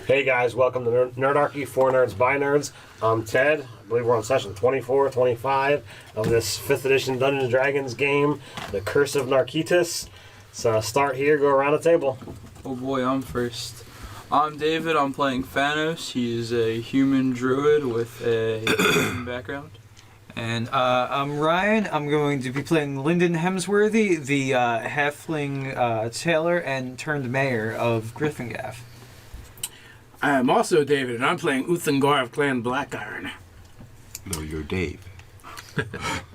Hey guys, welcome to Nerdarchy, for Nerds by Nerds. I'm Ted. I believe we're on session 24, 25 of this 5th edition Dungeons & Dragons game, The Curse of Narkitis. So start here, go around the table. Oh boy, I'm first. I'm David, I'm playing Thanos. He's a human druid with a human background. And I'm Ryan. I'm going to be playing Lyndon Hemsworthy, the halfling tailor and turned mayor of Gryphangaff. I'm also David, and I'm playing Uthangar of Clan Blackiron. No, you're Dave.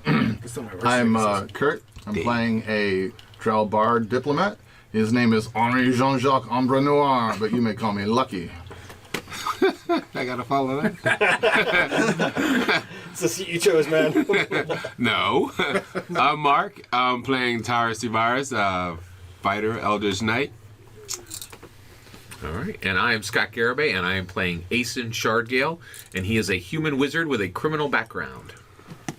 I'm Kurt. I'm playing a Drow Bard diplomat. His name is Henri Jean-Jacques Ombre Noir, but you may call me Lucky. I gotta follow that. It's the seat you chose, man. No. I'm Mark. I'm playing Tara Sivaris, fighter, Eldritch Knight. All right, and I am Scott Garibay, and I am playing Aeson Shardgale, and he is a human wizard with a criminal background.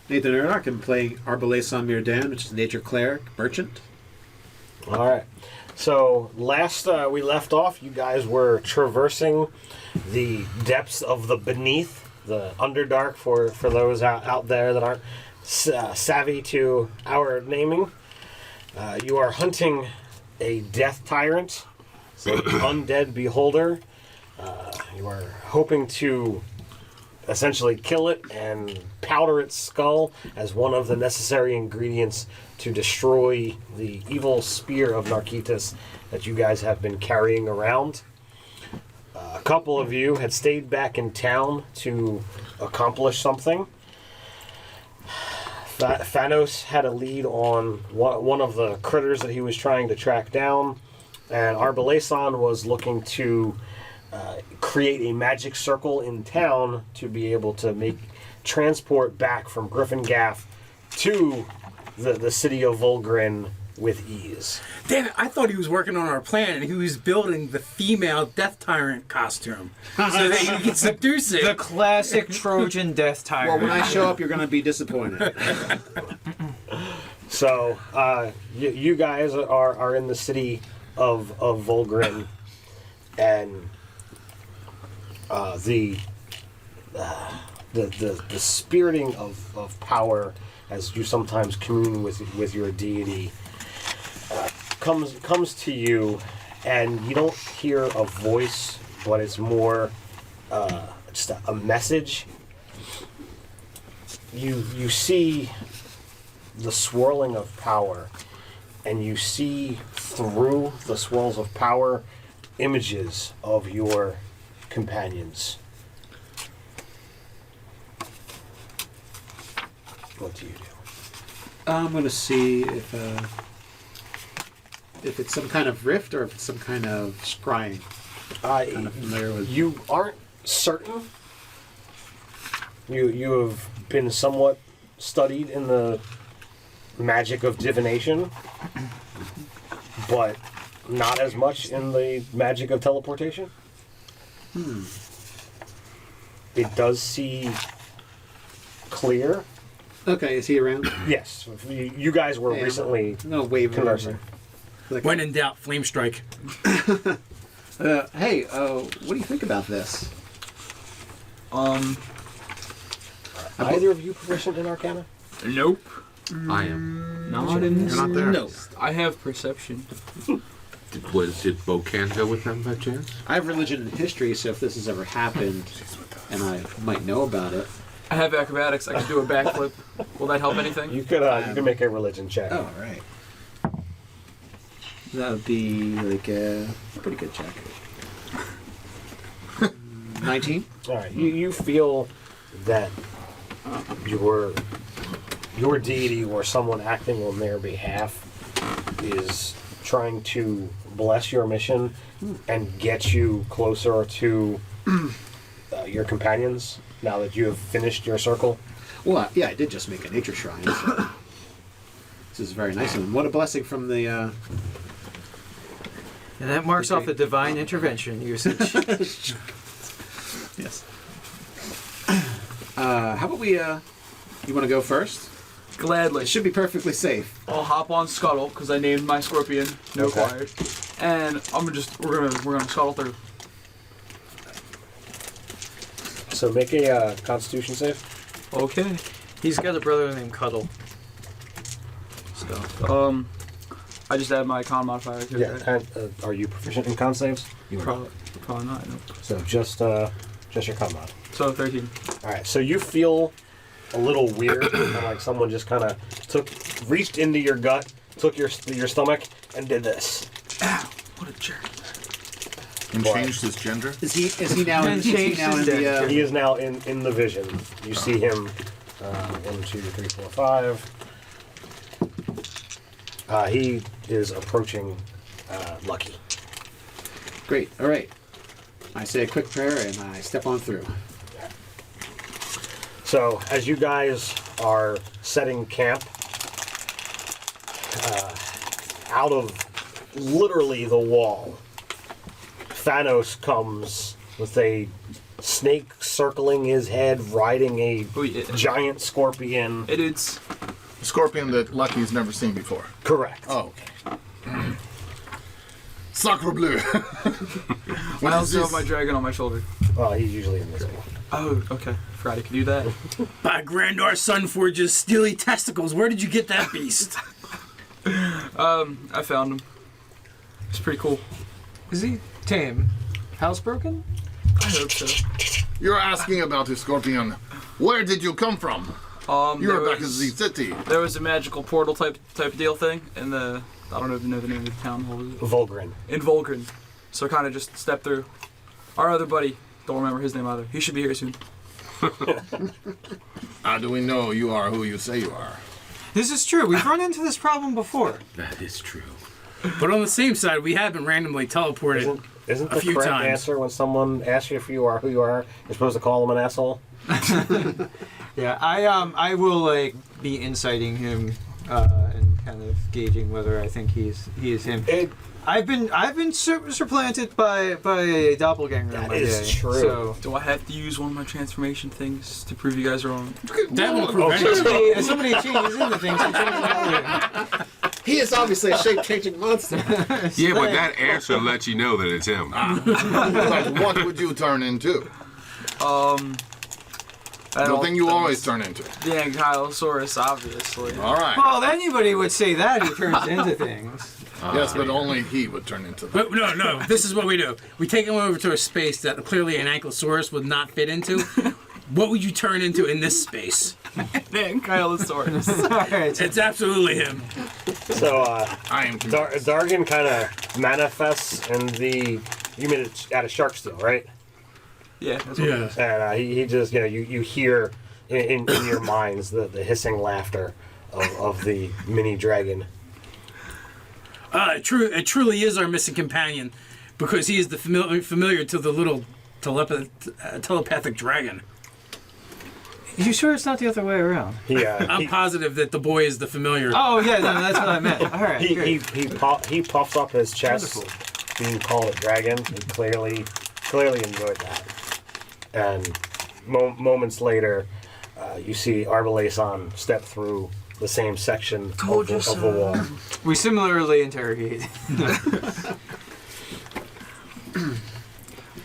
Nathan Ernock, I'm playing Arbalason Mirdan, which is Nature Cleric, Merchant. All right. So last we left off, you guys were traversing the depths of the Beneath, the Underdark, for those out there that aren't savvy to our naming. You are hunting a death tyrant, so undead beholder. You are hoping to essentially kill it and powder its skull as one of the necessary ingredients to destroy the evil spear of Narkitis that you guys have been carrying around. A couple of you had stayed back in town to accomplish something. Thanos had a lead on one of the critters that he was trying to track down, and Arbalason was looking to create a magic circle in town to be able to make transport back from Gryphangaff to the city of Volgren with ease. Damn it, I thought he was working on our plan, and he was building the female Death Tyrant costume so that he could seduce it. The classic Trojan death tyrant. Well, when I show up, you're going to be disappointed. So, you guys are in the city of Volgren, and the spiriting of power, as you sometimes commune with your deity, comes to you, and you don't hear a voice, but it's more just a message. You see the swirling of power, and you see through the swirls of power images of your companions. What do you do? I'm going to see if it's some kind of rift or if it's some kind of scrying. Kind of familiar with. You aren't certain. You have been somewhat studied in the magic of divination, but not as much in the magic of teleportation. It does see clear. Okay, is he around? Yes, you guys were recently No, wave conversing. Like, When in doubt, flame strike. hey, what do you think about this? Either of you proficient in Arcana? Nope. I am. Not in this. You're not there. No. I have perception. Did Bocan go with them by chance? I have religion and history, so if this has ever happened, and I might know about it. I have acrobatics. I can do a backflip. Will that help anything? You could make a religion check. Oh, right. That would be like a pretty good check. 19? All right. You feel that your deity or someone acting on their behalf is trying to bless your mission and get you closer to your companions now that you have finished your circle. Well, yeah, I did just make a nature shrine. So this is a very nice one. What a blessing from the... And that marks off a divine intervention usage. Yes. How about we... you want to go first? Gladly. It should be perfectly safe. I'll hop on Scuttle because I named my scorpion. No Okay. acquired. And we're gonna scuttle through. So make a Constitution save. Okay. He's got a brother named Cuddle. So, I just add my con modifier to it. Yeah. Are you proficient in con saves? You are. Probably not. No. So just your con mod. So 13. All right. So you feel a little weird, and like someone just kind of reached into your gut, took your stomach, and did this. Ow! What a jerk. And changed his gender. Is he now? And Is he changed now in his the? deck. He is now in the vision. You see him. 1, 2, 3, 4, 5. He is approaching Lucky. Great. All right. I say a quick prayer and I step on through. So as you guys are setting camp, out of literally the wall, Thanos comes with a snake circling his head, riding a giant scorpion. Hey, dudes. Scorpion that Lucky's never seen before. Correct. Oh, okay. Sacre bleu. I also have my dragon on my shoulder. Well, he's usually invisible. Oh, okay. Forgot I could do that. By Grandar Sunforge's steely testicles, where did you get that beast? I found him. It's pretty cool. Is he tame? Housebroken? I hope so. You're asking about the scorpion. Where did you come from? You're back in the city. There was a magical portal type deal thing in the. I don't even know the name of the town. What was it? Volgren. In Volgren. So I kind of just stepped through. Our other buddy, don't remember his name either. He should be here soon. How do we know you are who you say you are? This is true. We've run into this problem before. That is true. But on the same side, we have been randomly teleported. Isn't A the few correct times. answer when someone asks you if you are who you are, you're supposed to call them an asshole? Yeah, I will like be inciting him and kind of gauging whether I think he is him. I've been supplanted by a doppelganger. That in my is day, true. So. Do I have to use one of my transformation things to prove you guys are wrong? That will prove anything. If somebody changes into things, he changes into He is obviously a shape-changing monster. Yeah, but that answer lets you know that it's him. Like, what would you turn into? The thing you always turn into. The Ankylosaurus, obviously. All right. Well, anybody would say that who turns into things. Yes, but only he would turn into that. But no. This is what we do. We take him over to a space that clearly an Ankylosaurus would not fit into. What would you turn into in this space? The Ankylosaurus. Alright, It's absolutely him. So, I am Dargan kind of manifests in the. You mean it's at a shark steel, right? Yeah, that's what it is. And he just, you hear in your minds the hissing laughter of the mini dragon. It truly is our missing companion, because he is the familiar to the little telepathic dragon. You sure it's not the other way around? I'm positive that the boy is the familiar. Oh yeah, no, that's what I meant. All right. He puffs up his chest, being called a dragon. He clearly enjoyed that. And moments later, you see Arbalason step through the same section of the wall. We similarly interrogate.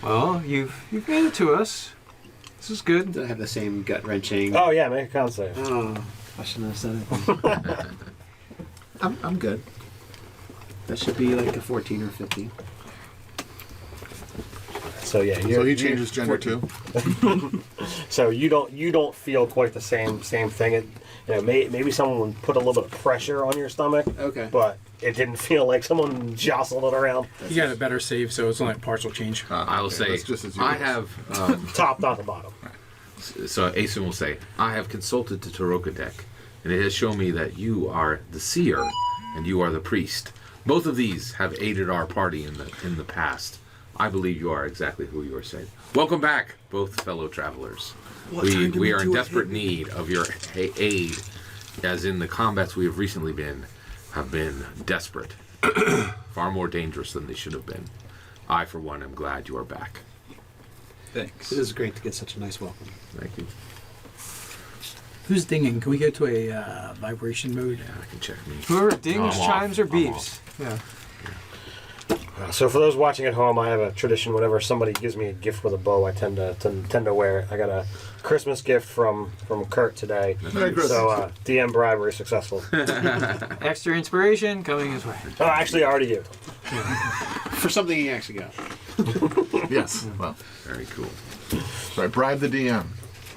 Well, you've made it to us. This is good. Did I have the same gut-wrenching? Oh yeah, make a con save. Oh, I shouldn't have said it. I'm good. That should be like a 14 or 15. So yeah, So he changes gender too. So you don't feel quite the same thing. Maybe someone put a little bit of pressure on your stomach. Okay. But it didn't feel like someone jostled it around. You got a better save, so it's only a partial change. I will say, that's just as you I wish. have, Top, not the bottom. so Asen will say, I have consulted the Taroka deck, and it has shown me that you are the seer and you are the priest. Both of these have aided our party in the past. I believe you are exactly who you are saying. Welcome back, both fellow travelers. We are in desperate need of your aid, as in the combats we have recently have been desperate, far more dangerous than they should have been. I, for one, am glad you are back. Thanks. It is great to get such a nice welcome. Thank you. Who's dinging? Can we go to a vibration mode? Yeah, I can check me. Whoever dings, No, I'm off. chimes, or I'm beeps. Yeah. So for those watching at home, I have a tradition. Whenever somebody gives me a gift with a bow, I tend to wear it. I got a Christmas gift from Kurt today. Merry Christmas. So DM bribery successful. Extra inspiration coming his way. Oh, actually, I already gave it. For something he actually got. Yes. Well, Very cool. right. Bribe the DM.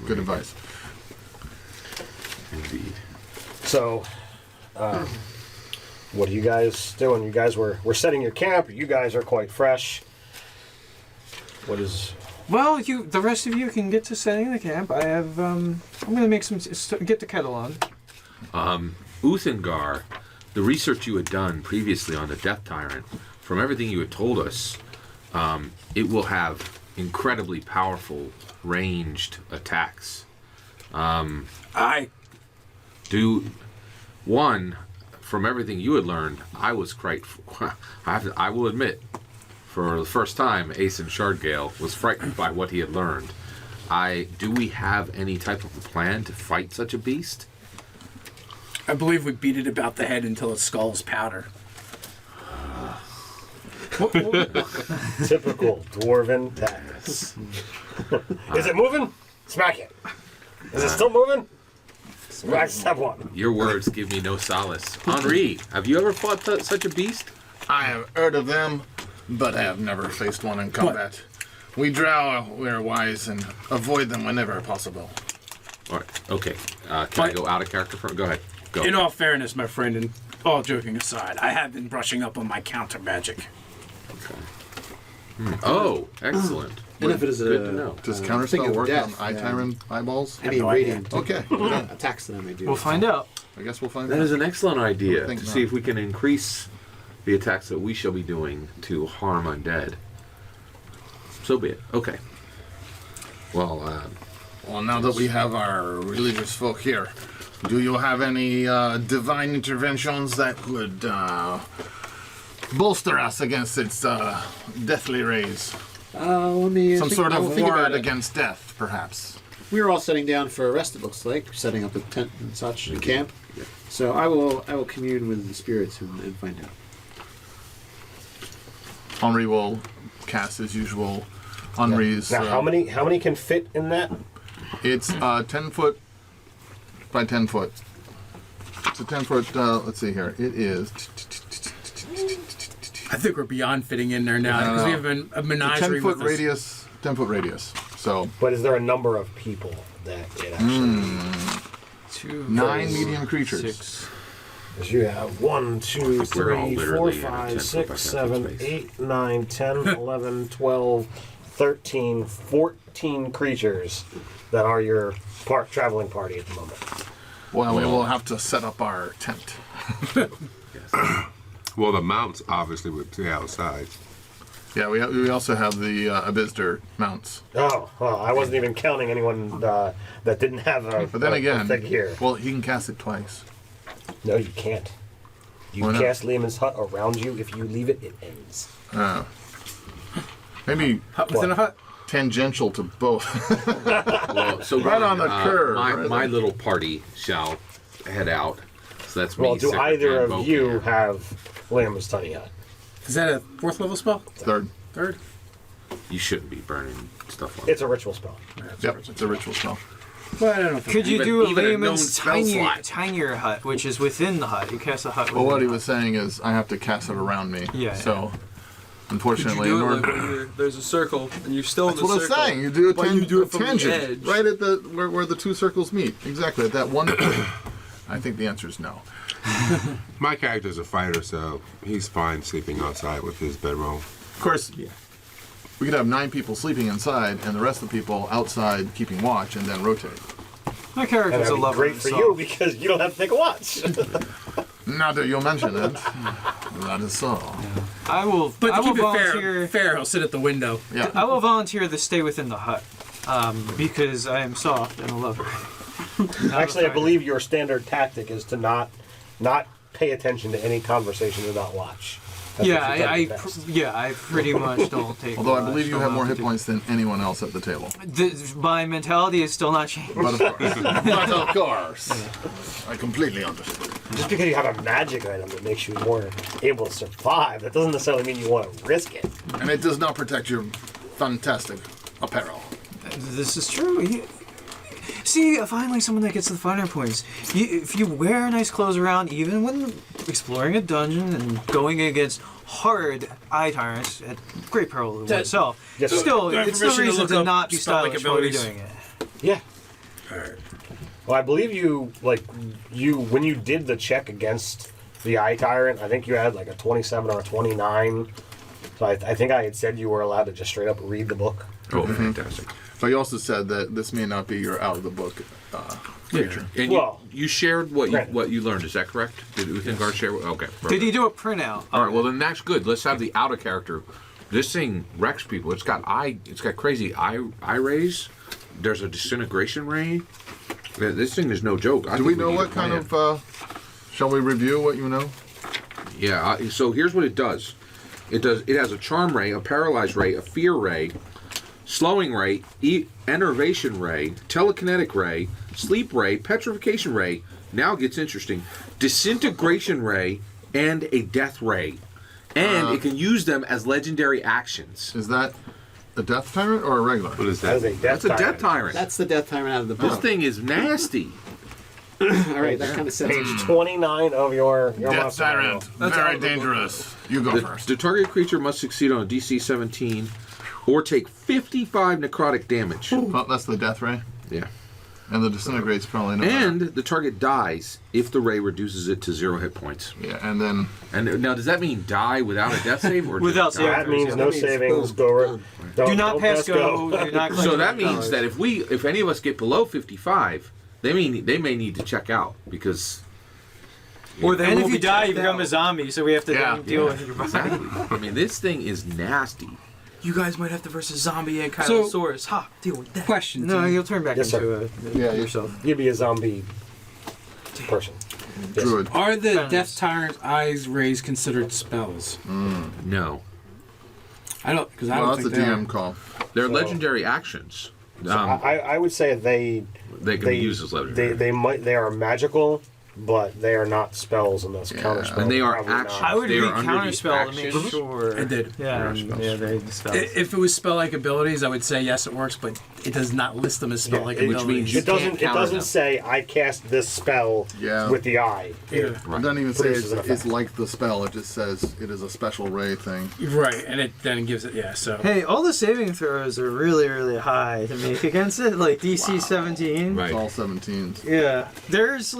Good advice. Indeed. So, what are you guys doing? You guys were setting your camp. You guys are quite fresh. What is... Well, the rest of you can get to setting the camp. I have, I'm gonna make get the kettle on. Uthengar, the research you had done previously on the Death Tyrant, from everything you had told us, it will have incredibly powerful ranged attacks. From everything you had learned, I was quite. I will admit, for the first time, Aeson Shardgale was frightened by what he had learned. Do we have any type of a plan to fight such a beast? I believe we beat it about the head until its skull is powder. Typical Dwarven tactics. Is it moving? Smack it. Is it still moving? Smack step one. Your words give me no solace. Henri, have you ever fought such a beast? I have heard of them, but I have never faced one in combat. We drow, we're wise and avoid them whenever possible. All right. Okay. Can I go out of character for? Go ahead. Go. In all fairness, my friend, and all joking aside, I have been brushing up on my counter magic. Oh, excellent. And if it is Good to know. Does think counterspell of work death, on eye tyrant eyeballs? any no idea. radiant Okay. attacks that I may do. We'll find out. I guess we'll find That out. is an excellent idea I think to not. see if we can increase the attacks that we shall be doing to harm undead. So be it. Okay. Well, Well, now that we have our religious folk here, do you have any divine interventions that would bolster us against its deathly rays? Let me Some think- sort I will of think about ward it. against death, perhaps. We were all setting down for a rest. It looks like setting up a tent and such in camp. So I will commune with the spirits and find out. Henri will cast his usual. Henri's. Now, how many can fit in that? It's 10 foot by 10 foot. It's a 10 foot. Let's see here. It is. I think we're beyond fitting in there now I don't because we know. have a A menagerie 10 foot with us. radius. 10 foot radius. So But is there a number of people that it actually... 2, 9 4, medium creatures. 6. Because you have 1, 2, We're all 3, 4, literally in a 5, 10 6, by 10 7, space. 8, 9, 10, 11, 12, 13, 14 creatures that are your traveling party at the moment. Well, we will have to set up our tent. Well, the mounts obviously would be outside. Yeah, we also have the Abysdir mounts. Oh, well, I wasn't even counting anyone that didn't have a, But then again, thing here. well, he can cast it twice. No, you can't. You Why not? cast Lehman's Hut around you. If you leave it, it ends. Maybe Hut within a hut. tangential to both. well, so Right on the curve, My, right my there. little party shall head out. So that's me. Well, do Secretary, either and of Boki you here. have Lehman's Tiny Hut? Is that a 4th level spell? Third. 3rd? You shouldn't be burning stuff on. It's a ritual spell. Yep, it's a ritual spell. Well, I don't know if Could you Even- do a even a known layman's spell slot. tinier hut, which is within the hut? You cast a hut within Well, what the he hut. was saying is I have to cast it around me. Yeah, So, Could you unfortunately, do in it order. like when there's a circle and you're still That's in the what I'm circle? saying. You do a, but you do it from the tangent edge. right at the where the two circles meet. Exactly at that one point. I think the answer is no. My character's a fighter, so he's fine sleeping outside with his bedroll. Of course, we could have 9 people sleeping inside and the rest of the people outside keeping watch and then rotate. My And character's that'd a be lover great of for song. you because you don't have to take a watch. Now that you'll mention it, that is so. I will. But I to will keep it volunteer. fair, he'll sit at the window. Yeah. I will volunteer to stay within the hut, because I am soft and a lover. Actually, I believe your standard tactic is to not pay attention to any conversation about watch. I pretty much don't take. Although I believe you have more hit points than anyone else at the table. My mentality is still not changed. But of course. But of course. I completely understand. Just because you have a magic item that makes you more able to survive, that doesn't necessarily mean you want to risk it. And it does not protect your fantastic apparel. This is true. See, finally someone that gets the finer points. If you wear nice clothes around, even when exploring a dungeon and going against hard eye tyrants at great peril to oneself, still, it's no reason to not be stylish while you're doing it. Yeah. Alright. Well, I believe when you did the check against the eye tyrant, I think you had like a 27 or a 29. So I think I had said you were allowed to just straight up read the book. Oh, fantastic. But you also said that this may not be your out of the book creature. And you shared what you learned, is that correct? Did Uthengard share? Okay. Perfect. Did he do a printout? All right, well then that's good. Let's have the outer character. This thing wrecks people. It's got crazy eye rays. There's a disintegration ray. This thing is no joke. Do we know what kind of? Shall we review what you know? Yeah. So here's what it does. It has a charm ray, a paralyzed ray, a fear ray, slowing ray, enervation ray, telekinetic ray, sleep ray, petrification ray. Now it gets interesting. Disintegration ray and a death ray, and it can use them as legendary actions. Is that a death tyrant or a regular? What is that? That's a death tyrant. That's the death tyrant out of the book. This thing is nasty. All right, that kind of sets Page 29 of your Death monster manual. tyrant. Very dangerous. You go first. The target creature must succeed on a DC 17 or take 55 necrotic damage. Well, that's the death ray. Yeah. And the disintegrate's probably no And better. the target dies if the ray reduces it to 0 hit points. Yeah, and then... And now, does that mean die without a death save? Or Without just die? That means no savings. Go. Do not pass go. Do not So that means that if any of us get below 55, they may need to check out because. Or then if we'll you be die, you checked become a out. zombie, so we have to then deal with your body. Exactly. I mean, this thing is nasty. You guys might have to versus zombie and So- Kylosaurus. Ha! Deal with that. Question. No, Tim. you'll turn back Yes, into yourself. You'd be a zombie person. Yes. Druid. Are the Friends. Death Tyrant's eyes rays considered spells? No, I don't, because I Well, don't that's a think they DM are. call. they're So- legendary actions. I would say They can be used as legendary. they are magical, but they are not spells and thus counterspell. And they are probably not. actions. I would They read are under the counterspell to make actions. sure. I did. Yeah, they dispel. If it was spell-like abilities, I would say yes, it works, but it does not list them as spell-like Yeah, abilities. which means you It doesn't. can't counter them. Say I cast this spell Yeah. with the eye. Yeah. It doesn't even say Produces an it's effect. like the spell. It just says it is a special ray thing. Right, and it then gives it, yeah, so. Hey, all the saving throws are really, really high to make against it, like DC 17. Right. It's all 17s. Yeah, there's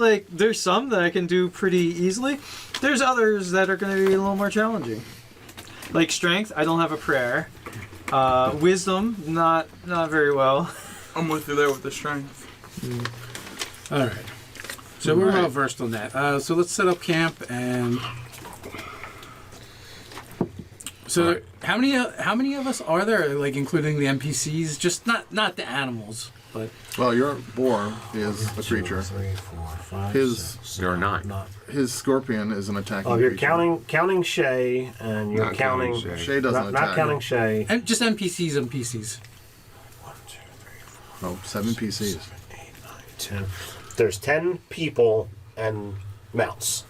some that I can do pretty easily. There's others that are going to be a little more challenging. Like strength, I don't have a prayer. Wisdom, not very well. I'm with you there with the strength. All right. So we're well versed on that. So let's set up camp and. So how many of us are there? Like including the NPCs, just not the animals, but Well, your boar is a creature. 3, 4, 5. His There are 9. his scorpion is an attacking Oh, you're creature. counting Shay, and you're Not counting. counting Shay. Shay doesn't Not attack. counting Shay. and just NPCs. 1, 2, 3, 4, No, 7 PCs. 8, 9, 10. There's 10 people and mounts.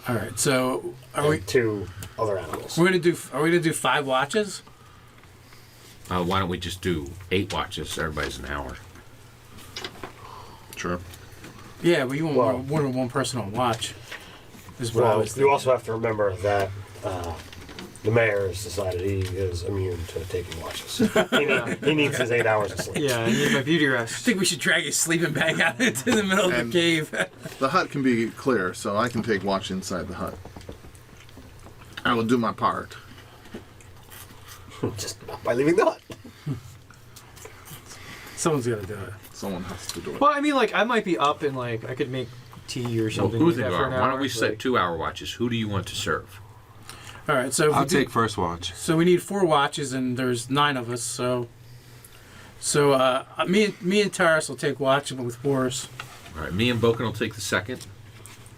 All right. So are and we? 2 other animals. Are we gonna do 5 watches? Why don't we just do 8 watches? Everybody's an hour. Sure. Yeah, but you want Well- more than one person on watch. Is what I Well, was you thinking. also have to remember that the mayor has decided he is immune to taking watches. He needs his 8 hours of sleep. Yeah, I need my beauty I rest. think we should drag his sleeping bag out into the middle of And- the cave. The hut can be clear, so I can take watch inside the hut. I will do my part. Just not by leaving the hut. Someone's got to do it. Someone has to do it. Well, I mean, like I might be up and like I could make tea or Well, something who's like that for an Why hour. don't we set like- 2-hour watches? Who do you want to serve? All right. So if I'll we do- take first watch. So we need 4 watches, and there's 9 of us. So me and Taras will take watch with Boris. All right, me and Boken will take the second.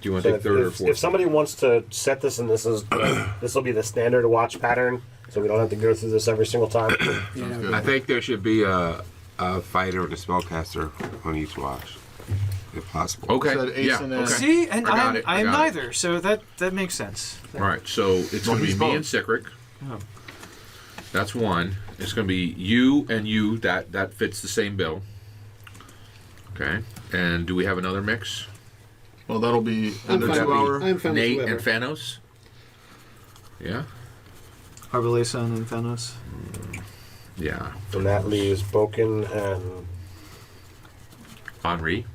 Do you want to take third or fourth? If somebody wants to set this, and this will be the standard watch pattern, so we don't have to go through this every single time. I think there should be a fighter and a spellcaster on each watch, if possible. Okay. Said Ace Yeah. and Okay. See, and I got I it, I am got it. neither, so that makes sense. All right. So it's going to be he's me both. and Sikrik. Oh. That's one. It's going to be you and you. That fits the same bill. Okay. And do we have another mix? Well, that'll be under fine 2 with hour. I'm fine Nate with and whoever. Thanos. Yeah. Arbaleson and Thanos. Yeah. And that leaves Boken and Henri.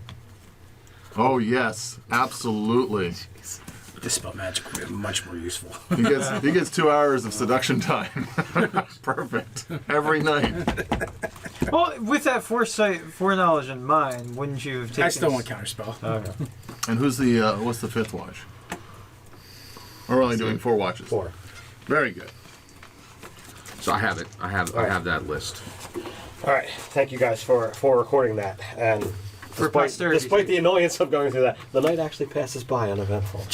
Oh yes, absolutely. Dispel magic would be much more useful. He gets 2 hours of seduction time. Perfect. Every night. Well, with that foreknowledge in mind, wouldn't you have taken? I still want counterspell. Okay. And who's the what's the fifth watch? We're only doing 4 watches. 4. Very good. So I have it. I have that list. All right, thank you guys for recording that. And posterity. despite the annoyance of going through that, the night actually passes by uneventful.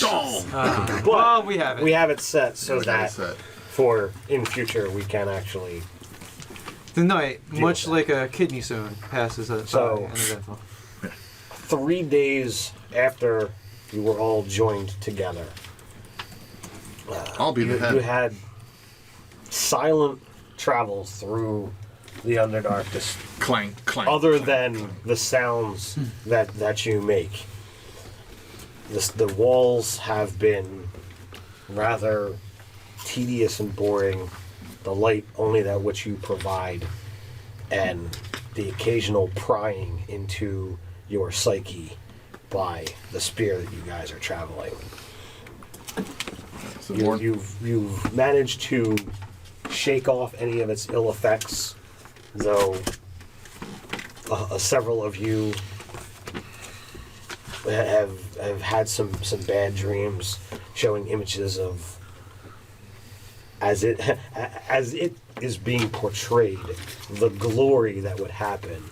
But Well, we have it. we have it set so Like I that said. for in future we can actually. The night, Deal much with like a kidney stone, passes by So- uneventful. 3 days after you were all joined together, I'll be the you head. had silent travels through the Underdark, just Clank, clank. other than the sounds that you make. The walls have been rather tedious and boring. The light only that which you provide, and the occasional prying into your psyche by the spear that you guys are traveling. So more- You've managed to shake off any of its ill effects, though several of you have had some bad dreams, showing images of as it is being portrayed, the glory that would happen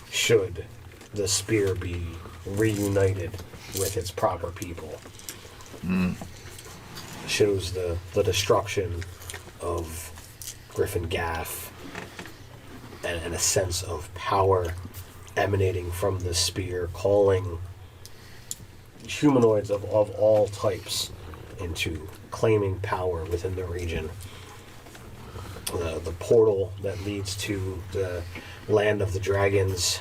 should the spear be reunited with its proper people. Shows the destruction of Gryphangaff and a sense of power emanating from the spear, calling humanoids of all types into claiming power within the region. The portal that leads to the land of the dragons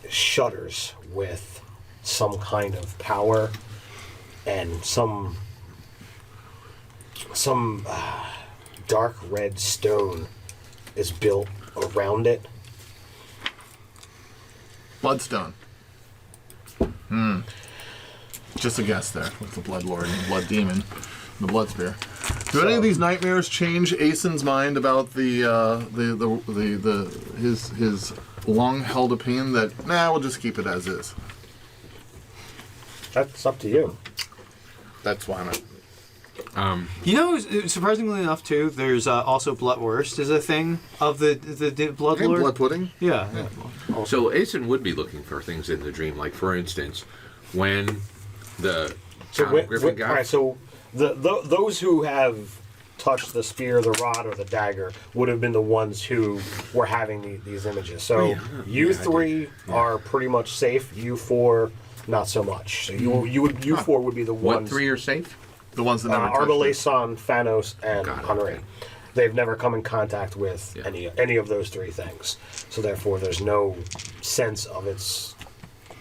shudders with some kind of power, and some dark red stone is built around it. Bloodstone. Just a guess there with the Blood Lord and the Blood Demon, the Blood Spear. Do any of these nightmares change Aeson's mind about his long-held opinion that we'll just keep it as is? That's up to you. That's why I'm. You know, surprisingly enough, too, there's also Bloodwurst is a thing of the Blood Lord. Blood pudding. Yeah. So Aeson would be looking for things in the dream, like for instance, when the town of Gryphangaff. All right, so those who have touched the spear, the rod, or the dagger would have been the ones who were having these images. So you three are pretty much safe. You four, not so much. So you four would be the What ones. 3 are safe? The ones that never touched it. Arbaleson, Thanos, and Got it, Henri. okay. They've never come in contact with Yeah. any of those 3 things. So therefore, there's no sense of its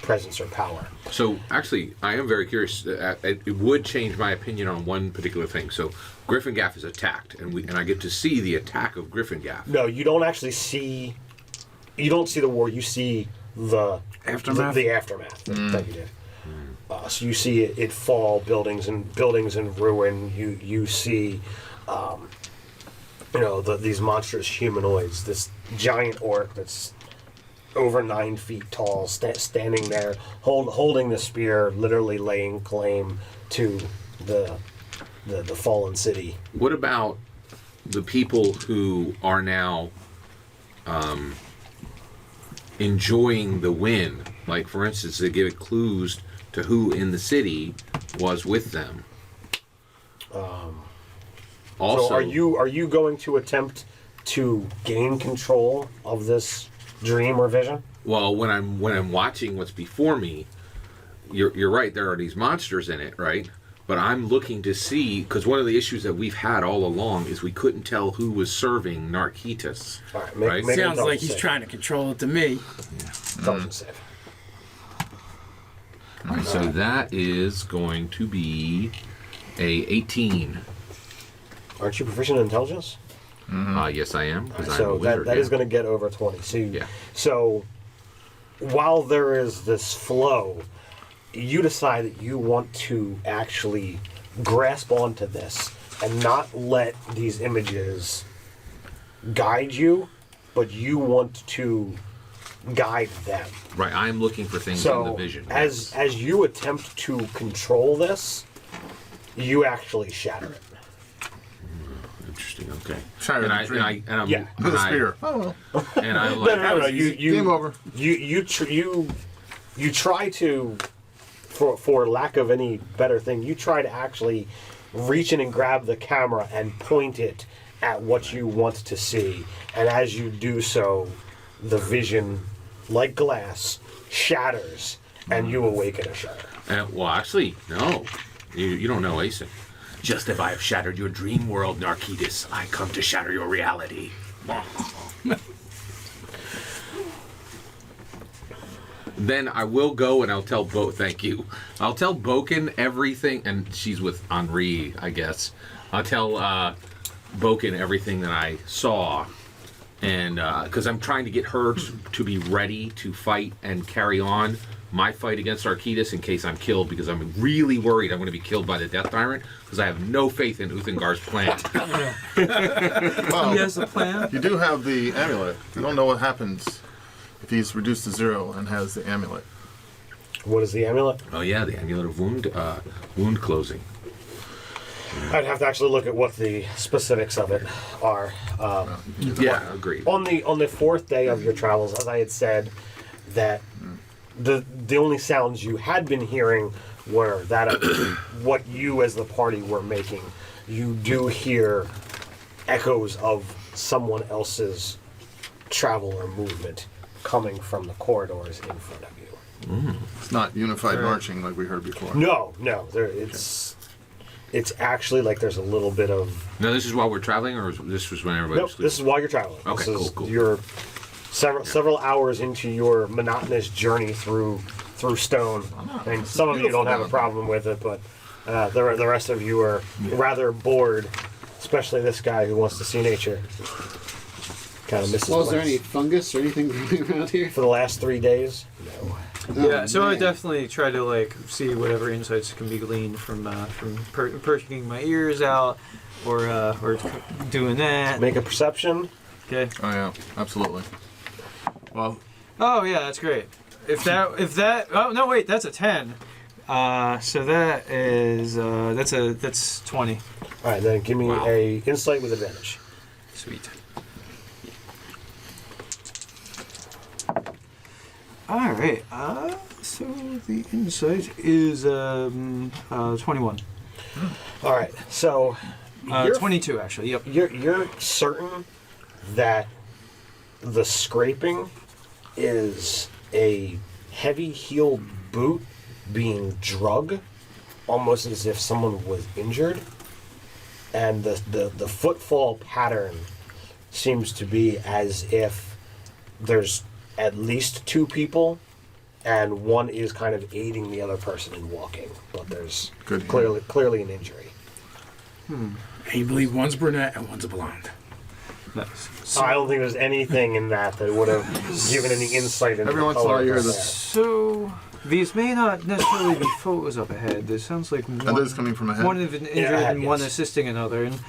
presence or power. So actually, I am very curious. It would change my opinion on one particular thing. So Gryphangaff is attacked, and I get to see the attack of Gryphangaff. No, you don't actually see. You don't see the war. You see the Aftermath? The aftermath that you did. So you see it fall, buildings in ruin. You see, these monstrous humanoids. This giant orc that's over 9 feet tall, standing there, holding the spear, literally laying claim to the fallen city. What about the people who are now enjoying the win? Like, for instance, they give it clues to who in the city was with them. Also, So are you going to attempt to gain control of this dream or vision? well, when I'm watching what's before me, you're right. There are these monsters in it, right? But I'm looking to see, because one of the issues that we've had all along is we couldn't tell who was serving Narcitus. All right, Right. make a Sounds like he's save. trying to control it to me. Intelligence save. All right, so that is going to be a 18. Aren't you proficient in intelligence? Yes, I am, because I'm a So wizard. that yeah. is going to get over 20. Yeah. So while there is this flow, you decide that you want to actually grasp onto this and not let these images guide you, but you want to guide them. Right, I'm looking for things in the So vision. as you attempt to control this, you actually shatter it. Interesting. Okay. Shatter and the I dream. and I'm Yeah. With a spear. and I'm No, like, no, no. Game over. You try to, for lack of any better thing, you try to actually reach in and grab the camera and point it at what you want to see. And as you do so, the vision, like glass, shatters, and you awaken a shatter. well, actually, no. You don't know, Asen. Just as I have shattered your dream world, Narcitus, I come to shatter your reality. Then I will go and I'll tell thank you. I'll tell Boken everything, and she's with Henri, I guess. I'll tell Boken everything that I saw, and because I'm trying to get her to be ready to fight and carry on my fight against Archdus in case I'm killed, because I'm really worried I'm going to be killed by the Death Tyrant, because I have no faith in Uthengar's plan. Well, He has a plan. you do have the amulet. You don't know what happens if he's reduced to 0 and has the amulet. What is the amulet? Oh yeah, the amulet of wound closing. I'd have to actually look at what the specifics of it are. Yeah, agreed. On the fourth day of your travels, as I had said, that the only sounds you had been hearing were that of what you as the party were making. You do hear echoes of someone else's travel or movement coming from the corridors in front of you. It's not unified marching like we heard before. No, it's actually like there's a little bit of. No, this is while we're traveling, or this was when everybody Nope, was sleeping? this is while you're traveling. Okay, This is cool. You're several hours into your monotonous journey through stone, and some of you don't have a problem with it, but the rest of you are rather bored, especially this guy who wants to see nature. Kind of misses. Well, is there place. any fungus or anything growing around here? For the last 3 days? No. Yeah, so I man. definitely try to like see whatever insights can be gleaned from perking my ears out, or doing that. Make a perception. Okay. Oh yeah, absolutely. Well, Oh yeah, that's great. If that oh no wait, that's a 10. So that is that's 20. All right, then give me a insight with advantage. Sweet. All right. So the insight is 21. All right, so you're 22 actually. Yep. You're certain that the scraping is a heavy-heeled boot being drug, almost as if someone was injured, and the footfall pattern seems to be as if there's at least 2 people, and one is kind of aiding the other person in walking, but there's Good. clearly an injury. And you believe one's brunette and one's a blonde. Nice. I don't think there's anything in that would have given any insight into Every the once in a color while you of hear her this. hair. So these may not necessarily be photos up ahead. This sounds like and one, this is coming from ahead. one of an injured ahead, and one yes. assisting another. And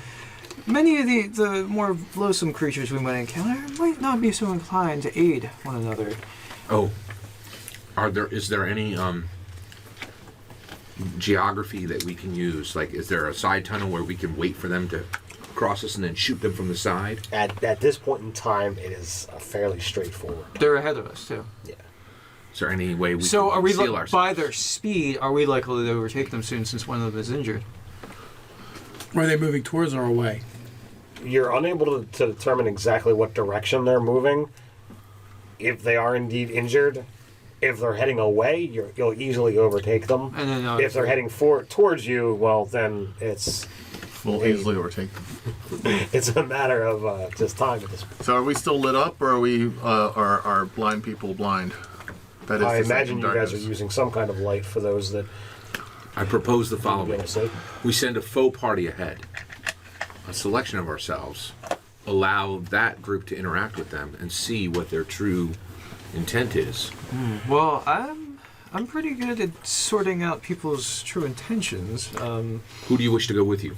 many of the more loathsome creatures we might encounter might not be so inclined to aid one another. Oh, is there any geography that we can use? Like, is there a side tunnel where we can wait for them to cross us and then shoot them from the side? At this point in time, it is fairly straightforward. They're ahead of us too. Yeah. Is there any way we So can are we conceal ourselves? by their speed? Are we likely to overtake them soon since one of them is injured? Are they moving towards or away? You're unable to determine exactly what direction they're moving. If they are indeed injured, if they're heading away, you'll easily overtake them. And then If they're heading towards you, well, then We'll easily overtake them. it's a matter of just time at this point. So are we still lit up, or are we are blind people blind? That I to say imagine in you guys are darkness. using some kind of light for those that I propose the you'll be following. able to see. We send a faux party ahead, a selection of ourselves, allow that group to interact with them and see what their true intent is. Well, I'm pretty good at sorting out people's true intentions. Who do you wish to go with you?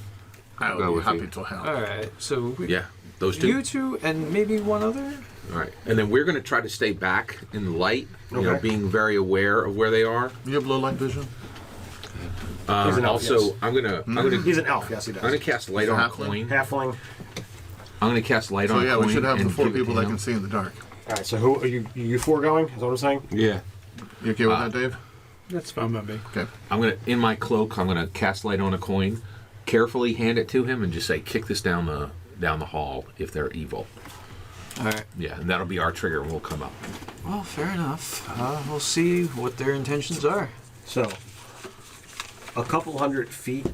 I Go would be with happy you. to help. All right, so Yeah, those two. you two and maybe one other. All right, and then we're going to try to stay back in the light, you know, Okay. being very aware of where they are. You have low light vision. He's an elf, Also, yes. I'm gonna He's an elf, yes, he does. I'm gonna cast light He's a on a halfling? coin. Halfling. I'm gonna cast light So on a yeah, coin. we should have the and 4 give it people to that him. can see in the dark. All right, so who are you 4 going? Is what I'm saying? Yeah. You okay with that, Dave? That's fine by me. Okay. I'm gonna, in my cloak, I'm gonna cast light on a coin, carefully hand it to him, and just say, "Kick this down the hall if they're evil." All right. Yeah, and that'll be our trigger, and we'll come up. Well, fair enough. We'll see what their intentions are. So, a couple hundred feet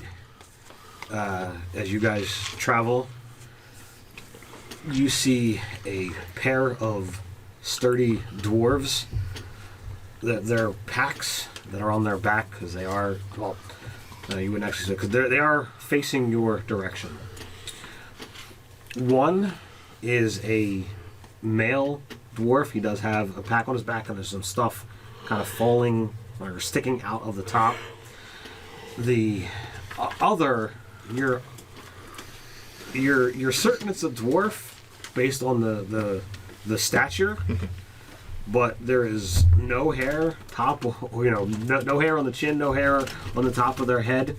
as you guys travel, you see a pair of sturdy dwarves. Their packs that are on their back, because they are, well, you wouldn't actually say, because they are facing your direction. One is a male dwarf. He does have a pack on his back, and there's some stuff kind of falling or sticking out of the top. The other, you're certain it's a dwarf based on the stature, but there is no hair top, no hair on the chin, no hair on the top of their head.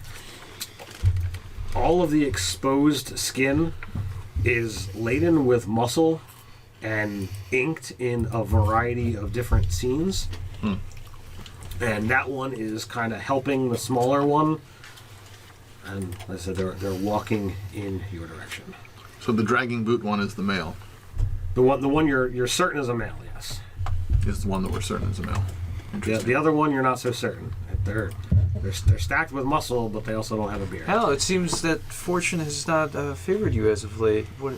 All of the exposed skin is laden with muscle and inked in a variety of different scenes. And that one is kind of helping the smaller one. And like I said, they're walking in your direction. So the dragging boot one is the male. The one you're certain is a male, yes. Is the one that we're certain is a male. The other one you're not so certain. They're stacked with muscle, but they also don't have a beard. Hell, it seems that fortune has not favored you as of late. What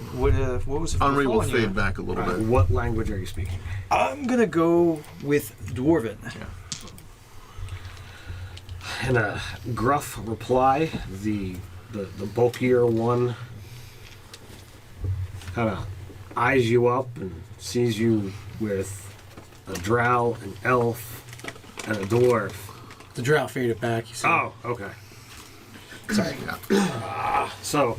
was it? Henri will befallen you? fade back a little bit. What language are you speaking? I'm gonna go with Dwarven. In a gruff reply, the bulkier one kind of eyes you up and sees you with a drow, an elf, and a dwarf. The drow faded back. You see. Oh, okay. Sorry. Yeah. So,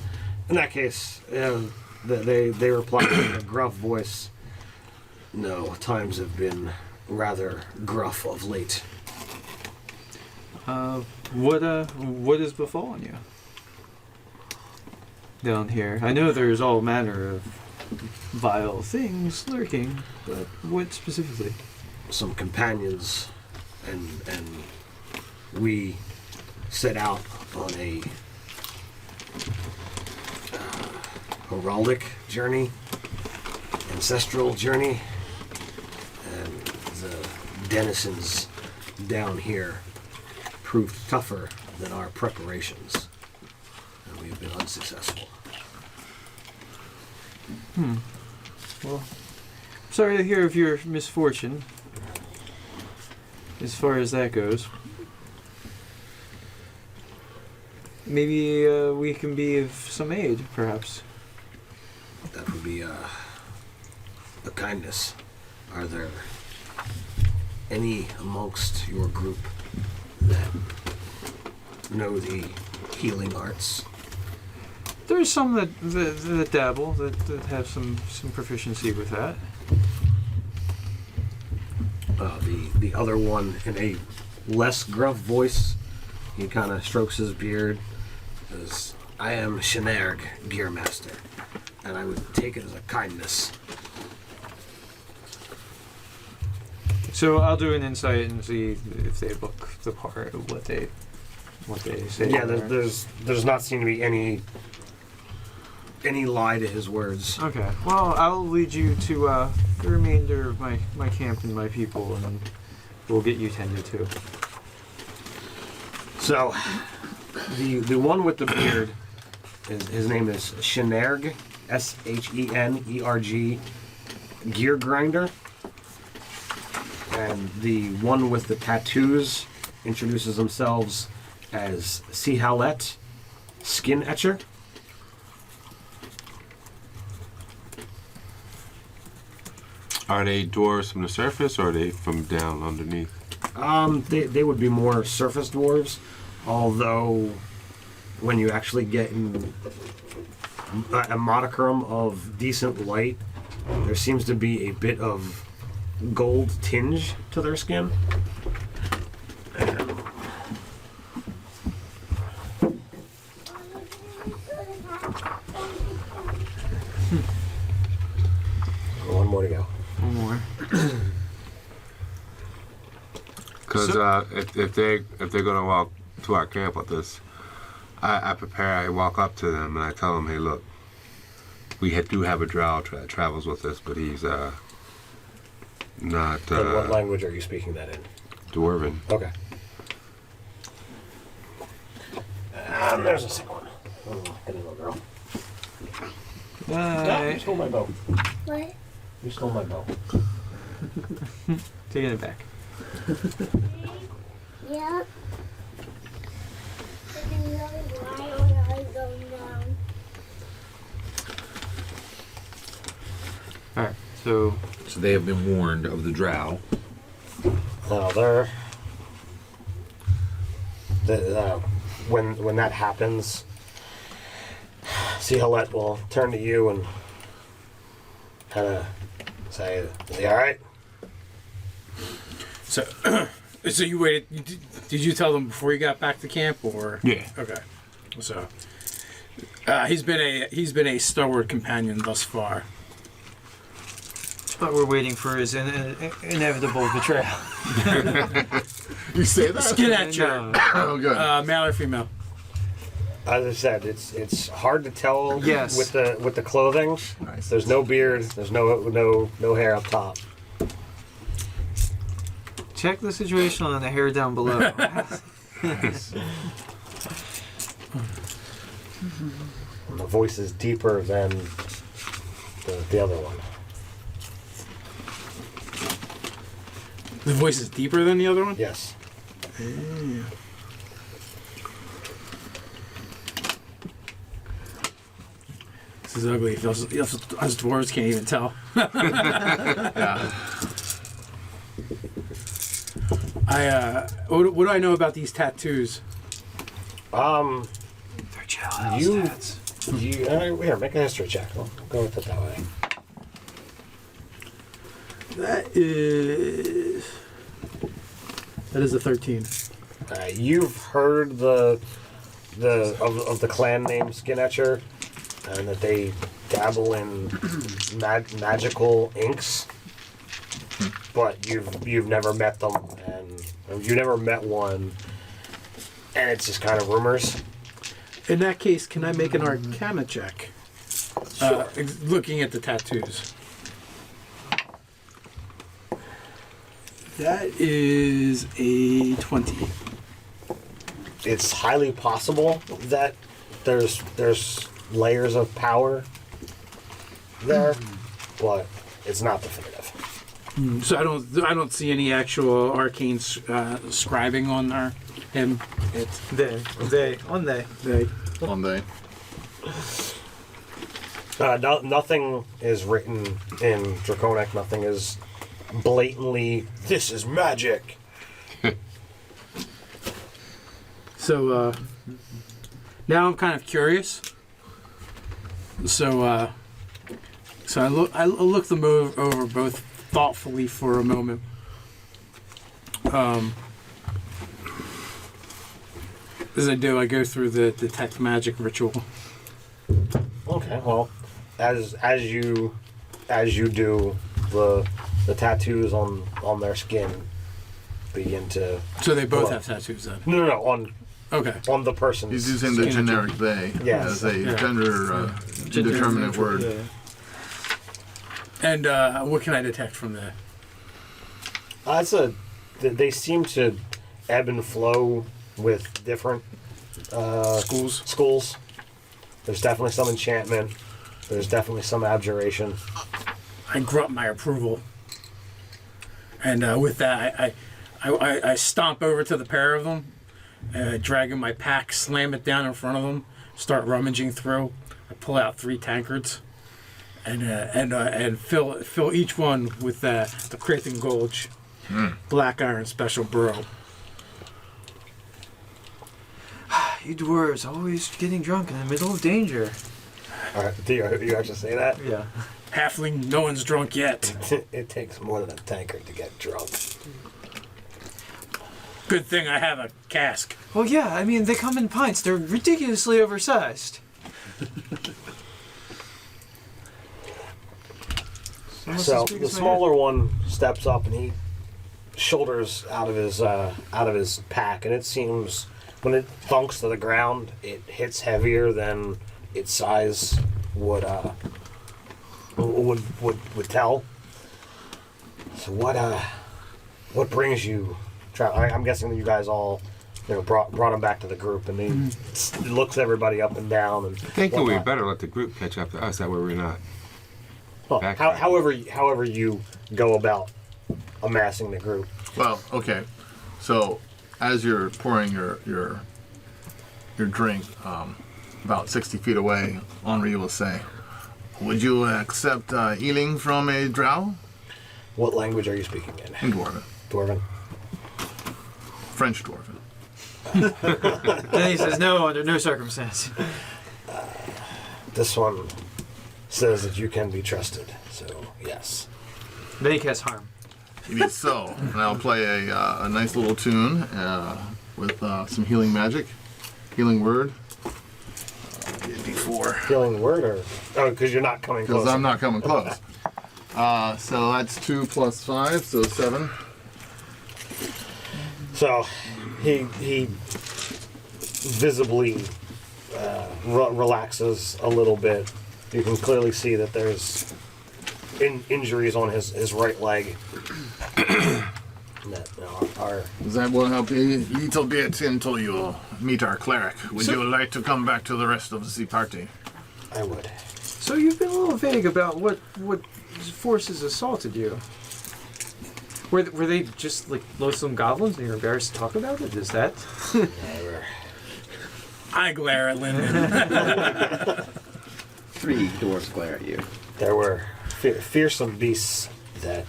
in that case, they reply with a gruff voice. No, times have been rather gruff of late. What has befallen you down here? I know there's all manner of vile things lurking, but what specifically? Some companions, and we set out on a heraldic journey, ancestral journey, and the denizens down here proved tougher than our preparations, and we've been unsuccessful. Well, sorry to hear of your misfortune. As far as that goes, maybe we can be of some aid, perhaps. That would be a kindness. Are there any amongst your group that know the healing arts? There's some that dabble, that have some proficiency with that. The other one, in a less gruff voice, he kind of strokes his beard, says, I am Shenerg, Gearmaster, and I would take it as a kindness. So I'll do an insight and see if they look the part of what they say. Yeah, they are. there's not seem to be any lie to his words. Okay. Well, I'll lead you to the remainder of my camp and my people, and we'll get you tended to. So, the one with the beard, his name is Shenerg, Shenerg, Gear Grinder. And the one with the tattoos introduces themselves as Sihalet, Skin Etcher. Are they dwarves from the surface, or are they from down underneath? They would be more surface dwarves, although when you actually get in a modicum of decent light, there seems to be a bit of gold tinge to their skin. One more to go. One more. Because if they're gonna walk to our camp with us, I walk up to them and I tell them, hey, look, we do have a drow that travels with us, but he's not And what language are you speaking that in? Dwarven. Okay. There's a sick one. Oh, get a little girl. You stole my bow. What? You stole my bow. Taking it back. Yeah. There's another wild going down. Alright, so So they have been warned of the drow. No, when that happens, Sihalet will turn to you and kind of say, "Is he all right?" So, so you waited. Did you tell them before you got back to camp, or? Yeah. Okay. So, he's been a stalwart companion thus far. but we're waiting for his inevitable betrayal. You say that? Skin etcher. Oh, good. Male or female? As I said, it's hard to tell. Yes. With the clothing. Nice. There's no beard. There's no hair up top. Check the situation on the hair down below. And the voice is deeper than the other one. The voice is deeper than the other one. Yes. This is ugly. Us dwarves can't even tell. What do I know about these tattoos? They're jailhouse You- tats. Here, make a history check. We'll go with it that way. That is a 13. You've heard of the clan name Skin Etcher, and that they dabble in magical inks, but you've never met them, and you never met one, and it's just kind of rumors. In that case, can I make an Arcana check? Sure. Looking at the tattoos. That is a 20. It's highly possible that there's layers of power there, but it's not definitive. So I don't see any actual arcane scribing on him. It's They. One day. Nothing is written in Draconic. Nothing is blatantly, "This is magic." So now I'm kind of curious. So I look them over both thoughtfully for a moment. As I do, I go through the detect magic ritual. Okay, well, as you do, the the tattoos on their skin begin to. So they both Well, have tattoos then. No, on Okay. the person's. He's using the generic they Yes. as a Yeah. gender indeterminate word. Yeah. And what can I detect from there? They seem to ebb and flow with different schools. There's definitely some enchantment. There's definitely some abjuration. I grunt my approval. And with that, I stomp over to the pair of them, dragging my pack, slam it down in front of them, start rummaging through. I pull out 3 tankards, and fill each one with the Crathan Gulch Black Iron Special Brew. You dwarves always getting drunk in the middle of danger. All right, do you actually say that? Yeah. Halfling, no one's drunk yet. It takes more than a tankard to get drunk. Good thing I have a cask. Well, yeah, I mean, they come in pints. They're ridiculously oversized. So the smaller one steps up and he shoulders out of his pack, and it seems when it thunks to the ground, it hits heavier than its size would tell. So what brings you? I'm guessing that you guys all, brought him back to the group, and he looks everybody up and down. And I think that we whatnot. better let the group catch up to us. That way we're not. Well, backtrack. however you go about amassing the group. Well, okay. So, as you're pouring your drink, about 60 feet away, Henri will say, "Would you accept healing from a drow?" What language are you speaking in? In Dwarven. Dwarven. French Dwarven. Then he says, no, under no circumstance. This one says that you can be trusted, so yes. Make us harm. It is so. And I'll play a nice little tune with some healing magic, healing word. D4. Healing word, or because you're not coming close. Because I'm not coming close. So that's 2 plus 5, so 7. So he visibly relaxes a little bit. You can clearly see that there's injuries on his right leg. that are That will help a little bit until you meet our cleric. Would you like to come back to the rest of the party? I would. So you've been a little vague about what forces assaulted you. Were they just like loathsome goblins and you're embarrassed to talk about it? Is that? I glare at Lyndon. 3 dwarves glare at you. There were fearsome beasts that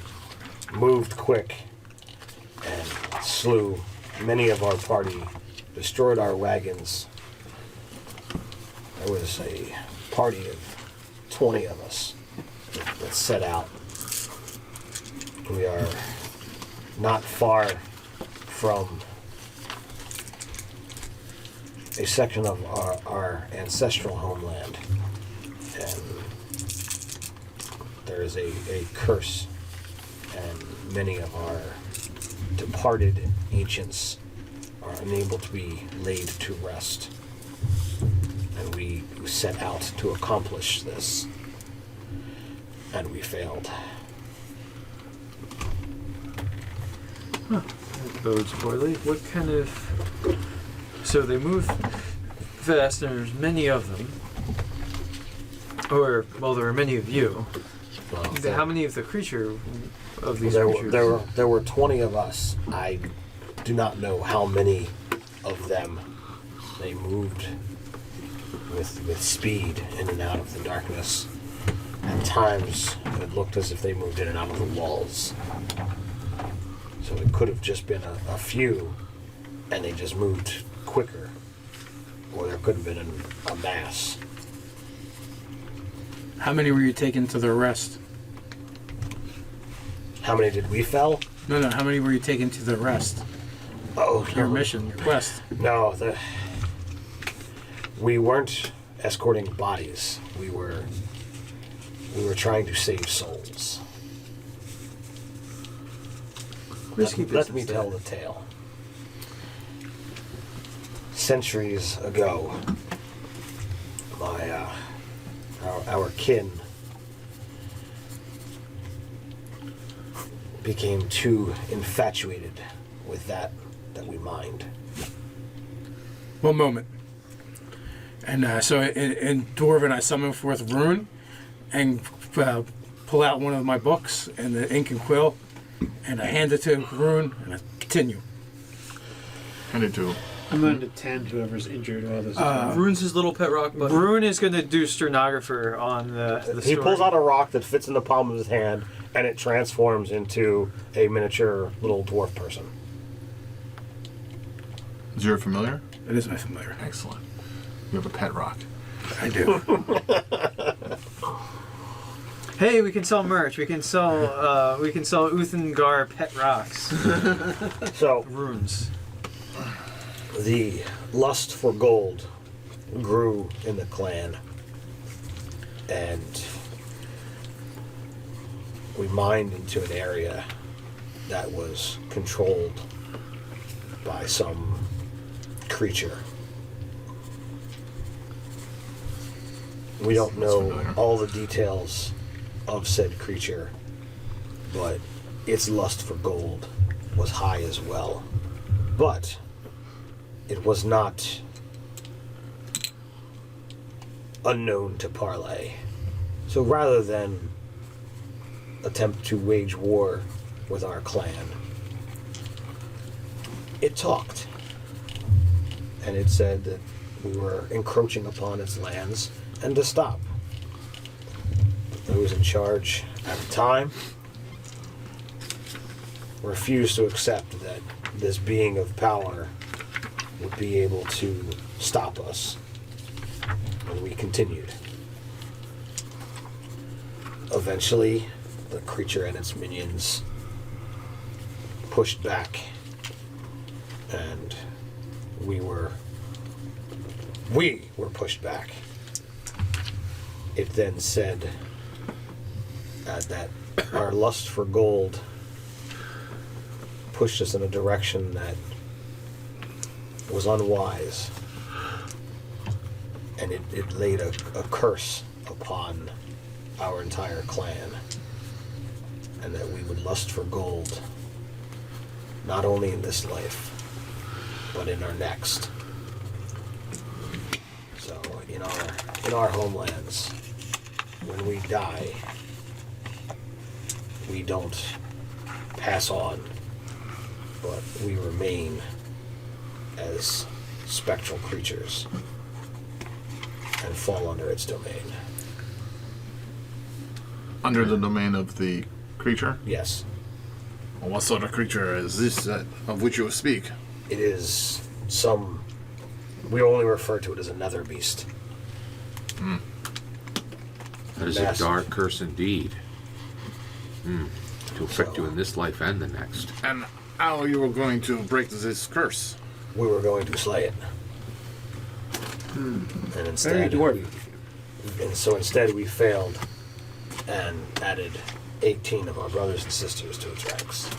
moved quick and slew many of our party, destroyed our wagons. There was a party of 20 of us that set out. We are not far from a section of our ancestral homeland, and there is a curse, and many of our departed ancients are unable to be laid to rest, and we set out to accomplish this, and we failed. That bodes poorly. What kind of... So they move fast and there's many of them. Or, well, there are many of you. Well, How many of the creature of these there creatures? there were 20 of us. I do not know how many of them. They moved with speed in and out of the darkness. At times, it looked as if they moved in and out of the walls. So it could have just been a few, and they just moved quicker. Or there could have been a mass. How many were you taking to the rest? How many did we fell? No, how many were you taking to the rest? Oh, Your mission, your quest. No, we weren't escorting bodies. We were trying to save souls. Risky let me business, tell that. the tale. Centuries ago, our kin became too infatuated with that we mined. One moment. And so in Dwarven, I summon forth Rune and pull out one of my books and the ink and quill, and I hand it to Rune and I continue. Hand it to. I'm going to tend whoever's injured while this is going. Runes his little pet rock button. Rune is going to do stenographer on the He story. pulls out a rock that fits in the palm of his hand, and it transforms into a miniature little dwarf person. Is your familiar? It is my familiar. Excellent. You have a pet rock. I do. Hey, we can sell merch. We can sell Uthengar pet rocks. So Runes. the lust for gold grew in the clan, and we mined into an area that was controlled by some creature. We don't know familiar. all the details of said creature, but its lust for gold was high as well. But it was not unknown to Parlay. So rather than attempt to wage war with our clan, it talked. And it said that we were encroaching upon its lands and to stop. Those in charge at the time refused to accept that this being of power would be able to stop us, and we continued. Eventually, the creature and its minions pushed back, and we were pushed back. It then said that our lust for gold pushed us in a direction that was unwise, and it laid a curse upon our entire clan, and that we would lust for gold not only in this life but in our next. So in our homelands, when we die, we don't pass on, but we remain as spectral creatures and fall under its domain. Under the domain of the creature? Yes, Well, what sort of creature is this of which you speak? it is some. We only refer to it as a nether beast. That is a Massive. dark curse indeed. To affect you in this life and the next. And how you were going to break this curse? We were going to slay it, and Very instead, dwarf. instead we failed and added 18 of our brothers and sisters to its ranks.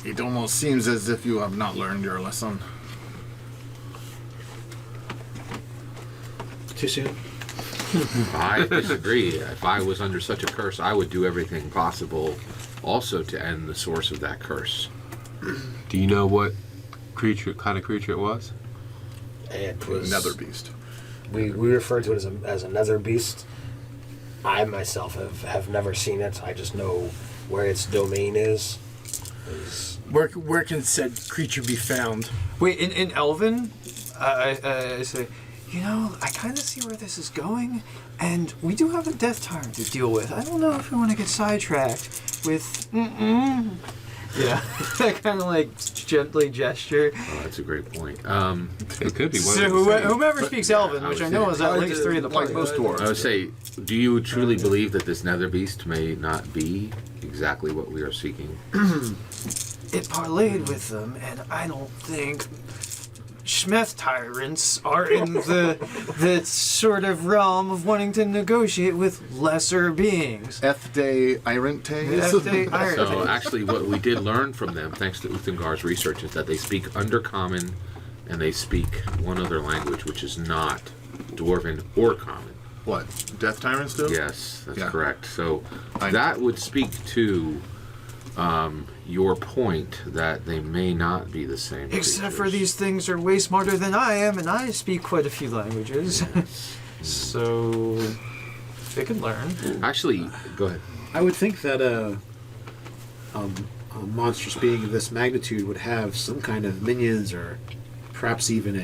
It almost seems as if you have not learned your lesson. Too soon. I disagree. If I was under such a curse, I would do everything possible also to end the source of that curse. Do you know what kind of creature it was? And it was Nether beast. We refer to it as a nether beast. I myself have never seen it. I just know where its domain is. Where can said creature be found? Wait, in Elven, I say, I kind of see where this is going, and we do have a death tyrant to deal with. I don't know if we want to get sidetracked with Yeah, that kind of like gently gesture. Oh, that's a great point. It could be one So of the same. whomever speaks Elven, I which would I know say- is at least three of the Like party. most dwarves. I would say, do you truly believe that this nether beast may not be exactly what we are seeking? It parlayed with them, and I don't think Schmeth tyrants are in the sort of realm of wanting to negotiate with lesser beings. F-Day Irente? So actually, what we did learn from them, thanks to Uthengar's research, is that they speak Undercommon, and they speak one other language, which is not Dwarven or Common. What? Death Tyrants do? Yes, that's Yeah. correct. So I that would speak to your point that they may not be the same. Except for creatures. these things are way smarter than I am, and I speak quite a few languages. So they could learn. Actually, go ahead. I would think that a monstrous being of this magnitude would have some kind of minions, or perhaps even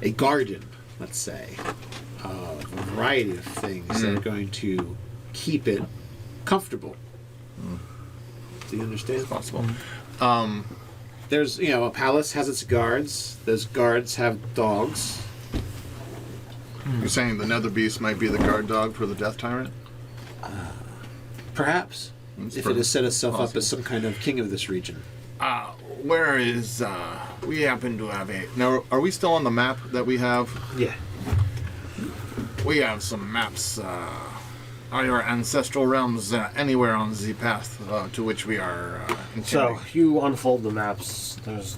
a garden, let's say. A variety of things that are going to keep it comfortable. Do you understand? Possible. There's, a palace has its guards. Those guards have dogs. You're saying the Nether Beast might be the guard dog for the Death Tyrant? Perhaps. That's If it has set itself up possible. as some kind of king of this region. Where is, we happen to have now, are we still on the map that we have? Yeah. We have some maps, are your ancestral realms anywhere on the path to which we are So intending? you unfold the maps. There's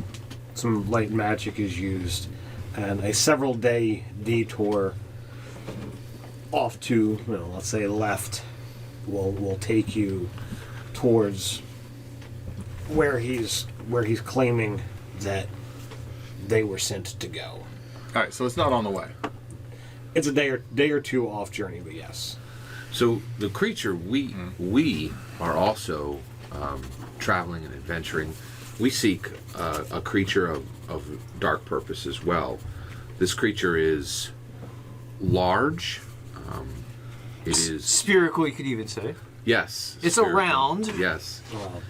some light magic is used, and a several-day detour off to, let's say left, will take you towards where he's claiming that they were sent to go. Alright, so it's not on the way. It's a day or two off journey, but yes. So the creature we are also traveling and adventuring. We seek a creature of dark purpose as well. This creature is large. It is Spherical, you could even say. yes. It's spherical. around. Yes.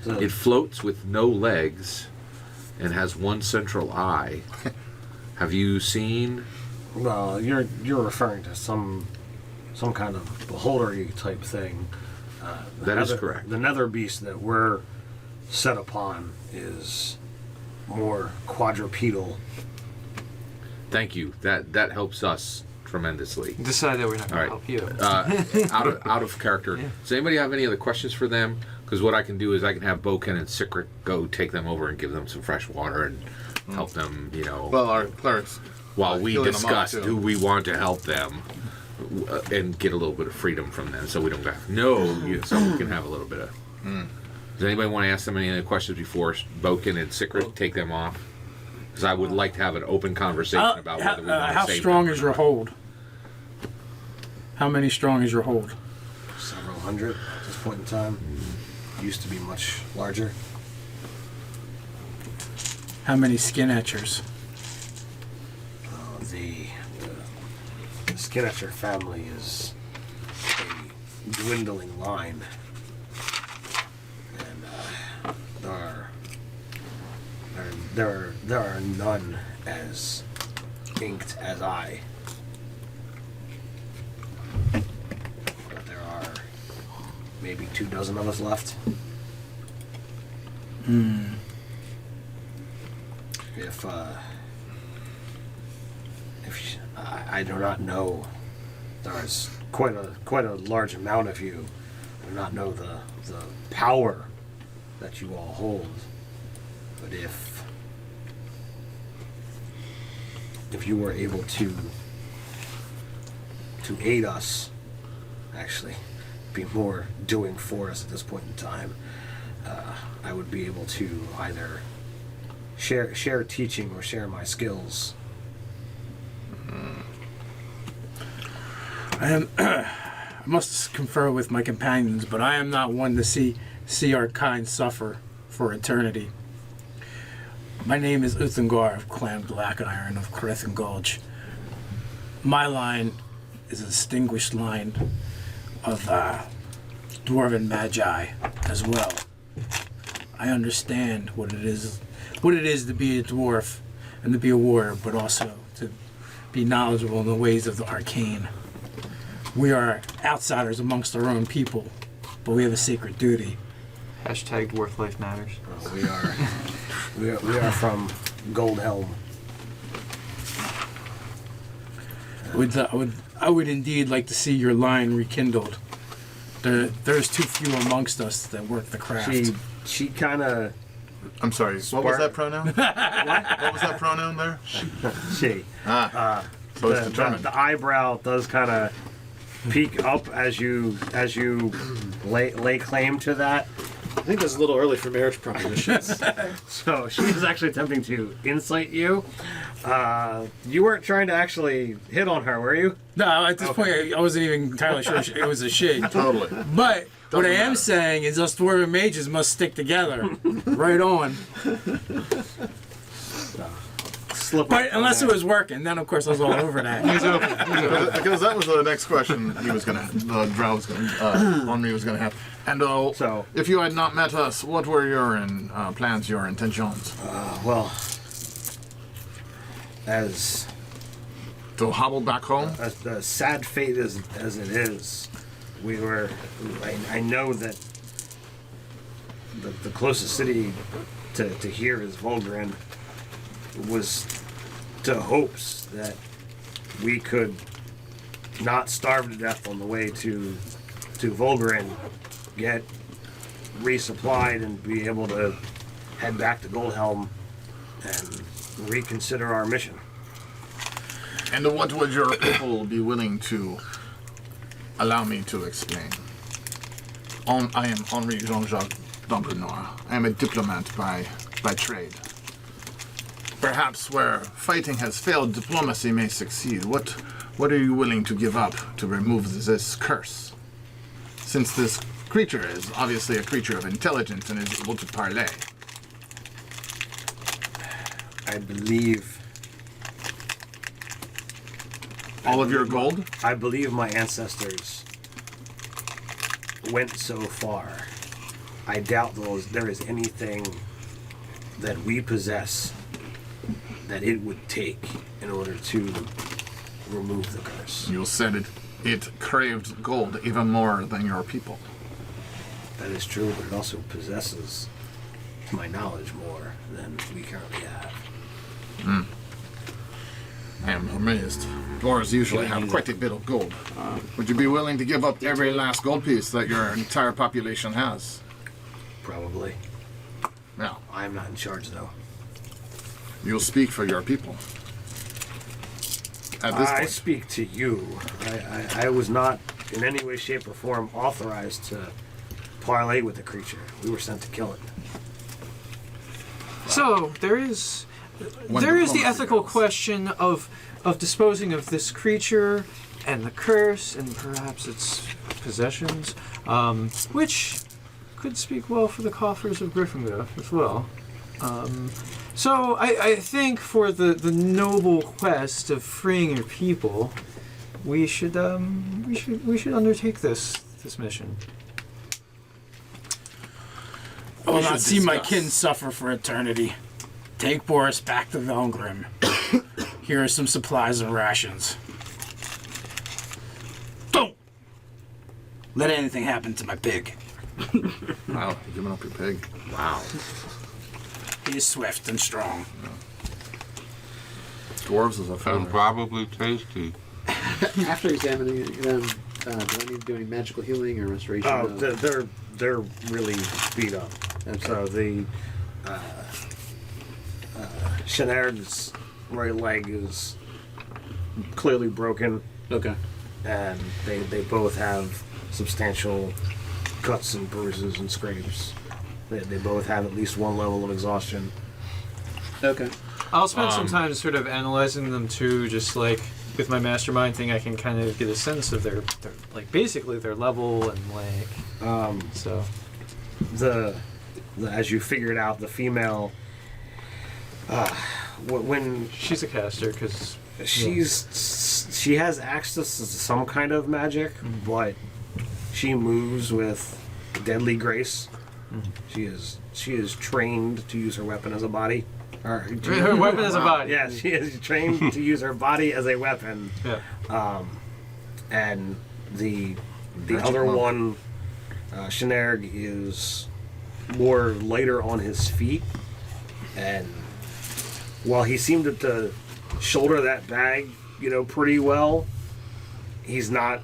The- It floats with no legs and has one central eye. Have you seen? Well, you're referring to some kind of beholdery type thing. That is correct. The Nether Beast that we're set upon is more quadrupedal. Thank you. That helps us tremendously. Decide that we're not going to All help you. Out of character. Does anybody have any other questions for them? Because what I can do is I can have Boken and Sikrit go take them over and give them some fresh water and help them. Well, our clerics. while we healing them up, discuss too. who we want to help them and get a little bit of freedom from them, so we don't so we can have a little bit of. Does anybody want to ask them any other questions before Boken and Sikrit take them off? Because I would like to have an open conversation about whether we want to how save strong them is or your not. hold? How many strong is your hold? Several hundred at this point in time. Used to be much larger. How many skin etchers? The Skinetcher family is a dwindling line, and there are none as inked as I. But there are maybe 24 of us left. If I do not know, there's quite a large amount of you. I do not know the power that you all hold. But if you were able to aid us, actually be more doing for us at this point in time, I would be able to either share teaching or share my skills. I must confer with my companions, but I am not one to see our kind suffer for eternity. My name is Uthengar of Clan Black Iron of Crethan Gulch. My line is a distinguished line of Dwarven Magi as well. I understand what it is to be a dwarf and to be a warrior, but also to be knowledgeable in the ways of the arcane. We are outsiders amongst our own people, but we have a sacred duty. Hashtag dwarf life matters. We are from Goldhelm, I would indeed like to see your line rekindled. There's too few amongst us that work the craft. She kind of. I'm sorry. What was that pronoun? What was that pronoun there? She. So it's determined. The eyebrow does kind of peek up as you lay claim to that. I think that's a little early for marriage propositions. So she was actually attempting to insight you. You weren't trying to actually hit on her, were you? No, at this point, I wasn't even entirely sure it was a she. Totally. But what I am matter. saying is us dwarven mages must stick together. Right on. But unless it was working, then of course I was all over that. Because that was the next question he was gonna, the drow was gonna, Henri was gonna have. And So- if you had not met us, what were your plans, your intentions? Well, as To hobble back home? the sad fate as it is, we were. I know that the closest city to here is Volgren. Was to hopes that we could not starve to death on the way to Volgren, get resupplied and be able to head back to Goldhelm and reconsider our mission. And what would your people be willing to allow me to explain? I am Henri Jean-Jacques d'Ambrenois. I am a diplomat by trade. Perhaps where fighting has failed, diplomacy may succeed. What are you willing to give up to remove this curse? Since this creature is obviously a creature of intelligence and is able to parlay. I believe All of your gold? I believe my ancestors went so far. I doubt there is anything that we possess that it would take in order to remove the curse. You said it craved gold even more than your people. That is true, but it also possesses, to my knowledge, more than we currently have. I am amazed. Dwarves usually have quite a bit of gold. Would you be willing to give up every last gold piece that your entire population has? Probably. Yeah. I'm not in charge, though. You'll speak for your people. At this I point. speak to you. I was not in any way, shape, or form authorized to parlay with the creature. We were sent to kill it. So there is When the diplomacy ethical goes. question of disposing of this creature and the curse and perhaps its possessions, which could speak well for the coffers of Gryphangaff as well. So I think for the noble quest of freeing your people, we should undertake this mission. I will We not should see my discuss. kin suffer for eternity. Take Boris back to Velgrim. Here are some supplies and rations. Don't let anything happen to my pig. Wow, you're giving up your pig. Wow. He is swift and strong. Dwarves is a And favorite. probably tasty. After examining them, do I need to do any magical healing or restoration? Oh, of- they're really beat up. Okay. So the Shenaird's right leg is clearly broken, Okay. and they both have substantial cuts and bruises and scrapes. They both have at least one level of exhaustion. Okay. I'll spend some time sort of analyzing them too, just like with my mastermind thing. I can kind of get a sense of their like basically their level and like so. The as you figured out, the female when She's a caster because she has access to some kind of magic, but she moves with deadly grace. She is trained to use her weapon as a body. Or her weapon is a body. yeah, she is trained to use her body as a weapon. Yeah. And the Magic other monk. one, Shenairg, is more lighter on his feet, and while he seemed to shoulder that bag pretty well. He's not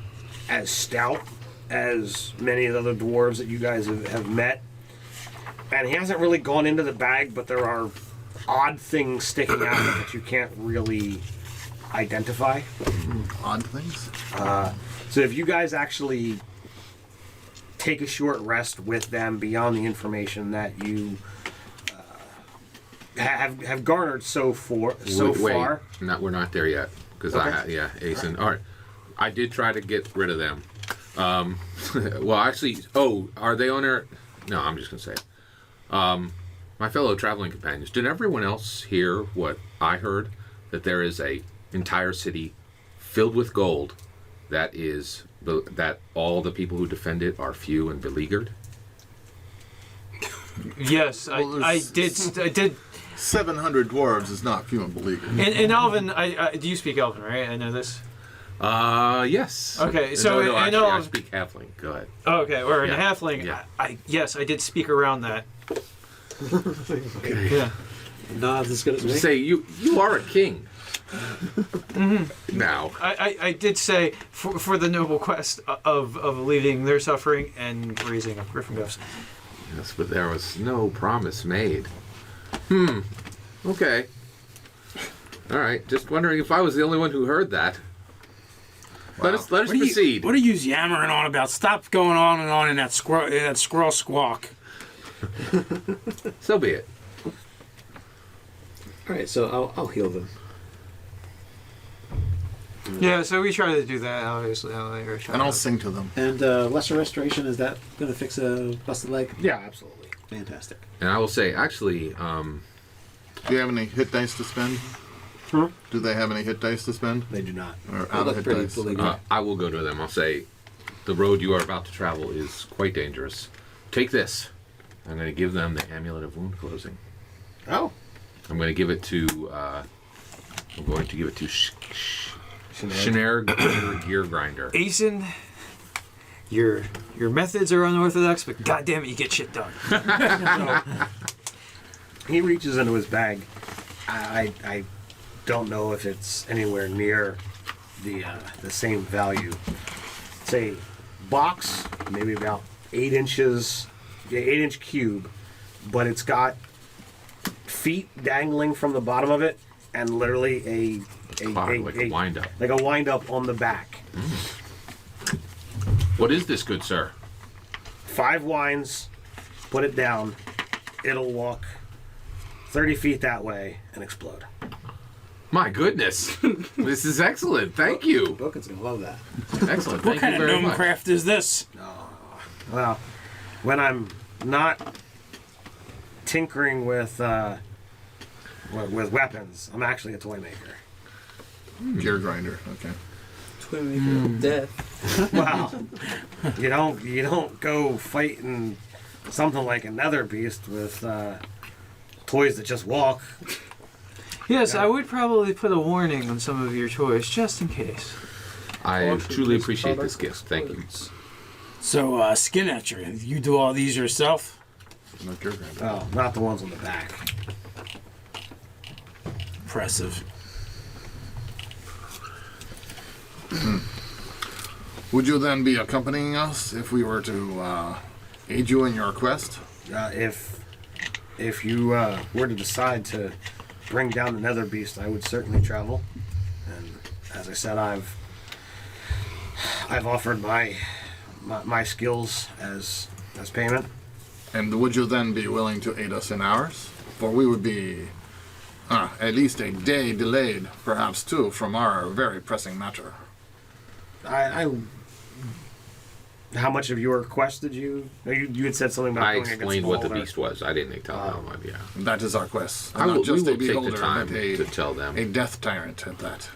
as stout as many of the other dwarves that you guys have met. And he hasn't really gone into the bag, but there are odd things sticking out of it that you can't really identify. Odd things? So if you guys actually take a short rest with them beyond the information that you have garnered so far. Wait, we're not there yet. Because Asen. All right. I did try to get rid of them. Well, actually, are they on there? No, I'm just going to say it. My fellow traveling companions, did everyone else hear what I heard? That there is a entire city filled with gold that all the people who defend it are few and beleaguered? Yes, I did. 700 dwarves is not few and beleaguered. In Elven, do you speak Elven, right? I know this. Yes. Okay, so no, I know I speak Halfling. Go ahead. Okay, or in Yeah, Halfling, yeah. I did speak around that. Yeah. Not as good as me. Say you are a king. Now. I did say for the noble quest of alleviating their suffering and raising up Gryphangaffs. Yes, but there was no promise made. Okay. All right. Just wondering if I was the only one who heard that. Wow. Let us proceed. What are you yammering on about? Stop going on and on in that squirrel squawk. So be it. All right, so I'll heal them. Yeah, so we try to do that, obviously. And I'll sing to them. And lesser restoration, is that going to fix a busted leg? Yeah, absolutely. Fantastic. And I will say, actually, Do you have any hit dice to spend? Do they have any hit dice to spend? They do not. Or They out of look hit pretty dice? beleaguered. I will go to them. I'll say, the road you are about to travel is quite dangerous. Take this. I'm going to give them the amulet of wound closing. Oh. I'm going to give it to. Shanair Gear Grinder. Asen, your methods are unorthodox, but goddamn it, you get shit done. He reaches into his bag. I don't know if it's anywhere near the same value. It's a box, maybe about 8 inches, 8-inch cube, but it's got feet dangling from the bottom of it, and literally Like a wind-up. like a wind up on the back. What is this, good sir? 5 winds, put it down, it'll walk 30 feet that way and explode. My goodness. This is excellent. Thank you. Bookins going to love that. Excellent. What Thank kind you of very gnome much. craft is this? Well, when I'm tinkering with weapons, I'm actually a toy maker. Gear grinder. Okay. Twin of death. Wow. you don't go fighting something like a nether beast with toys that just walk. Yes, I would probably put a warning on some of your toys, just in case. I truly appreciate this gift. Thank you. So, Skin Etcher, you do all these yourself? No gear grinder. Oh, not the ones on the back. Impressive. Would you then be accompanying us if we were to aid you in your quest? If you were to decide to bring down the nether beast, I would certainly travel. And as I said, I've offered my skills as payment. And would you then be willing to aid us in ours? For we would be at least a day delayed, perhaps 2, from our very pressing matter. How much of your quest did you had said something about I going against explained what the Boulder. beast was. I didn't tell them. Yeah. That is our quest. I will, Not just we a will take beholder, the time but to tell them. a death tyrant at that.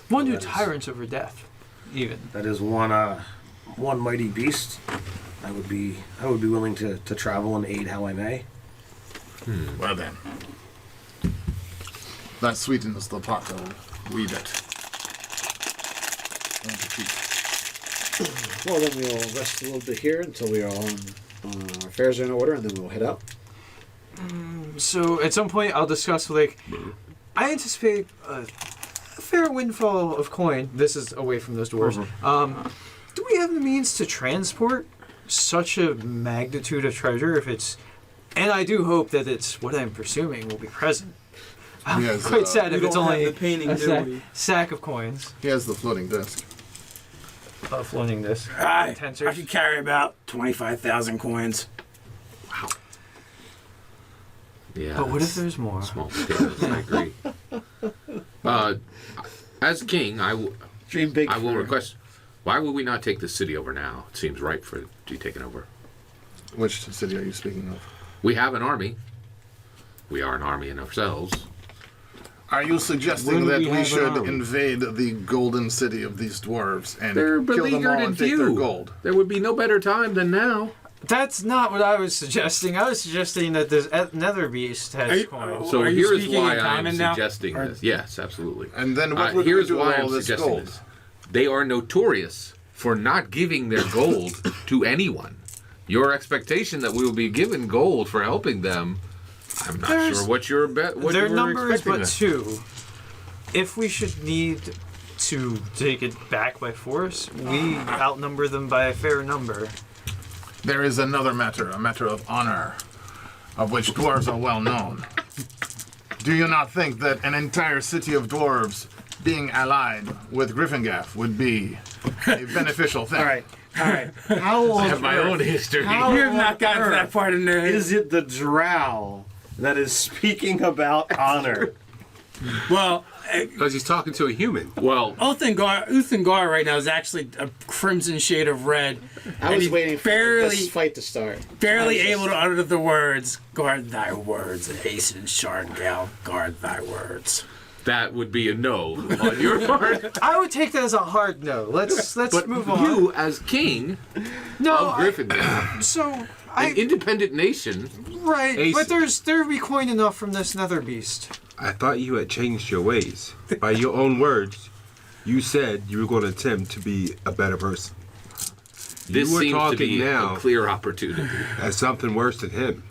One do tyrants over death, even. That is one mighty beast. I would be willing to travel and aid how I may. Well then. That sweetens the pot a wee bit. Well, then we'll rest a little bit here until we are on our affairs are in order, and then we'll head out. So at some point I'll discuss, like, I anticipate fair windfall of coin. This is away from those dwarves. Do we have the means to transport such a magnitude of treasure? If it's, and I do hope that it's what I'm presuming will be present. I'm Yes, quite sad We if it's don't have only the painting, a do we? sack of coins. He has the floating disc. Floating this. I Tensors. could carry about 25,000 coins. Yeah. But what if that's there's more? small potatoes? I agree. As king, Dream big. I will for- request. Why would we not take the city over now? It seems ripe for it to be taken over. Which city are you speaking of? We have an army. We are an army in ourselves. Are you suggesting Where that do we we have should an army? invade the golden city of these dwarves and They're kill them all beleaguered and and take their few. gold? There would be no better time than now. That's not what I was suggesting. I was suggesting that this nether beast Are has you- coins. So Are you here's speaking why in I'm common now? suggesting Or- this. Yes, absolutely. And then what would we Here's do with why all I'm this suggesting gold? this. They are notorious for not giving their gold to anyone. Your expectation that we will be given gold for helping them, I'm not There's- sure what your bet. What Their you were number is expecting but there. 2. If we should need to take it back by force, we outnumber them by a fair number. There is another matter, a matter of honor, of which dwarves are well known. Do you not think that an entire city of dwarves being allied with Gryphangaff would be a beneficial thing? All right. How I on have my own history. How You have not gotten to on that earth part in there. is it the drow that is speaking about honor? Well, Because he's talking to a human. Well, Uthengar right now is actually a crimson shade of red. I and was he's waiting for barely, this fight to start. barely I was able to utter the words, guard thy words, hasten Sharngal, guard thy words. that would be a no on your part. I would take that as a hard no. Let's But move on. you, as king no, of Gryffindor, so an I independent nation, right, Ace- but there be coin enough from this nether beast. I thought you had changed your ways. By your own words, you said you were going to attempt to be a better person. this You were seems to talking be now a clear opportunity. as something worse than him.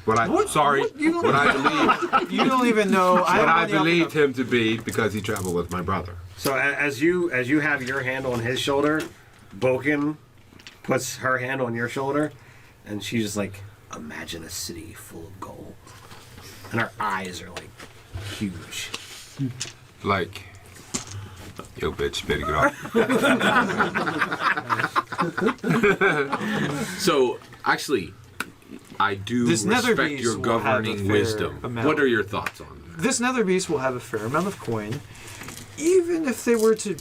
What I What- sorry, what- you don't- what I believe, You don't even know. what I I'm believed him to be because he traveled with my brother. So as you have your hand on his shoulder, Boken puts her hand on your shoulder, and she's just like, imagine a city full of gold, and her eyes are like huge. Like, yo, bitch, better get off. So, actually, I do This nether respect beast your will have a governing fair wisdom. amount. What are your thoughts on that? This nether beast will have a fair amount of coin, even if they were to,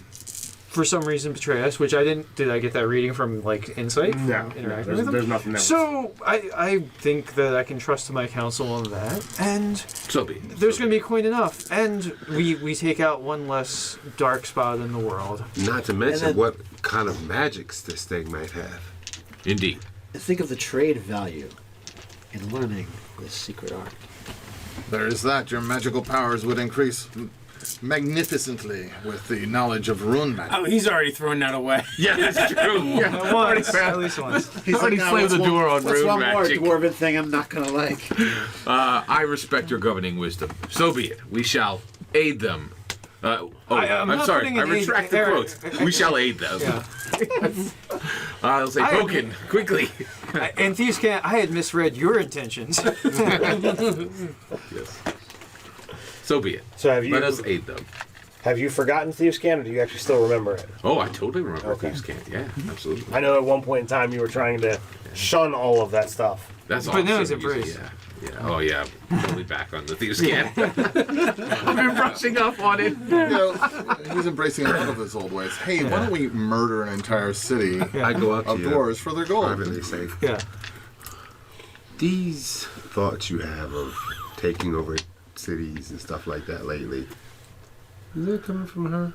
for some reason, betray us. Which I didn't. Did I get that reading from like insight? From interacting with them? there's nothing there. So I think that I can trust my counsel on that, and So be it. there's going to be coin enough, and we take out one less dark spot in the world. Not to mention then- what kind of magics this thing might have. Indeed. Think of the trade value in learning this secret art. There is that. Your magical powers would increase magnificently with the knowledge of rune magic. Oh, he's already thrown that away. Yeah, that's true. Once, at least once. He's already "Now, slammed what's the door on what's rune one magic." more Dwarven thing I'm not gonna like. I respect your governing wisdom. So be it. We shall aid them. I'm I'm not sorry. putting I an aid- retract the Eric, quote. We shall aid them. Yeah. I'll say, I Boken, quickly. And Thieves Can't. I had misread your intentions. Yes. So be it. So Let us aid them. have you forgotten Thieves' Can, or do you actually still remember it? Oh, I totally remember Okay. Thieves' Cant. Yeah, absolutely. I know at one point in time you were trying to shun all of that stuff. That's But now awesome. he's embraced. Yeah. Yeah. Oh yeah. Totally back on the Thieves' Cant. I've been brushing up on it. You know, he's embracing a lot of his old ways. Hey, why don't we murder an entire city I go up to of you dwarves for their gold? privately say, Yeah. these thoughts you have of taking over cities and stuff like that lately, is it coming from her?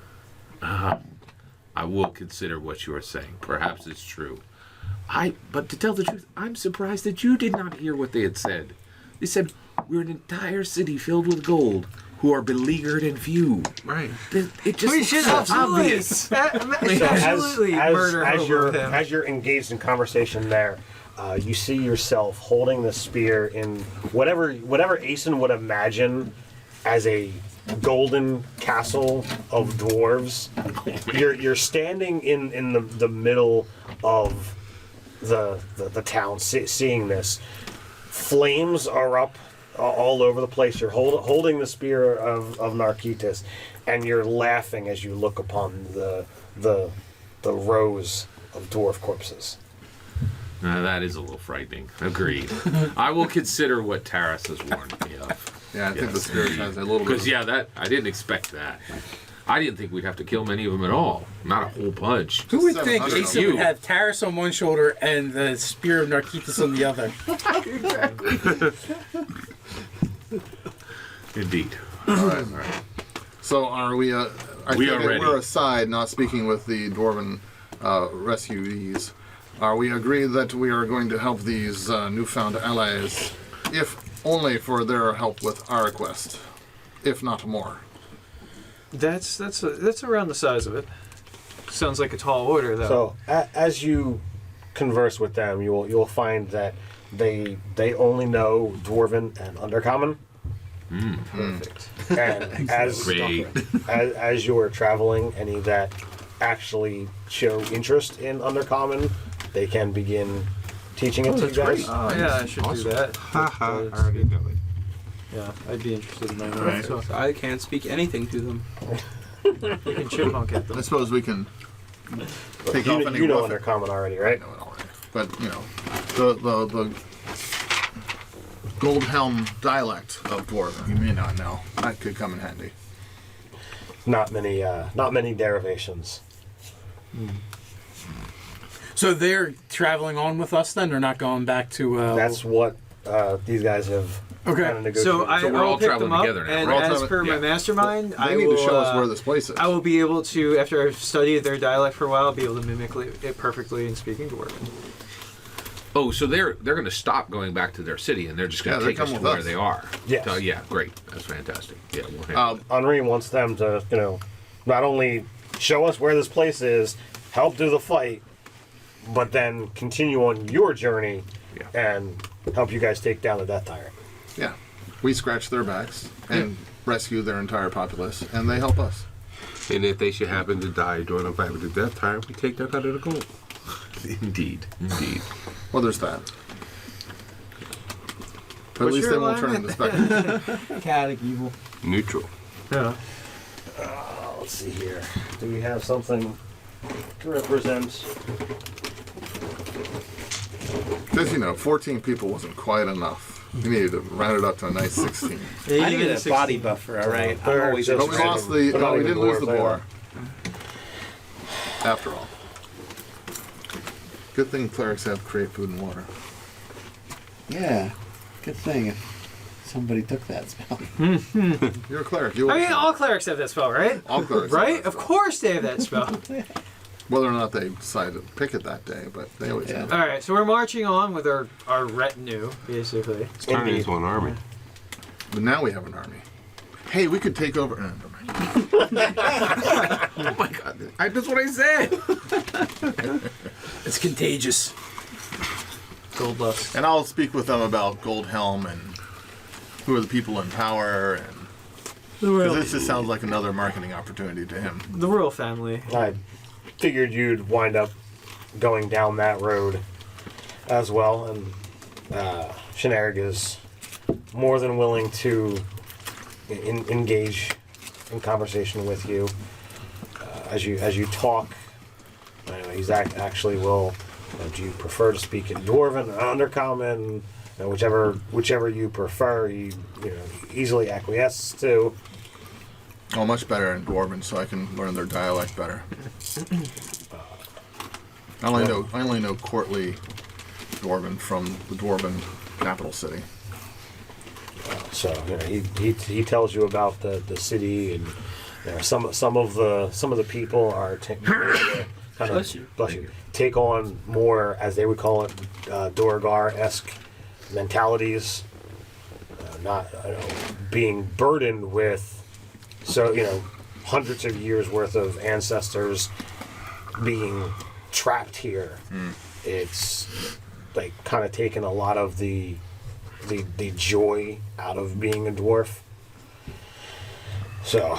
I will consider what you are saying. Perhaps it's true. But to tell the truth, I'm surprised that you did not hear what they had said. They said, we're an entire city filled with gold who are beleaguered and few. Right. It just We looks should so absolutely, obvious. absolutely murder hobo him. as you're engaged in conversation there, you see yourself holding the spear in whatever Aeson would imagine as a golden castle of dwarves. You're standing in the middle of the town, seeing this. Flames are up all over the place. You're holding the spear of Narquitus, and you're laughing as you look upon the rows of dwarf corpses. That is a little frightening. Agreed. I will consider what Taras has warned me of. Yeah, I think the spirit has a little bit. Because that I didn't expect that. I didn't think we'd have to kill many of them at all. Not a whole bunch. Who would think 700 Asa would have Taris on one shoulder and the spear of Narquitus on the other? Indeed. All right. So are we? I We think are ready. We're aside, not speaking with the Dwarven rescuees. Are we agreed that we are going to help these newfound allies, if only for their help with our quest, if not more? That's around the size of it. Sounds like a tall order, though. So as you converse with them, you'll find that they only know Dwarven and Undercommon. Perfect. And Great. as you are traveling, any that actually show interest in Undercommon, they can begin teaching it to you guys. Oh yeah, I should do that. Haha, I already know it. Yeah, I'd be interested in that. Right. So I can't speak anything to them. you can chipmunk at I them. suppose we can take off any You know rough- Undercommon already, I right? know it already. But the Goldhelm dialect of Dwarven, you may not know. That could come in handy. Not many derivations. So they're traveling on with us then? They're not going back to... That's what these guys have Okay. kind of negotiated. So we're I'll all pick traveling them up, together now, and We're all as traveling- per my yeah. mastermind, They I need will. to show us where this place is. I will be able to, after I've studied their dialect for a while, be able to mimic it perfectly in speaking Dwarven. Oh, so they're going to stop going back to their city, and they're just going Yeah, to they're take us to coming with where us. they are. Yes. So, yeah, great. That's fantastic. Yeah, we'll handle it. Henri wants them to, not only show us where this place is, help do the fight, but then continue on your journey Yeah. and help you guys take down the Death Tyrant. Yeah. We scratch their backs and rescue their entire populace, and they help us. And if they should happen to die during a fight with the Death Tyrant, we take that out of the gold. Indeed. Well, there's that. But at What's least your they won't turn into specters. Chaotic evil. Neutral. Yeah. Let's see here. Do we have something to represent? Because, 14 people wasn't quite enough. You needed to round it up to a nice 16. I needed a body buffer, all right? I'm always But But we lost the. But No, not we even didn't lose the dwarves, boar. After all. Good thing clerics have create food and water. Yeah, good thing if somebody took that spell. You're a cleric. You I mean, all clerics have that spell, right? all clerics. have Right? that Of spell. course they have that spell. Whether or not they decide to pick it that day, but they always Yeah. do. All right, so we're marching on with our retinue, basically. It's turning into an army. But now we have an army. Hey, we could take over. Never mind. Oh, my God. That's what I said. It's contagious. Gold lust. And I'll speak with them about Goldhelm and who are the people in power, and because this just sounds like another marketing opportunity to him. The royal family. I figured you'd wind up going down that road as well, and Shenarg is more than willing to engage in conversation with you as you talk. He's actually will. Do you prefer to speak in Dwarven or Undercommon? Whichever you prefer, he easily acquiesces to. Oh, much better in Dwarven, so I can learn their dialect better. I only know courtly Dwarven from the Dwarven capital city. So he tells you about the city, and some of the people are Bless you. take on more, as they would call it, Dorgar-esque mentalities, not being burdened with hundreds of years worth of ancestors being trapped here. It's like kind of taken a lot of the joy out of being a dwarf. So,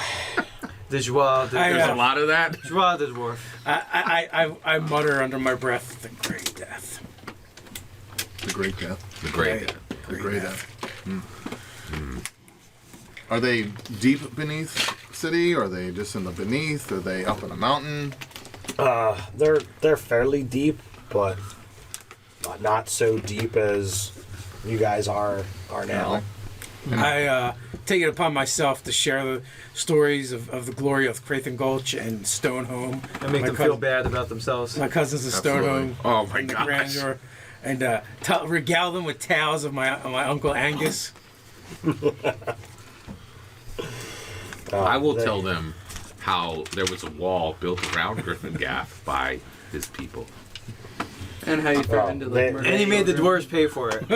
The joie de, I, There's a lot of that. joie de dwarf. I mutter under my breath, the great death. The Great Death. The great. The Great Death. Are they deep beneath city? Are they just in the beneath? Are they up in a mountain? they're fairly deep, but not so deep as you guys are now. I take it upon myself to share the stories of the glory of Crathan Gulch and Stonehome. And make My them feel bad about themselves. My cousins of Absolutely. Stonehome. Oh my and the gosh. grandeur, and regale them with tales of my uncle Angus. I will tell them how there was a wall built around Gryphangaff by his people. And how you threatened to they- murder And he made the children. dwarves pay for it.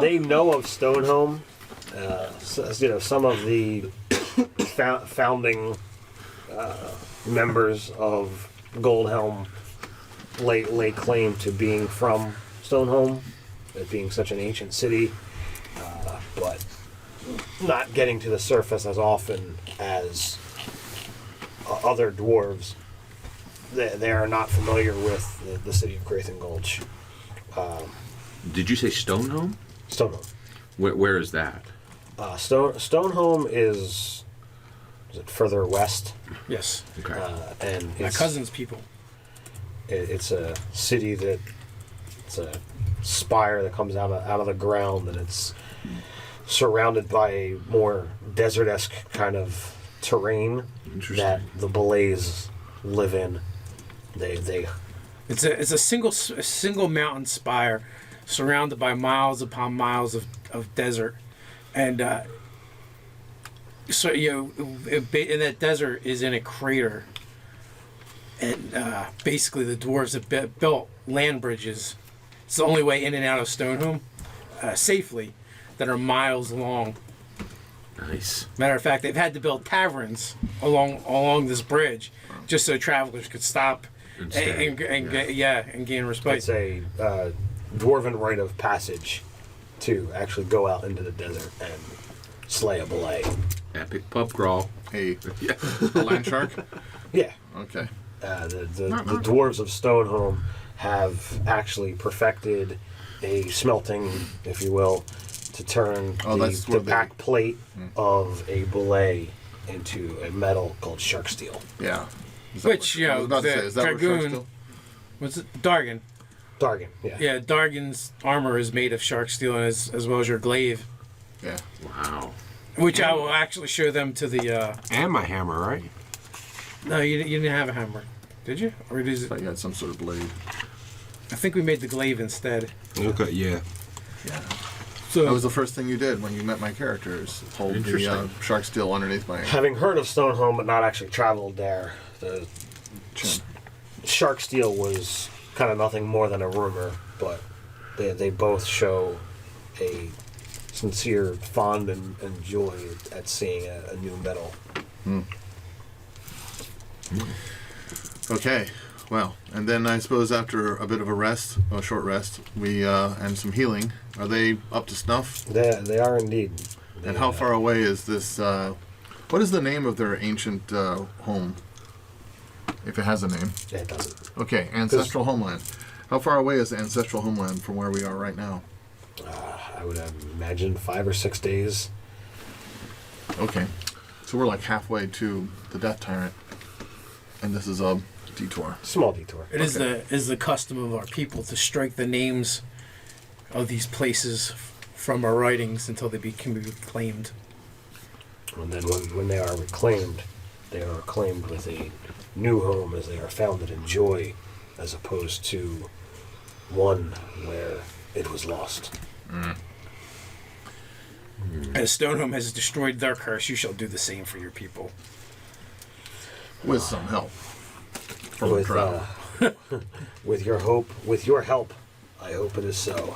They know of Stonehome. Some of the founding members of Goldhelm lay claim to being from Stonehome, it being such an ancient city, but not getting to the surface as often as other dwarves. They are not familiar with the city of Crathan Gulch. Did you say Stonehome? Stonehome. Where is that? Stonehome is it further west? Yes, Okay. And my it's, cousin's people. it's a city that it's a spire that comes out of the ground, and it's surrounded by a more desert-esque kind of terrain Interesting. that the Belays live in. They It's a single mountain spire, surrounded by miles upon miles of desert, and so and that desert is in a crater, and basically the dwarves have built land bridges. It's the only way in and out of Stonehome safely, that are miles long. Nice. Matter of fact, they've had to build taverns along this bridge just so travelers could stop and gain respite. it's a dwarven rite of passage to actually go out into the desert and slay a Belay. Epic pub crawl. A Yeah. land shark? Yeah. Okay. The dwarves of Stonehome have actually perfected a smelting, if you will, to turn that's where the they- back plate of a belay into a metal called shark steel. Yeah. Is that Which, what- I was about to the say, is that where sharks Dragoon- still? What's it? Dargan. Dargan, yeah. Yeah, Dargan's armor is made of shark steel, as well as your glaive, Yeah. Wow. which I will actually show them to the. And my hammer, right? No, you didn't have a hammer, did you? Or is I it? thought you had some sort of blade. I think we made the glaive instead. Okay, yeah. Yeah. So That was the first thing you did when you met my characters. Hold the Interesting. shark steel underneath my Having heard of Stonehome but not actually traveled there, the chin. shark steel was kind of nothing more than a rumor, but they both show a sincere fond and joy at seeing a new metal. Okay. Well, and then I suppose after a bit of a short rest, we and some healing. Are they up to snuff? They are indeed. And how far away is this? What is the name of their ancient home? If it has a name. Yeah, it doesn't. Okay, ancestral homeland. How far away is the ancestral homeland from where we are right now? I would imagine 5 or 6 days. Okay, so we're like halfway to the Death Tyrant, and this is a detour. Small detour. it is the custom of our people to strike the names of these places from our writings until they can be reclaimed. And then when they are reclaimed with a new home as they are founded in joy, as opposed to one where it was lost. As Stonehome has destroyed their curse, you shall do the same for your people. With some help from the With, drow. with your help, I hope it is so.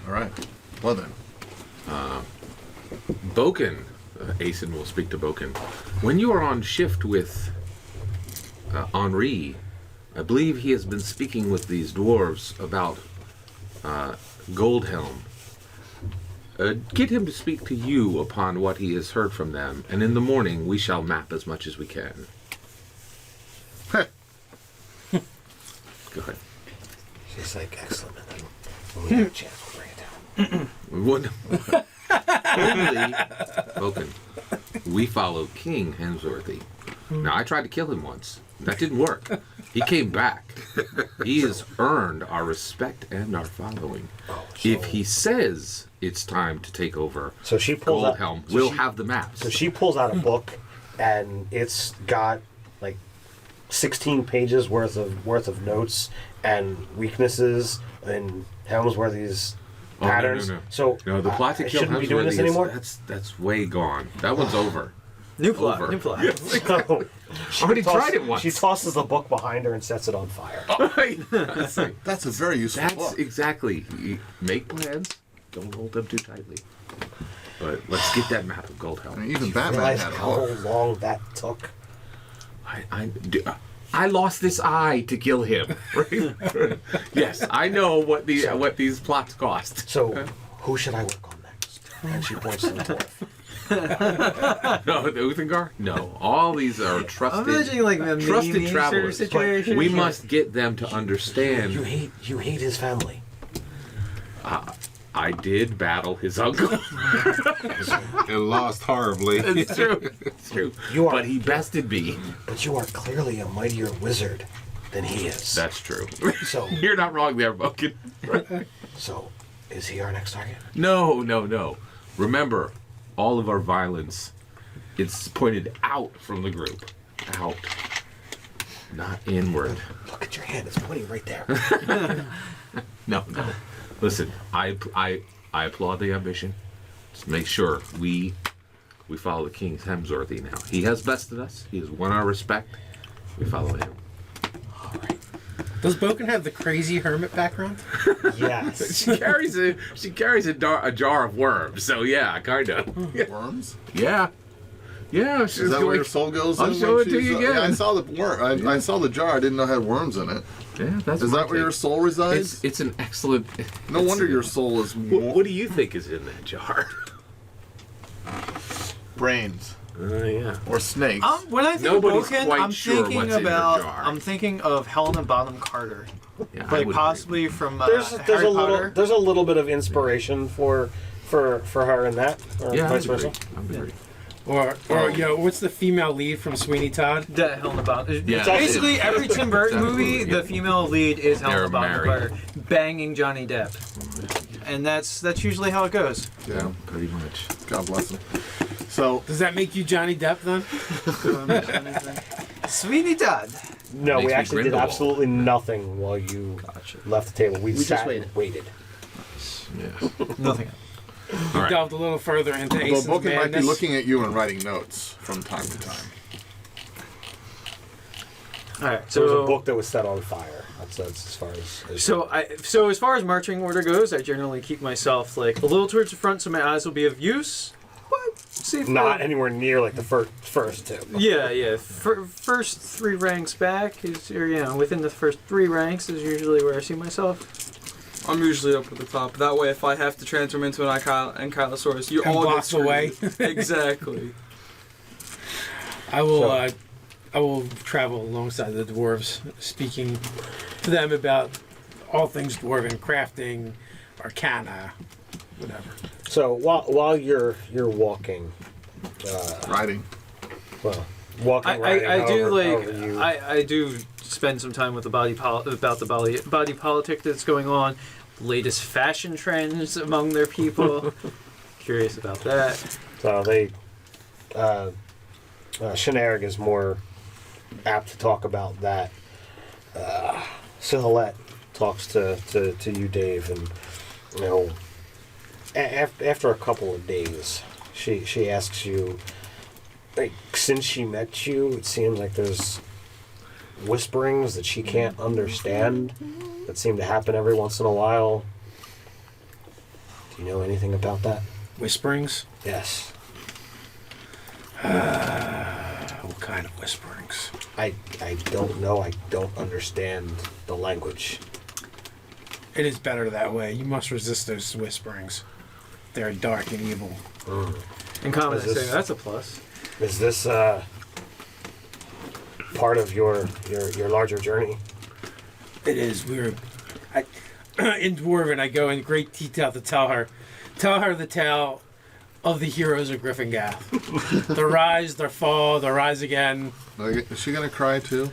All right. Well then. Boken, Asen will speak to Boken. When you are on shift with Henri, I believe he has been speaking with these dwarves about Goldhelm. Get him to speak to you upon what he has heard from them, and in the morning we shall map as much as we can. Go ahead. She's like, excellent. And then when we have a chance, we'll bring it down. We wouldn't. Only spoken. We followed King Hemsworthy. Now I tried to kill him once. That didn't work. He came back. He has earned our respect and our following. If he says it's time to take over, So she pulls out. Goldhelm so will she- have the maps. So she pulls out a book, and it's got like 16 pages worth of notes and weaknesses and Helmsworthy's Oh, no, patterns. no. So No, the plot to I kill shouldn't be doing this Hemsworthy anymore. That's way gone. That one's over. New plot. Over. New plot. So she Already tosses- tried it once. She tosses the book behind her and sets it on fire. That's like- That's a very useful That's book. exactly. You make plans. Don't hold them too tightly. But let's get that map of I Goldhelm. mean, even You Batman realize had a how book. long that took? I lost this eye to kill him. Right? Yes, I know what these plots cost. So who should I work on next? And she points to the dwarf. No, the Uthengar? No, all these are I'm trusted, imagining like a trusted mini sort of travelers. situation. We must get them to You understand. hate his family. I did battle his uncle. And lost horribly. It's true. It's true. You are- But he bested me. But you are clearly a mightier wizard than he is. That's true. So You're not wrong there, Vulcan. so is he our next target? No. Remember, all of our violence, it's pointed out from the group. Out. Not inward. Look at your hand, it's pointing right there. No. Listen, I applaud the ambition. Just make sure we follow the King's Hemsworthy now. He has bested us. He has won our respect. We follow him. Does Boken have the crazy hermit background? Yes. She carries a jar of worms. So yeah, kind of. Worms? Yeah. Yeah. She's Is that where like- your soul goes? I'll in show when it to she's, you Yeah, I again. saw the worm. I saw the jar. I didn't know it had worms in it. Yeah, that's Is my that where take. your soul resides? It's an excellent. No wonder your soul is more What do you think is in that jar? brains Yeah. or snakes. When I think Nobody's of Boken, quite I'm sure thinking what's in your about. jar. I'm thinking of Helena Bonham Carter, Yeah, I like would possibly from There's Harry Potter. there's a little bit of inspiration for her in that, or agree. Yeah, vice I would versa. agree. I would agree. Or what's the female lead from Sweeney Todd? That Helena Bonham. Yeah. Basically, every Tim Burton Exactly, movie, yeah. the female lead is They're Helena Bonham married. Carter banging Johnny Depp, and that's usually how it goes. Yeah. Pretty much. God bless him. So Does that make you Johnny Depp then? Sweeney Todd. No, Makes we me actually did Grindelwald. absolutely nothing while you left the table. We just sat waited. and waited. Yeah. Nothing. All right. Delved a little further into the Ace's book might be madness. looking at you and writing notes from time to time. All right. There was a So book that was set on fire. That's as far as So as far as marching order goes, I generally keep myself like a little towards the front so my eyes will be of use. But see if not anywhere near like the first two. Yeah. First 3 ranks back is, or within the first 3 ranks is usually where I see myself. I'm usually up at the top. That way, if I have to transform into an Ankylosaurus, you And all get blocks away. screwed. Exactly. I will travel alongside the dwarves, speaking to them about all things dwarven, crafting, arcana, whatever. So while you're walking, Writing. well, walking, I riding, do however- like however you- I do spend some time with the body politic that's going on, latest fashion trends among their people. Curious about that. So they, Shenareg is more apt to talk about that. Silhouette talks to you, Dave, and you know, after a couple of days, she asks you, like, since she met you, it seems like there's whisperings that she can't understand that seem to happen every once in a while. Do you know anything about that? Whisperings? Yes. What kind of whisperings? I don't know. I don't understand the language. It is better that way. You must resist those whisperings. They're dark and evil. In common, Is this- saying that's a plus. Is this part of your larger journey? It is. In Dwarven, I go in great detail to tell her the tale of the heroes of Gryphangaff. The rise, their fall, the rise again. Is she gonna cry too?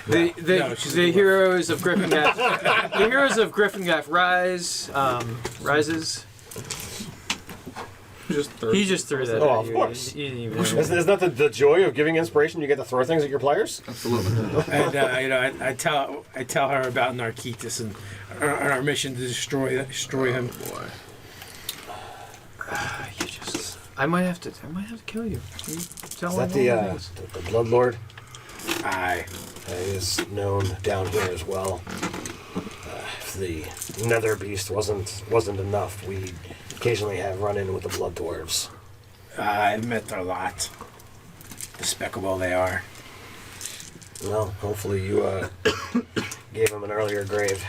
No, she's The a dwarf. heroes of Gryphangaff. The heroes of Gryphangaff rises. He just threw that. Oh, at of you. course. You didn't even- Isn't that the joy of giving inspiration? You get to throw things at your players. Absolutely. And I tell her about Narkitis and our mission to destroy him. Boy. You just. I might have to kill you. You tell Is him that the all things. Blood Lord? Aye. He is known down here as well. If the Nether Beast wasn't enough, we occasionally have run in with the Blood Dwarves. I've met their lot. Despicable they are. Well, hopefully you gave him an earlier grave.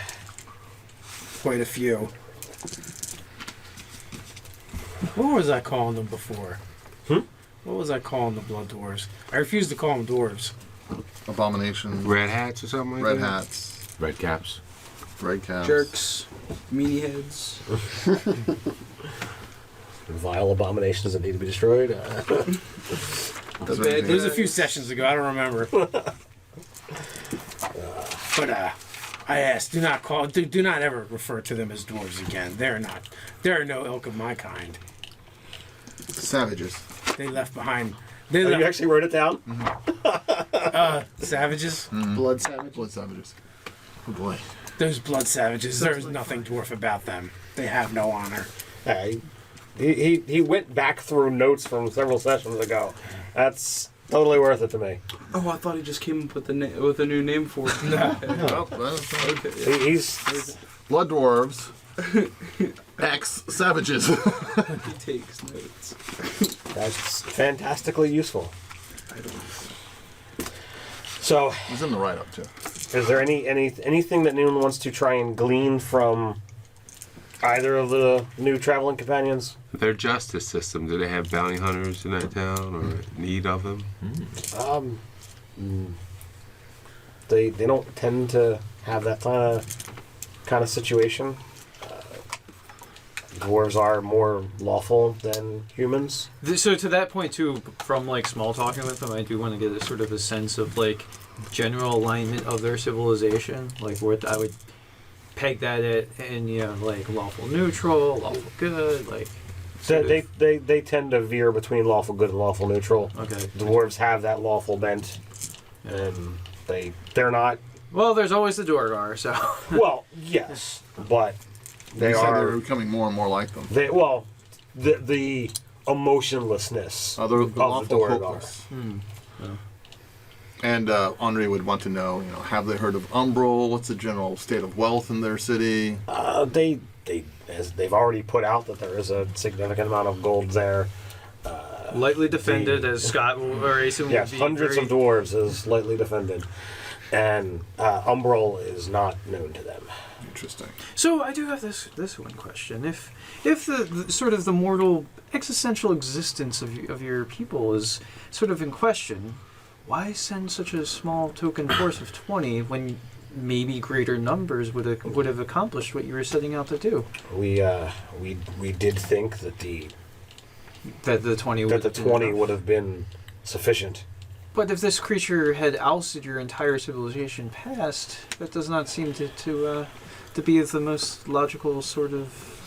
Quite a few. What was I calling them before? What was I calling the blood dwarves? I refuse to call them dwarves. Abomination. Red hats or something like Red that? hats. Red caps. Red caps. Jerks, meanie heads. Vile abominations that need to be destroyed. That's bad anything- It was a few sessions ago. I don't remember. But I asked, do not ever refer to them as dwarves again. They're no ilk of my kind. Savages. They left behind. Oh, you actually wrote it down? Savages. Blood savage. Blood savages. Oh boy. Those blood savages. There's nothing dwarf about them. They have no honor. He went back through notes from several sessions ago. That's totally worth it to me. Oh, I thought he just came up with a new name for it. No. Well, that's- Okay. Yeah. He's Blood dwarves. X savages. He takes notes. that's fantastically useful. So, He's in the write up too. is there anything that anyone wants to try and glean from either of the new traveling companions? Their justice system, do they have bounty hunters in that town or need of them? They don't tend to have that kind of situation. Dwarves are more lawful than humans. So to that point too, from like small talking with them, I do want to get a sort of a sense of like general alignment of their civilization, like what I would peg that at, and like lawful neutral, lawful good, like. So they tend to veer between lawful good and lawful neutral. Okay. Dwarves have that lawful bent, and they're not. Well, there's always the Duergar, so. Well, yes, but they You said they're are. becoming more and more like them. The emotionlessness They're of the lawful Duergar. hopeless. And Andre would want to know, have they heard of Umbral? What's the general state of wealth in their city? They've already put out that there is a significant amount of gold there. Lightly defended, as Scott or Asen would Yes, be. hundreds very- of dwarves is lightly defended, and Umbral is not known to them. Interesting. So I do have this one question: if the sort of the mortal existential existence of your people is sort of in question, why send such a small token force of 20 when maybe greater numbers would have accomplished what you were setting out to do? We did think that the 20 that the 20 would have been sufficient. But if this creature had ousted your entire civilization past, that does not seem to be the most logical sort of.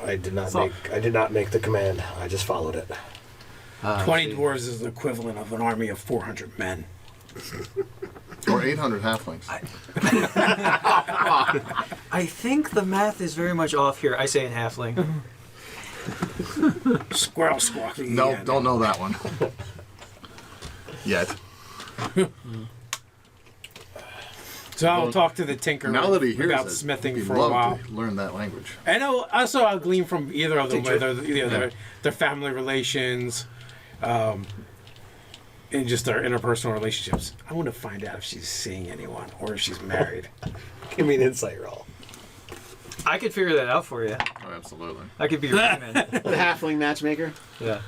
I did not Thought. make the command. I just followed it. 20 dwarves is the equivalent of an army of 400 men. Or 800 halflings. I think the math is very much off here. I say in halfling. Squirrel squawking. No, again. don't know that one. Yet. So I'll talk to the tinker Now that he hears about it, smithing he'd for a love while. to learn that language. And I'll glean from either of them, Tinker. whether their family relations, and just their interpersonal relationships. I want to find out if she's seeing anyone or if she's married. Give me an insight roll. I could figure that out for you. Oh, absolutely. I could be your man. The halfling matchmaker. Yeah.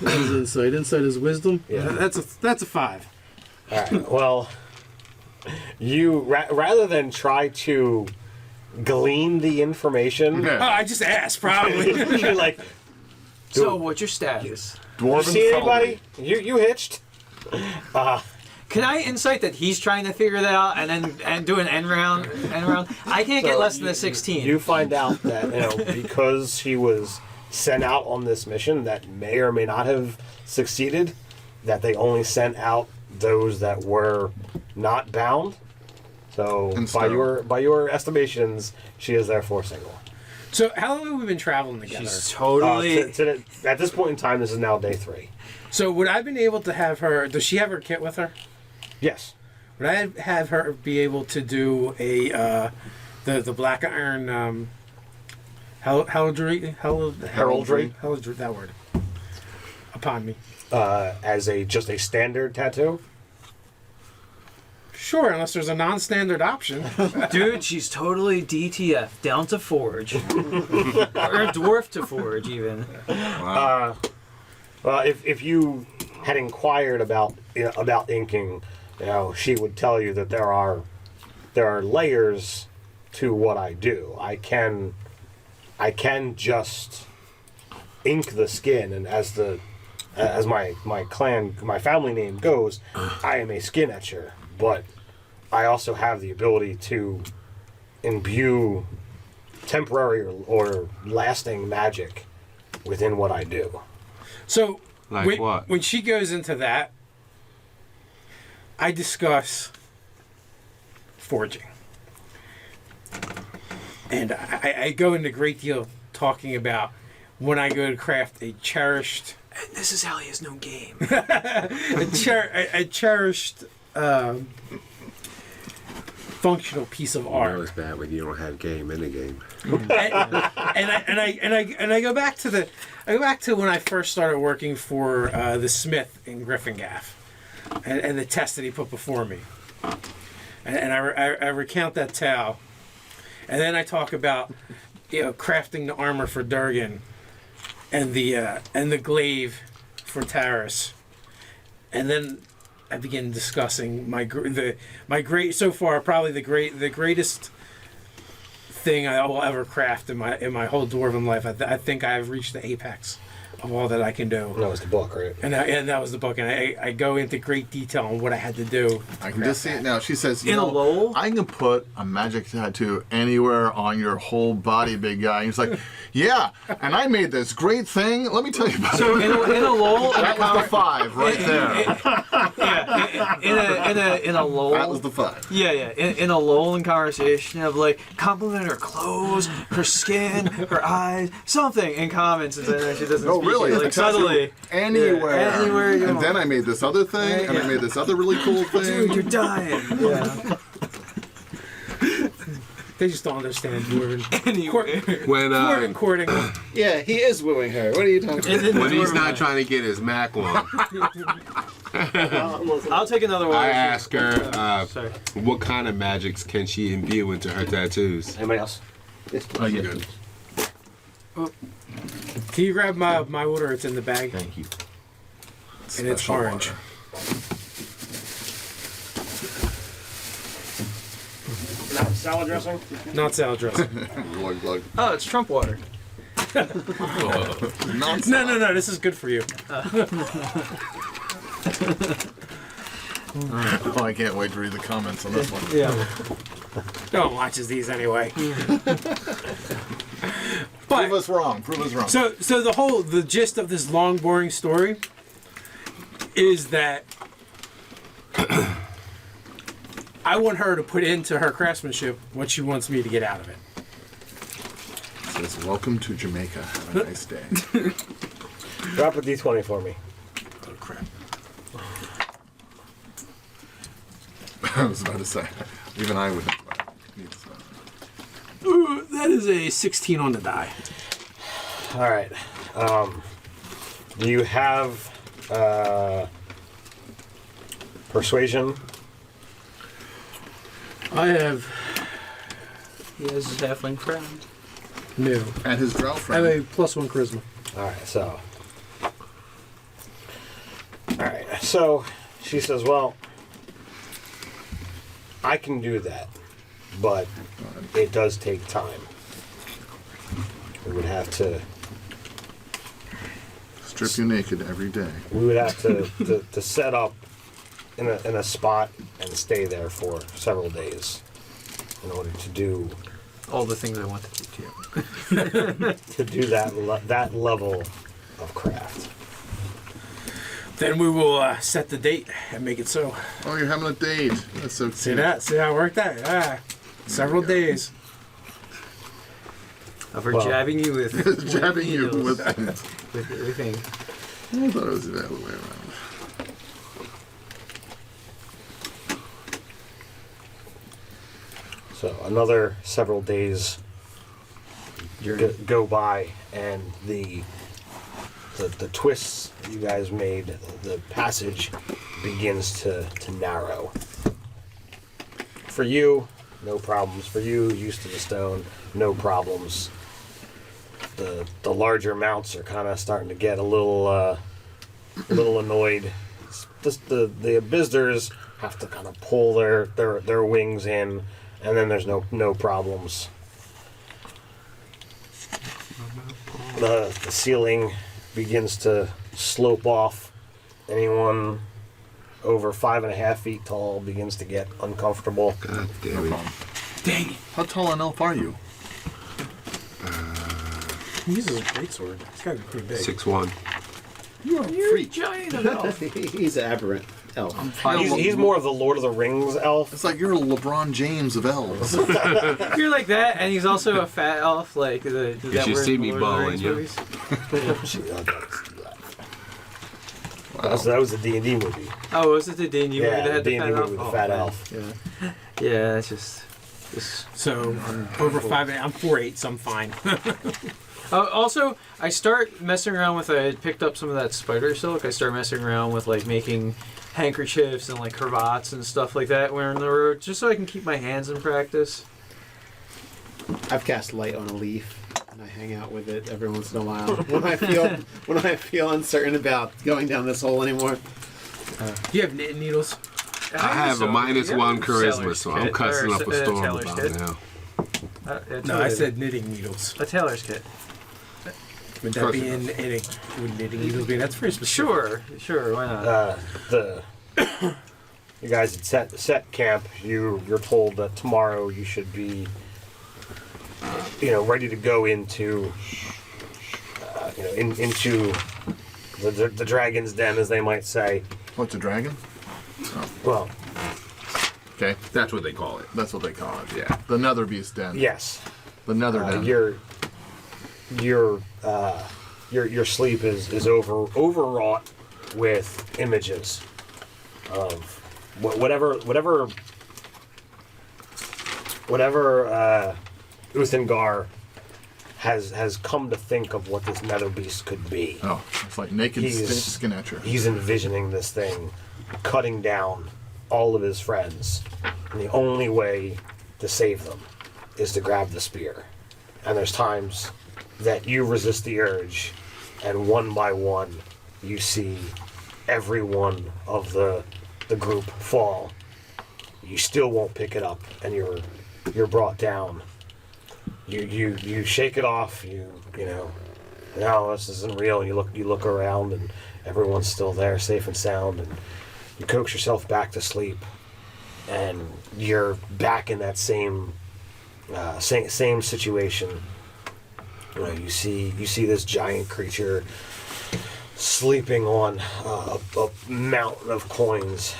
That is insight. Insight is wisdom. Yeah. That's a 5. All right. Well, you rather than try to glean the information, Oh, I just asked, probably. you're like, So, what's your status? you Dwarven see felony. anybody? You hitched? Can I insight that he's trying to figure that out and do an end round? I can't get So less than a 16. You find out that because he was sent out on this mission that may or may not have succeeded, that they only sent out those that were not bound. So And by your estimations, she is therefore single. So how long have we been traveling together? She's totally. At this point in time, this is now day 3. So would I been able to have her? Does she have her kit with her? Yes. Would I have her be able to do a the black iron heraldry that word upon me? As just a standard tattoo. Sure, unless there's a non-standard option. Dude, she's totally DTF, down to forge. Or dwarf to forge, even. Wow. Well, if you had inquired about inking, she would tell you that there are layers to what I do. I can just ink the skin, and as my family name goes, I am a skin etcher, but I also have the ability to imbue temporary or lasting magic within what I do. So Like what? When she goes into that, I discuss forging. And I go into a great deal talking about when I go to craft a cherished... And this is how he has no game. a cherished functional piece of That art. was bad when you don't have game in the game. and I go back to when I first started working for the smith in Gryphangaff, and the test that he put before me, and I recount that tale, and then I talk about crafting the armor for Durgan, and the glaive for Taris, and then I begin discussing my great so far probably the greatest thing I will ever craft in my whole dwarven life. I think I've reached the apex of all that I can do. That was the book, right? And that was the book, and I go into great detail on what I had to do. I can just see it now. She says, In a lull? I can put a magic tattoo anywhere on your whole body, big guy. And he's like, yeah, and I made this great thing. Let me tell you about So it. in a lull, That was the 5 right there. in a lull. That was the 5. Yeah. In a lull in conversation of like compliment her clothes, her skin, her eyes, something in comments, and then she doesn't No, speak really, it. it's a Like tattoo suddenly, anywhere. Yeah, anywhere you and want. then I made this other thing, and I made this other really cool thing. dude, you're dying. Yeah. They just don't understand dwarven. Anyway. When Dwarven courting. Yeah, he is wooing her. What are you talking about? when he's not trying to get his Mac on, I'll take another one. I ask her Sorry. what kind of magics can she imbue into her tattoos. Anybody else? Oh, yeah. Good. Can you grab my water? It's in the bag. Thank you. And it's Special orange. water. Salad dressing? Not salad dressing. Glug, glug. Oh, it's Trump water. Nonsense. No. This is good for you. Oh, I can't wait to read the comments on this one. Yeah. No one watches these anyway. Prove But us wrong. Prove us wrong. so the gist of this long, boring story is that I want her to put into her craftsmanship what she wants me to get out of it. Says, welcome to Jamaica. Have a nice day. Drop a d20 for me. Oh, crap. I was about to say, even I would need to spell. Ooh, that is a 16 on the die. All right. Do you have persuasion? I have He has his halfling friend. No. And his drow I have friend. a +1 charisma. Alright, so she says, well, I can do that, but it does take time. We would have to Strip you naked every day. to set up in a spot and stay there for several days in order to do All the things I want to do. that level of craft. Then we will set the date and make it so. Oh, you're having a date. That's so cute. See that? See how it worked out? Several days. For Well, jabbing you with Jabbing you needles. with. with thing. I thought it was the other way around. So another several days go by, and the twists you guys made, the passage begins to narrow. For you, no problems. For you, used to the stone, no problems. The larger mounts are kind of starting to get a little annoyed. It's just the Abizders have to kind of pull their wings in, and then there's no problems. The ceiling begins to slope off. Anyone over 5.5 feet tall begins to get uncomfortable. God damn No it. problem. Dang it. How tall an elf are you? He uses a greatsword. It's gotta be pretty big. 6'1". You're a freak. Giant elf. He's an aberrant elf. He's more of the Lord of the Rings elf. It's like you're a LeBron James of elves. You're like that, and he's also a fat elf, like the. You should see me balling, yeah. That was the D&D movie. Oh, was it the D&D movie that Yeah, the had the D&D fat elf? movie with the Oh, fat man. elf. Yeah, it's just. So, over 5, I'm 4'8", so I'm fine. Also, I start messing around with. I picked up some of that spider silk. I start messing around with like making handkerchiefs and like cravats and stuff like that wearing the road, just so I can keep my hands in practice. I've cast light on a leaf, and I hang out with it every once in a while when I feel uncertain about going down this hole anymore. Do you have knitting needles? I have a -1 charisma, so I'm cussing up a storm Taylor's about kit. now. No, I said knitting needles. a tailor's kit. Would that be in knitting? Would knitting needles be? That's very specific. Sure, why not? You guys had set camp. You're told that tomorrow you should be, ready to go into, into the dragon's den, as they might say. What's a dragon? Well, Okay, That's what they call it. that's what they call it. Yeah, the Nether Beast Den. yes. The Nether Den. Your sleep is overwrought with images of whatever Uthengar has come to think of what this Nether Beast could be. Oh, it's like naked He's- skin etcher. He's envisioning this thing cutting down all of his friends, and the only way to save them is to grab the spear. And there's times that you resist the urge, and one by one you see every one of the group fall. You still won't pick it up, and you're brought down. You shake it off. No, this isn't real. And you look around, and everyone's still there, safe and sound. And you coax yourself back to sleep, and you're back in that same situation. You see this giant creature sleeping on a mountain of coins,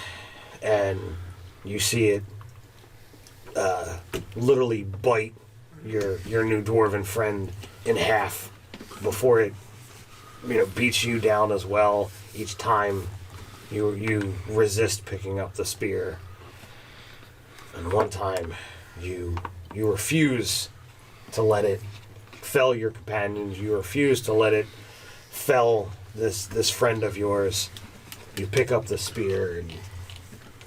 and you see it literally bite your new dwarven friend in half before it beats you down as well. Each time you resist picking up the spear, and one time you refuse to let it fell your companions. You refuse to let it fell this friend of yours. You pick up the spear and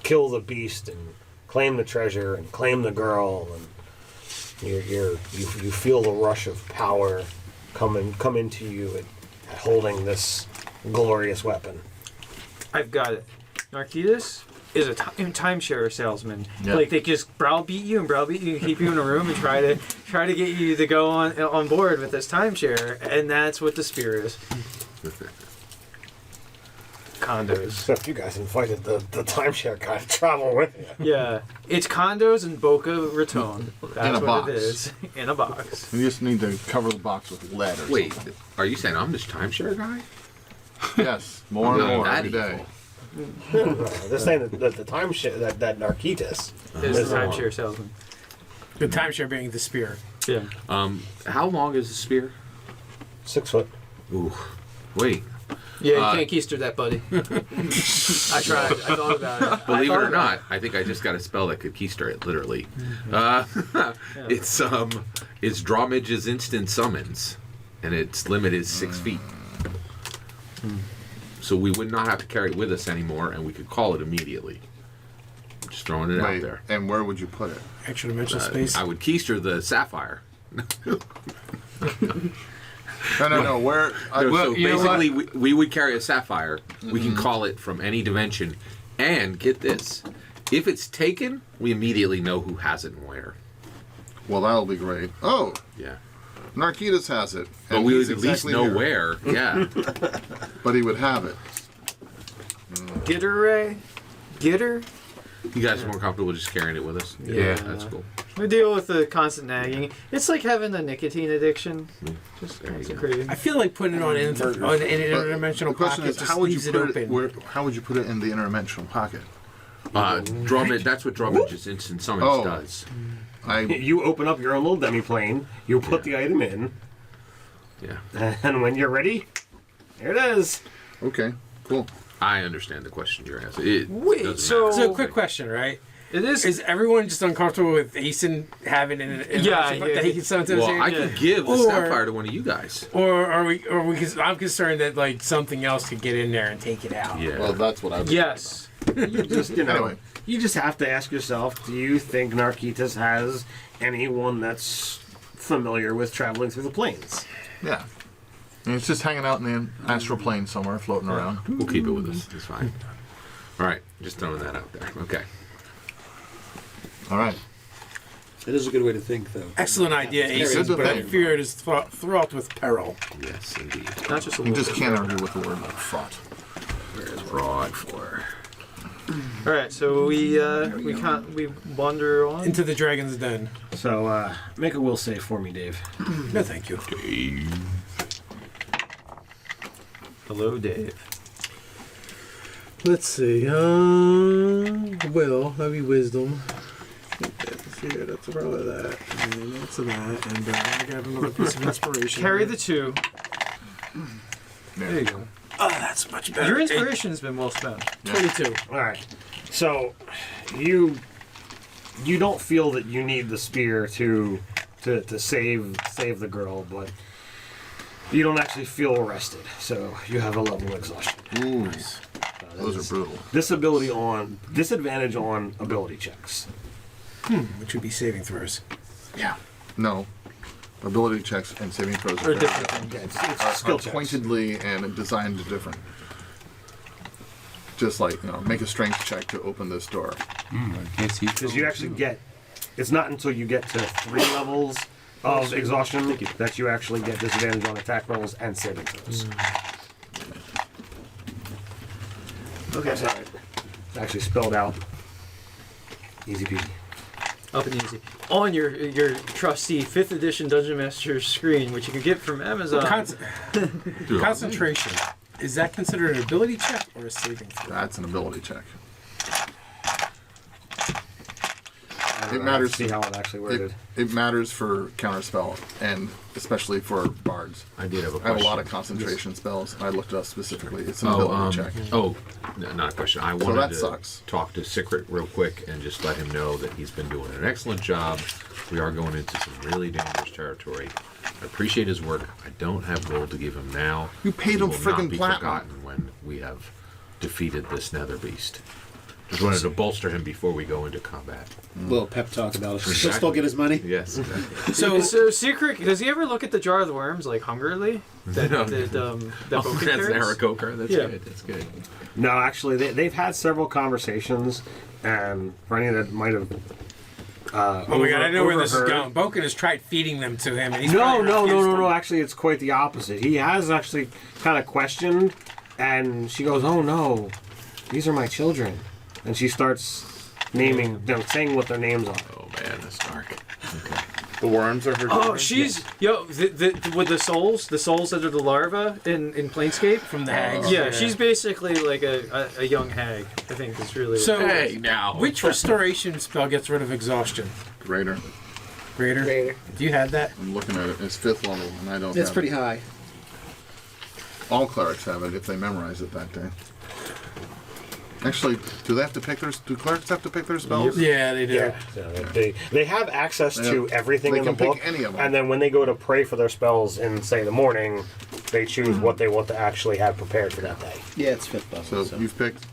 kill the beast and claim the treasure and claim the girl, and You feel the rush of power come into you at holding this glorious weapon. I've got it. Narcitus is a timeshare salesman. Yeah. Like they just browbeat you and keep you in a room and try to get you to go on board with this timeshare, and that's what the spear is. Condos. Except you guys invited the timeshare guy to travel with you. Yeah, it's condos in Boca Raton. That's In a what box. it is. In a box. You just need to cover the box with lead or Wait, something. are you saying I'm this timeshare guy? Yes, more and Not more that every day. evil. They're saying that the timeshare that Narcitus Is the timeshare salesman. The timeshare being the spear. Yeah. How long is the spear? 6 foot. Ooh, wait. Yeah, you can't keister that, buddy. I tried. I thought about it. Believe it or not, I think I just got a spell that could keister it. Literally, it's Drawmage's instant summons, and its limit is 6 feet. So we would not have to carry it with us anymore, and we could call it immediately. Just throwing it out Wait, there. and where would you put it? Extra dimensional space. I would keister the sapphire. No. Where? So basically, we would carry a sapphire. We can call it from any dimension. And get this. If it's taken, we immediately know who has it and where. Well, that'll be great. Oh, Yeah. Narcitus has it. But and we he's would at least exactly know here. where. Yeah. But he would have it. Get her, Ray. Get her. You guys are more comfortable just carrying it with us? Yeah. That's cool. We deal with the constant nagging. It's like having a nicotine addiction. Just There you constant go. craving. I feel like putting it on an interdimensional The question pocket is, just how would you leaves it put it? open. How would you put it in the interdimensional pocket? Drawmage, that's what Drawmage's instant summons Oh. does. You open up your own little demiplane. You put the item in, Yeah. and when you're ready, there it is. Okay, cool. I understand the question you're asking. It Wait, doesn't so- matter. So, a quick question, right? It is. Is everyone just uncomfortable with Aeson having an Yeah, that he can summon to the Well, same? I could give the Or- sapphire to one of you guys. Or are we? I'm concerned that like something else could get in there and take it out. Yeah. Well, that's what I would Yes. You just Anyway. you just have to ask yourself: do you think Narcitus has anyone that's familiar with traveling through the plains? Yeah. And it's just hanging out in the astral plane somewhere, floating around. We'll keep it with us. It's fine. All right. Just throwing that out there. Okay. All right. That is a good way to think, though. Excellent idea, Very Aeson, good but I thing. fear it is fraught with peril. Yes, indeed. Not just a You little just bit. can't argue with the word fraught. Where's fraud for? All right, so we wander on. Into the dragon's den. So make a will save for me, Dave. No, thank you. Hello, Dave. Let's see. Will, that'd be wisdom. That's here. That's probably that. And that's that. And I got another piece of inspiration. Carry the 2. There you go. Oh, that's much better. Your inspiration's been well spent. 22. All right. So you don't feel that you need the spear to save the girl, but you don't actually feel arrested. So you have a level of exhaustion. Ooh, those are brutal. Disadvantage on ability checks. Which would be saving throws. Yeah. No. Ability checks and saving throws Or are different different. things. Yeah, it's skill Are checks. pointedly and designed different. Just like, make a strength check to open this door. Because you actually get, it's not until you get to 3 levels of exhaustion that you actually get disadvantage on attack rolls and saving throws. Okay, sorry. It's actually spelled out. Easy peasy. Up and easy. On your trusty 5th edition Dungeon Master screen, which you can get from Amazon. Concentration. Is that considered an ability check or a saving throw? That's an ability check. I don't It know, matters. See how it actually worded. It matters for counterspell, and especially for bards. I did have a I have question. a lot of concentration spells. I looked it up specifically. It's an ability check. Not a question. I So wanted that to sucks. talk to Secret real quick and just let him know that he's been doing an excellent job. We are going into some really dangerous territory. I appreciate his work. I don't have gold to give him now. You paid He him will friggin' not be platinum. forgotten when we have defeated this nether beast. Just wanted to bolster him before we go into combat. Little pep talk about it. He'll Exactly. still get his money. Yes. Exactly. So Secret, does he ever look at the jar of the worms like hungrily? That No. that Oh, Boken that's carries? Aarakocra. That's Yeah. good. That's good. No, actually, they've had several conversations, and for any that might have. Oh my god, I know where this is going. Boken has tried feeding them to him, and he's No. probably refused them. Actually, it's quite the opposite. He has actually kind of questioned, and she goes, "Oh no, these are my children," and she starts naming them, saying what their names are. Oh man, that's dark. Okay. The worms are her. Oh, children? she's with the souls that are the larva in Planescape From the hags. Yeah, she's basically like a young hag. I think it's really. So, Hey, now. which restoration spell gets rid of exhaustion? Greater. Greater? Do you have that? I'm looking at it. It's 5th level, and I don't. It's have pretty it. high. All clerics have it if they memorize it that day. Actually, do they have to pick their? Do clerics have to pick their spells? Yeah, they do. Yeah, so they have access to everything They in the can pick book, any of them. and then when they go to pray for their spells in, say, the morning, they choose what they want to actually have prepared for that day. Yeah, it's 5th level. So you've picked.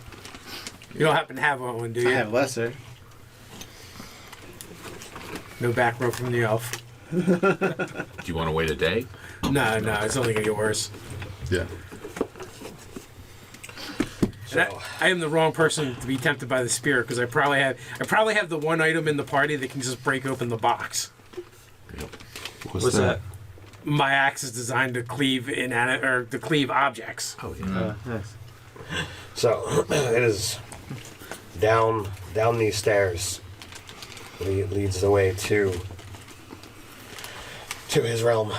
You don't happen to have one, do you? I have lesser. No back row from the elf. Do you want to wait a day? No, it's only gonna get worse. Yeah. And I am the wrong person to be tempted by the spirit because I probably have the one item in the party that can just break open the box. What's that? My axe is designed to cleave to cleave objects. Oh yeah. Nice. So it is down these stairs. Leads the way to his realm.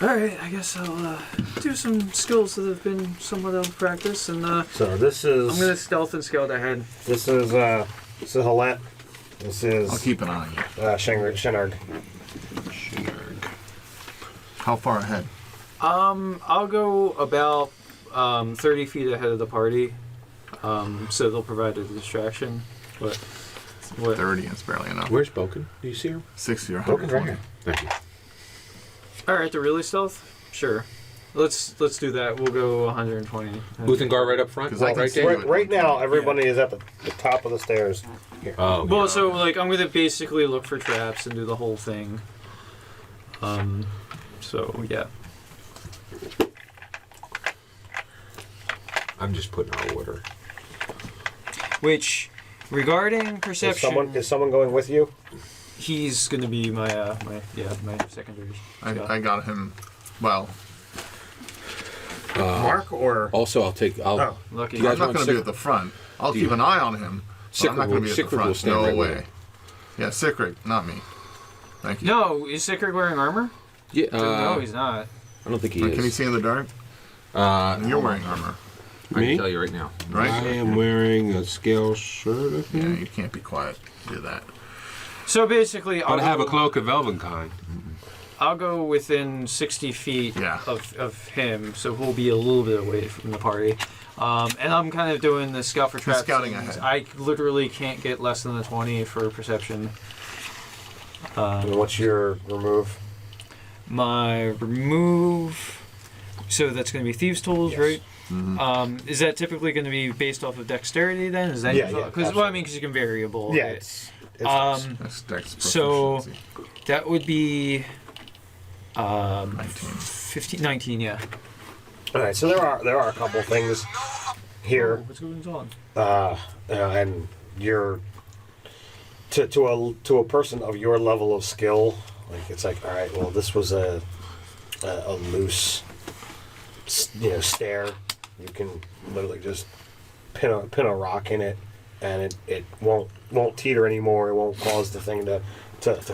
All right, I guess I'll do some skills that have been somewhat out of practice, and So this is I'm gonna stealth and scout ahead. this is Halette. This is I'll keep an eye on you. Shenard. How far ahead? I'll go about 30 feet ahead of the party, so they'll provide a distraction. What? 30. It's barely enough. Where's Boken? Do you see her? 60 or Broken's right 120. here. Thank you. All right, the really stealth? Sure. Let's do that. We'll go 120. Booth and guard right up front. 'Cause I can Right see there. it. Right now, everybody is at the top of the stairs. Here. Oh. Well, yeah. so like I'm gonna basically look for traps and do the whole thing. So yeah. I'm just putting our order. Which, regarding perception, Is someone going with you? he's gonna be my secondary. scout. I got him. Well, Mark or Also, I'll. Oh. Lucky. You guys I'm not want going to be Sick- at the front. I'll Do keep you- an eye on him. But I'm not going to be at the Sickrick will front. stand No right with way. him. Yeah, Sickrick, not me. Thank you. No, is Sikrig wearing armor? Yeah. No, he's not. I don't think he Can is. you see in the dark? And You're wearing armor, I Me? can tell you right now. right? I am wearing a scale shirt, I Yeah, think. you can't be quiet. Do that. So basically, But I have a cloak of Elvenkind. I'll go within 60 feet Yeah. of him, so he'll be a little bit away from the party. And I'm kind of doing the scout for traps. scouting things. ahead. I literally can't get less than a 20 for perception. And what's your remove? My remove. So that's going to be thieves' tools, Yes. right? Mm-hmm. Is that typically going to be based off of dexterity then? Is that Yeah, because yeah, because you can variable. Yeah, it. it's That's Dex So proficiency. that would be 19. 19. Yeah. all right. So there are a couple things here. What's going on? And you're to a person of your level of skill, like it's like, all right, well, this was a loose, stair. You can literally just pin a rock in it, and it won't teeter anymore. It won't cause the thing to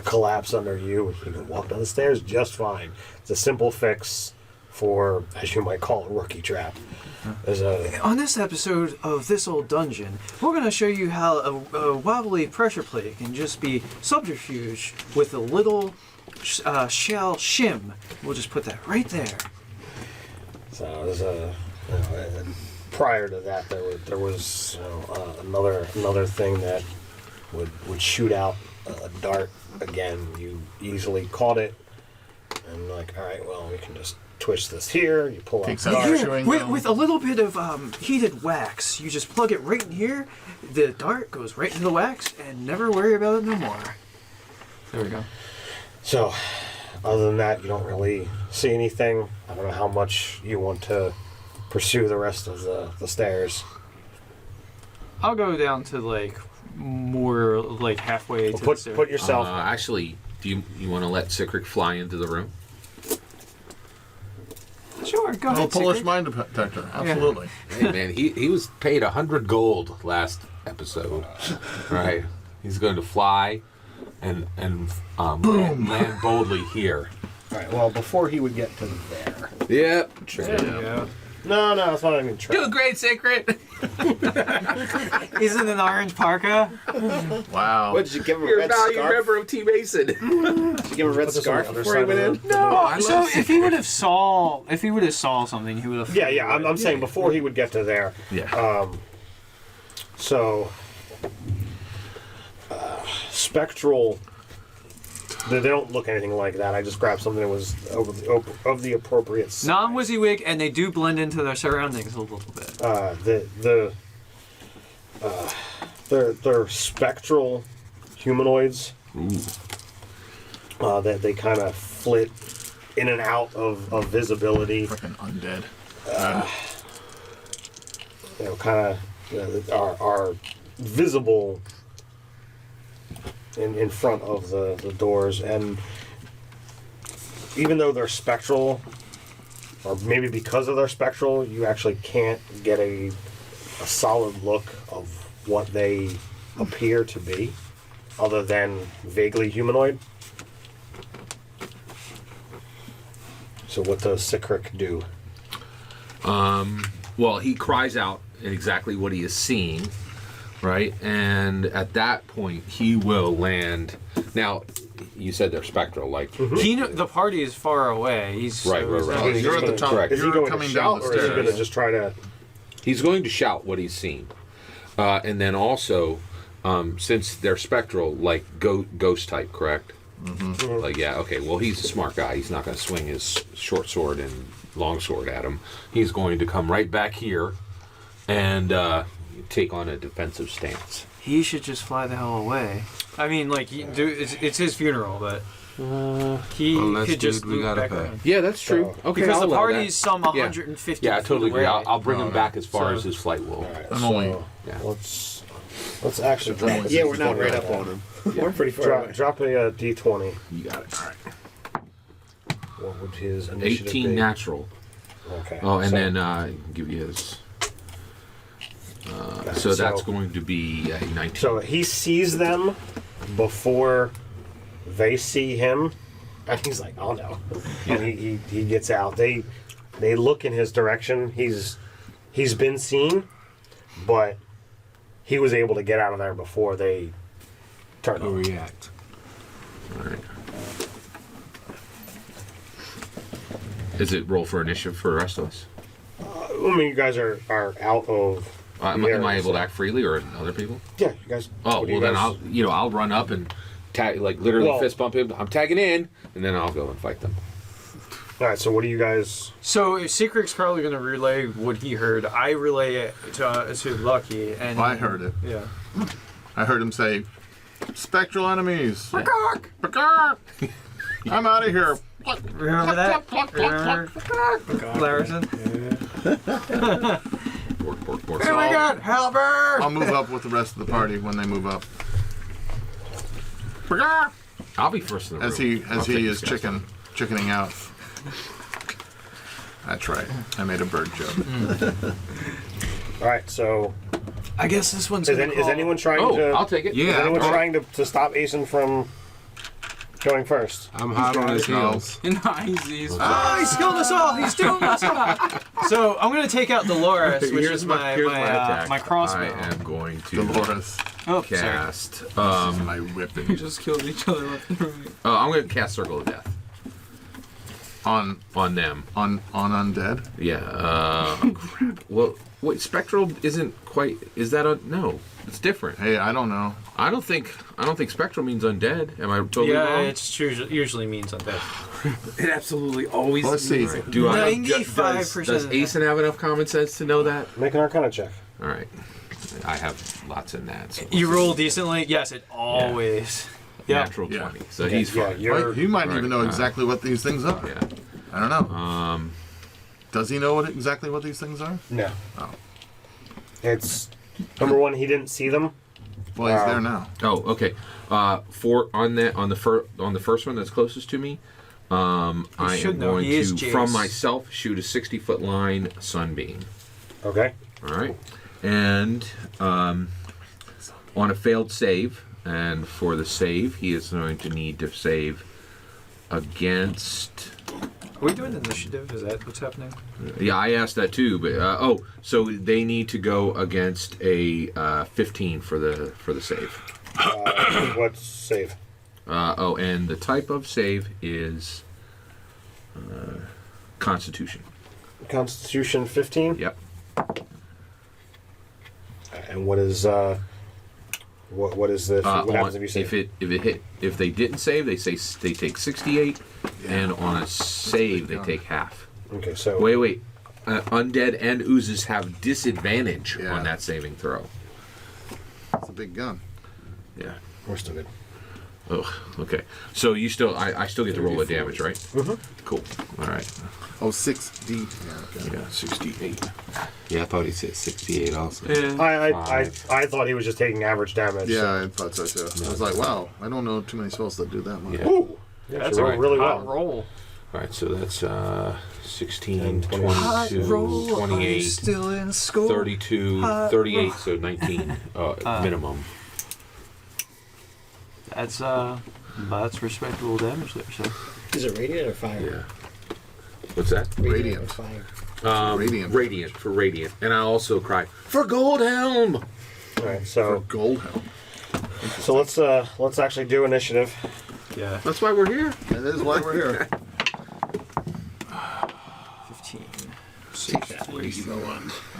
collapse under you. You can walk down the stairs just fine. It's a simple fix for, as you might call, a rookie trap. There's a On this episode of This Old Dungeon, we're going to show you how a wobbly pressure plate can just be subterfuge with a little shell shim. We'll just put that right there. So there's and prior to that, there was another thing that would shoot out a dart again. You easily caught it, and like, all right, well, we can just twist this here. You pull out Takes the out dart. the chewing with, gum. with a little bit of heated wax, you just plug it right in here. The dart goes right into the wax, and never worry about it no more. There we go. So, other than that, you don't really see anything. I don't know how much you want to pursue the rest of the stairs. I'll go down to like more like halfway to the stairs. Put yourself. Actually, do you want to let Sikrik fly into the room? Sure, go Oh, ahead. Polish Secret. mine detector. Absolutely. Hey man, he was paid 100 gold last episode, right? He's going to fly and land boldly here. All right. Well, before he would get to there. Yep. There you go. No, that's not even true. Do great, Secret. He's in an orange parka. Wow. What, did you give him a You're a red valued scarf? member of Team Mason. Did you give him a red Put this on scarf the other before he side went of in? No, I So love if he would have saw something, he would have. Yeah. I'm saying before he would get to there. Yeah. So, spectral. They don't look anything like that. I just grabbed something that was of the appropriate size. Non-WYSIWYG, and they do blend into their surroundings a little bit. They're spectral humanoids. That they kind of flit in and out of visibility. Freaking undead. Kind of are visible in front of the doors, and even though they're spectral, or maybe because of their spectral, you actually can't get a solid look of what they appear to be, other than vaguely humanoid. So what does Sikrik do? Well, he cries out exactly what he is seeing, right? And at that point, he will land. Now, you said they're spectral, like The party is far away. He's Right. You're at the top. Correct. Is he You're going to coming shout, down the or is he stairs. going to just try to? He's going to shout what he's seen, and then also, since they're spectral, like ghost type, correct? Mm-hmm. Like okay. Well, he's a smart guy. He's not going to swing his short sword and long sword at him. He's going to come right back here and take on a defensive stance. He should just fly the hell away. I mean, like, it's his funeral, but he Unless, could just dude, we loop gotta back pay. around. Yeah, that's true. Okay, Because I'll the allow party's that. some Yeah. 150 Yeah, I feet totally agree. away. I'll bring him back as far So- as his flight will. I'm only. Yeah. Let's actually drop. Yeah, we're not right up on him. We're pretty far away. Drop a d20. You got it. All right. What would his initiative 18 be? natural. Okay. Oh, and so, then give you his. So that's going to be a 19. So he sees them before they see him, and he's like, "Oh no!" And he gets out. They look in his direction. He's been seen, but he was able to get out of there before they turned on. React. All right. Is it roll for initiative for the rest of us? I mean, you guys are out of. Am I able to act freely, or other people? Yeah, you guys. Oh what do well, you then guys- I'll run up and tag, like literally Well- fist bump him. I'm tagging in, and then I'll go and fight them. All right. So what do you guys? So if Secret's probably going to relay what he heard, I relay it to Lucky. And I heard it. Yeah. I heard him say, "Spectral enemies." Yeah. Bakar! I'm out of here. Remember that? Remember? Larison? Bork. Oh my god, Halberd! I'll move up with the rest of the party when they move up. Bakar! I'll be first in the room. As I'll take he is this guy. chickening out. That's right. I made a bird joke. All right. So I guess this one's is, gonna is call- anyone trying Oh, to? I'll take it. Is Yeah, anyone I'll- trying to stop Asen from going first? I'm hot on his No. heels. Nice. He's Oh, he killed us all! He's doing us all! So I'm gonna take out Dolores, which is my crossbow. I am going to Dolores. Oh, sorry. cast. My we whipping. just killed each other left and right. I'm going to cast Circle of Death. On them. on undead. Yeah. Crap. Well, wait. Spectral isn't quite. Is that a no? It's different. Hey, I don't know. I don't think spectral means undead. Am I totally wrong? It usually means undead. It absolutely always. Let's see. Right. Do I? 95% Does Asen have enough common sense to know that? Make an Arcana check. All right. I have lots in that. So You roll decently? Yes, it always. Yeah. natural Yeah. 20. So he's Yeah, fine. you're- Right, he might right, even know exactly what these things are. Yeah. I don't know. Does he know exactly what these things are? No. Oh. It's number one. He didn't see them. Well, he's there now. Oh, okay. On the first one that's closest to me, I should am know. going He is to from Jace. myself shoot a 60-foot line sunbeam. Okay. All right, and on a failed save, and for the save, he is going to need to save against. Are we doing initiative? Is that what's happening? Yeah, I asked that too, but so they need to go against a 15 for the save. What's save? And the type of save is Constitution. Constitution 15. Yep. And what is what is the what happens if you save? If they didn't save, they take 68, and on a save they take half. Okay, so Wait. Undead and oozes have disadvantage Yeah. on that saving throw. It's a big gun. Yeah. we're still good. Ugh. Okay. So you still, I still get to roll the damage, right? Mm-hmm. Cool. All right. Oh, 6D. Yeah, okay. Yeah. 68. Yeah, I thought he said 68 also. Yeah. I thought he was just taking average damage. Yeah, I thought so too. I was like, wow, I don't know too many spells that do that much. Yeah. Ooh, you That's actually a rolled really hot well. roll. All right. So that's 16, And 22, 28, Still in school. 32, 38. So 19 minimum. That's respectable damage there, so. Is it radiant or fire? Yeah. What's that? Radiant. Or fire. Radiant. Radiant for radiant, and I also cry for gold helm. All right, For so gold helm. let's actually do initiative. Yeah. That's why we're here. That is why we're here. 15.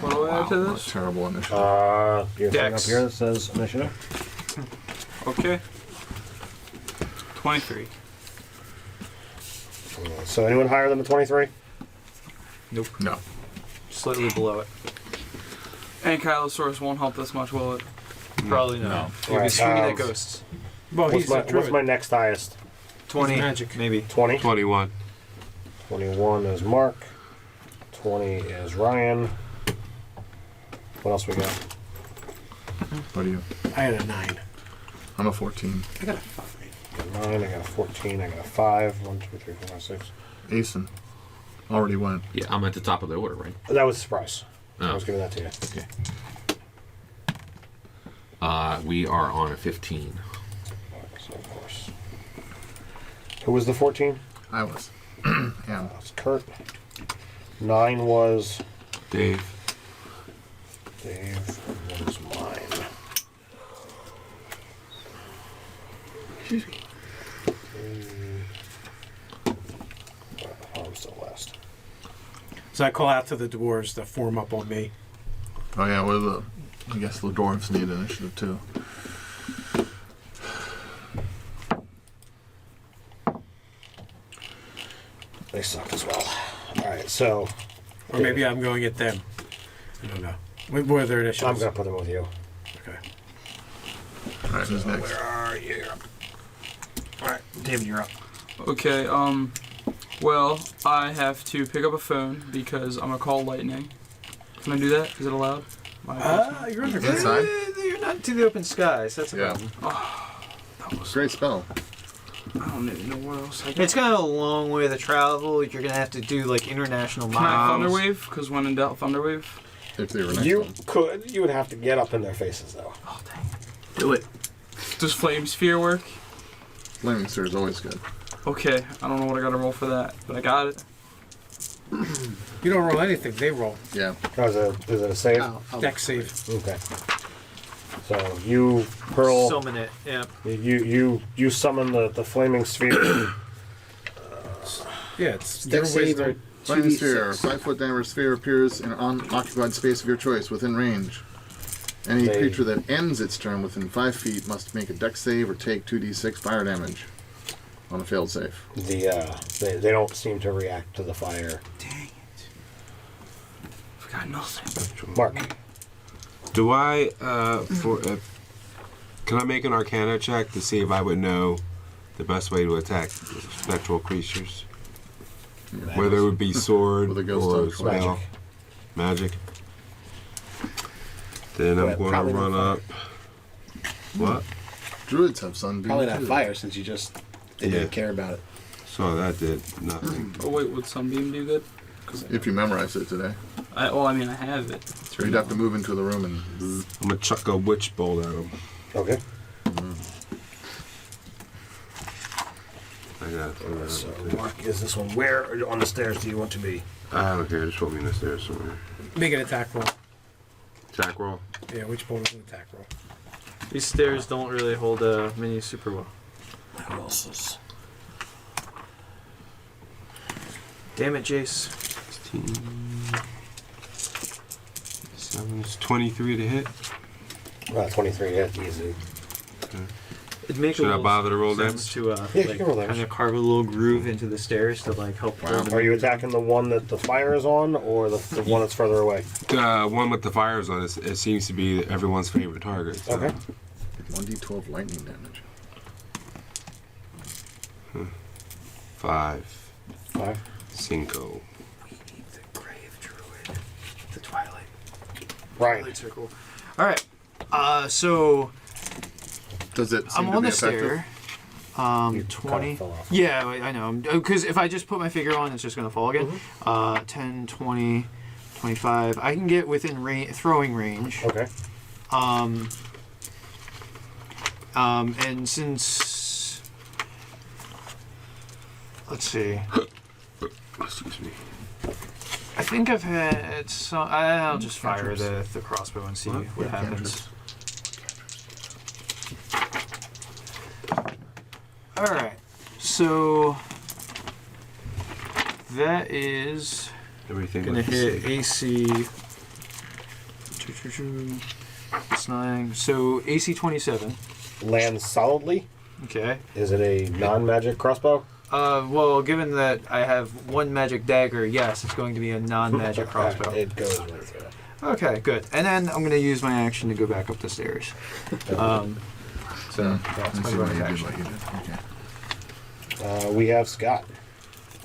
What do I add to What a this? terrible initiative. Your thing up Dex. here that says initiative. Okay. 23. So anyone higher than the 23? No. Slightly below it. And Kylosaurus won't help this much, will it? Probably not. You'll be Alright, screaming at ghosts. Well, What's he's my, a druid. what's my next highest? 20. magic. Maybe. 20. 21. 21 is Mark. 20 is Ryan. What else we got? What are you? I had a 9. I'm a 14. I got a 5. I got 9, I got a 14, I got a 5. 1, 2, 3, 4, 5, 6. Asen. Already went. Yeah, I'm at the top of the order, right? That was a surprise. I Oh. was giving that to you. Okay. We are on a 15. So of course. Who was the 14? I was. Yeah. That was Kurt. 9 was Dave. Dave. What was mine? Excuse me. I'm still last. So I call out to the dwarves to form up on me. Oh yeah, well, I guess the dwarves need initiative too. They suck as well. Alright, so Or maybe I'm going at them. I don't know. What are their I'm initiatives? going to put them with you. Okay. All right, who's next? Where are you? Alright, David, you're up. Okay, well, I have to pick up a phone because I'm gonna call lightning. Can I do that? Is it allowed? You're under Inside? You're not to the open skies. That's a Yeah. problem. Great spell. I don't even know what else I can. It's kind of a long way to travel. You're gonna have to do like international Can I miles. Thunderwave? Because when in doubt, Thunderwave. If they were next You one. could. You would have to get up in their faces, though. Oh dang! Do it. Does Flame Sphere work? Flaming Sphere is always good. Okay, I don't know what I gotta roll for that, but I got it. You don't roll anything. They roll. Yeah. Oh, is it a save? Deck save. Okay. So you hurl. Summon it. Yeah. You summon the flaming sphere. Yeah, it's Deck your save or wisdom. Lightning sphere. 2d6. 5-foot diameter sphere appears in an unoccupied space of your choice within range. Any creature that ends its turn within 5 feet must make a deck save or take 2d6 fire damage on a failed save. They don't seem to react to the fire. Dang it. Forgot nothing. Mark. Do I can I make an Arcana check to see if I would know the best way to attack spectral creatures? Whether it would be sword With a ghost or touch. spell. Magic. Then I'm going to probably run not up. What? Druids have sunbeam. Probably not too. fire since you just didn't Yeah. even care about it. So that did nothing. Oh wait, would Sunbeam do good? If you memorize it today. I have it. It's You'd have to move into the room and. I'm going to chuck a witch bolt at him. Okay. I got it. So, Mark, is this one? Where on the stairs do you want to be? I don't care. Just put me in the stairs somewhere. Make an attack roll. Attack roll. Yeah, which bolt is an attack roll? These stairs don't really hold a mini super well. Who else is? Damn it, Jace. 16. 7 is 23 to hit. 23 hit, easy. It'd make Should a I little bother to roll sense damage? to Yeah, you can roll damage. kind of carve a little groove into the stairs to like help. hold them. Are you attacking the one that the fire is on, or the one that's further away? The one with the fires on it seems to be everyone's favorite target. So. Okay. 1d12 lightning damage. 5. 5. 5. The grave druid, the twilight Right. circle. All right. So Does it seem I'm to on be the effective? stair. You 20. kinda fell off. Yeah, I know. Because if I just put my figure on, it's just going to fall again. 10, 20, 25. I can get within throwing range. Okay. And since... Let's see. Excuse me. I think I've had some... I'll just fire the crossbow and see what happens. Alright. So... That is... Everything Gonna but the hit save. AC... It's 9. So AC 27. Lands solidly. Okay. Is it a non-magic crossbow? Well, given that I have one magic dagger, yes, it's going to be a non-magic crossbow. It goes right through. Okay, good. And then I'm going to use my action to go back up the stairs. So that's I my see why bonus you did action. what you did. Okay. We have Scott.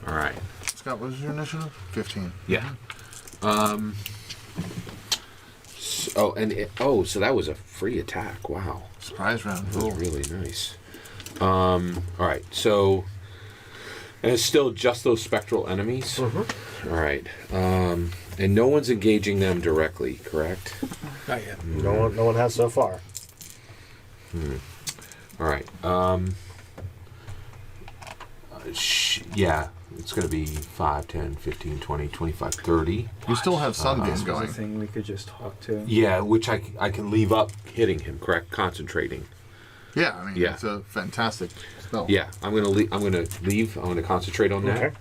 All right. Scott, what was your initiative? 15. Yeah. So that was a free attack. Wow. Surprise round. That was really nice. All right. So, and it's still just those spectral enemies. All right. And no one's engaging them directly, correct? Not yet. No one has so far. All right. Yeah. It's going to be 5, 10, 15, 20, 25, 30. You still have sunbeam This was going. a thing we could just talk to. Yeah, which I can leave up hitting him, correct? Concentrating. Yeah, I mean, Yeah. it's a fantastic spell. Yeah, I'm gonna leave. I'm gonna concentrate on that, Okay.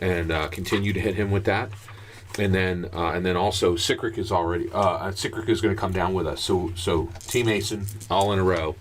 and continue to hit him with that, and then also Sikrik is already. Sikrik is gonna come down with us. So Team Asen, all in a row,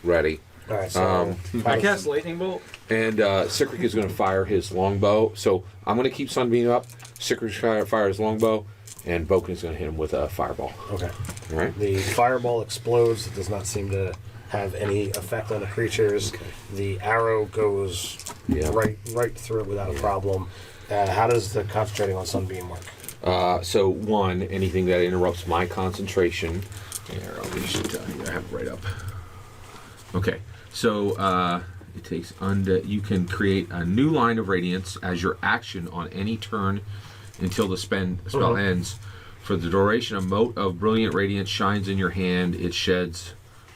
ready. All right. So I cast Lightning Bolt. And Sikrik is going to fire his longbow. So I'm going to keep Sunbeam up. Sikrik fire his longbow, and Boken is going to hit him with a fireball. Okay. All right. The fireball explodes. It does not seem to have any effect on the creatures. The arrow goes right through it without a problem. How does the concentrating on Sunbeam work? So one, anything that interrupts my concentration. Here, I'll just I have it right up. Okay. So it takes you can create a new line of radiance as your action on any turn until the spell ends. For the duration, a mote of brilliant radiance shines in your hand. It sheds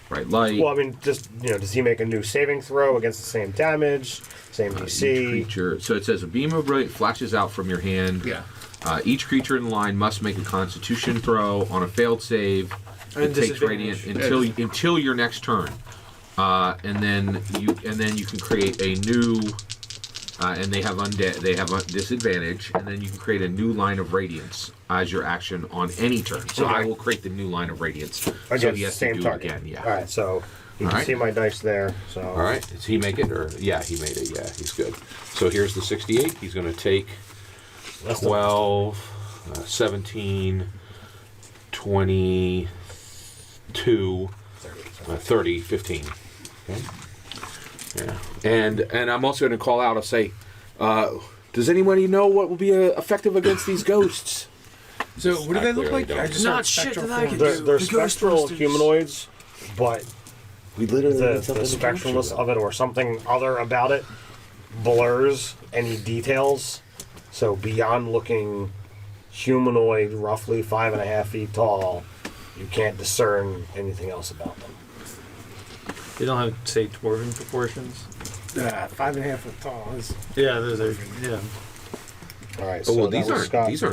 bright light. Well, I mean, just does he make a new saving throw against the same damage, same Each DC? creature. So it says a beam of brilliant flashes out from your hand. Yeah. Each creature in the line must make a Constitution throw. On a failed save, And it takes disadvantage. radiant until your next turn. And then you can create a new and they have undead. They have a disadvantage, and then you can create a new line of radiance as your action on any turn. So I will create the new line of radiance. So Against he has same to do target. it again. Yeah. All right, so you can Alright. see my dice there. So All right. Does he make it, or yeah, he made it. Yeah, he's good. So here's the 68. He's going to take That's the 12, 17, 22, 30, 15. Okay. Yeah. And I'm also going to call out. I'll say, does anybody know what will be effective against these ghosts? So what do they look clearly like? don't. I just Not heard shit spectral that I forms. can They're The spectral Ghostbusters. humanoids, but We literally the did something to capture spectralness them. of it or something other about it blurs any details. So beyond looking humanoid, roughly 5.5 feet tall, you can't discern anything else about them. They don't have, say, dwarven proportions. 5.5 foot tall. Yeah, those are. Yeah. All right. Oh So well, that was Scott. these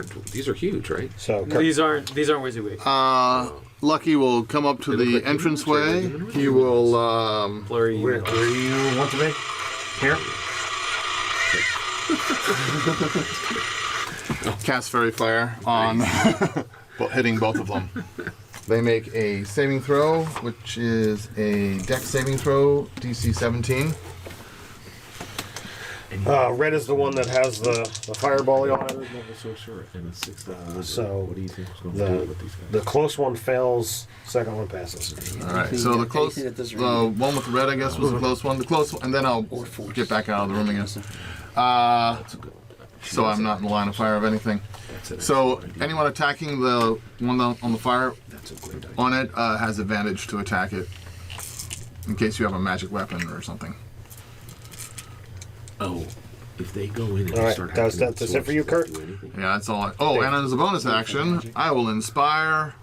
are huge, right? So Kurt, These aren't WYSIWYG. Lucky will come up to They look the like humans, entranceway. or- He will Blurry. where do you want to be? Here. cast Fairy Fire on hitting both of them. They make a saving throw, which is a Dex saving throw, DC 17. Red is the one that has the fireball on it. So sure. And a 6 So what do you think is going to do with these guys? The close one fails. Second one passes. All right, so the close, anything that doesn't the one with the red, I guess, was the close one. The close one, and then I'll get back out of the room again. So I'm not in the line of fire of anything. So anyone attacking the one on the fire That's a great idea. on it has advantage to attack it, in case you have a magic weapon or something. Oh, if they go in and All they right, start that's hacking it for you, swords, Kurt? do anything. Yeah, that's all. And as a bonus action, I will inspire.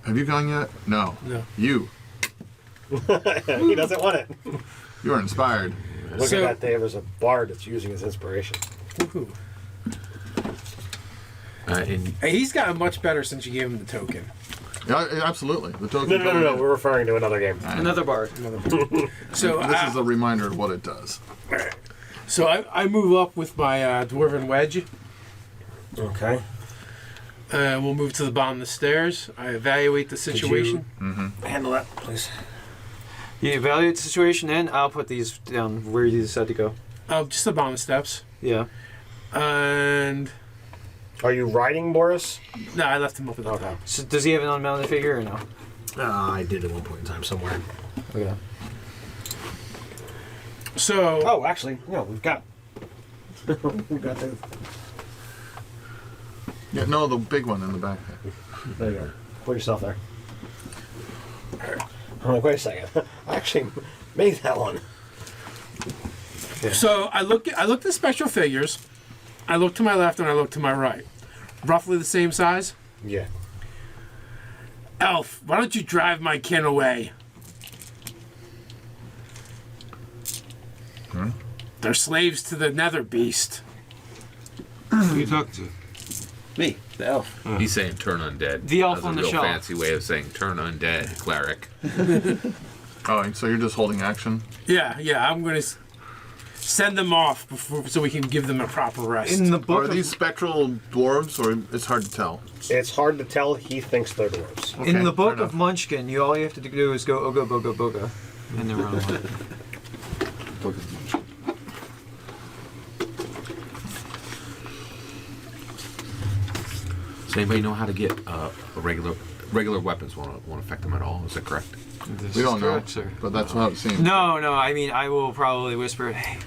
Have you gone yet? No. No. You. He doesn't want it. You are inspired. Look So- at that, Dave. There's a bard that's using his inspiration. Woohoo. And Hey, he's gotten much better since you gave him the token. Yeah, absolutely. The token. No. We're referring to another game. Another bard. So This is a reminder of what it does. So I move up with my dwarven wedge. Okay. We'll move to the bottom of the stairs. I evaluate the situation. Handle that, please. You evaluate the situation, and I'll put these down where you decide to go. Just the bottom steps. Yeah. And Are you riding, Boris? no, I left him up at the Okay. top. So does he have an unmounted figure or no? I did at one point in time somewhere. Okay. So Oh, actually, no, we've got. We've got the. Yeah, no, the big one in the back. There you go. Put yourself there. I'm like, wait a second. I actually made that one. So I look at the spectral figures. I look to my left and I look to my right. Roughly the same size. Yeah. Elf, why don't you drive my kin away? They're slaves to the nether beast. Who you talking to? Me, the elf. he's saying turn undead. The elf That's on a the real shelf. fancy way of saying turn undead, cleric. Oh, so you're just holding action? Yeah, I'm gonna send them off before, so we can give them a proper rest. In the Are book, these spectral dwarves, or it's hard to tell? It's hard to tell. He thinks they're dwarves. Okay, in the book fair of enough. Munchkin, all you have to do is go oga boga boga, and then run away. Does anybody know how to get regular weapons won't affect them at all? Is that correct? This We is don't know, correct, sir. but that's what it seems. No. I mean, I will probably whisper, "Hey,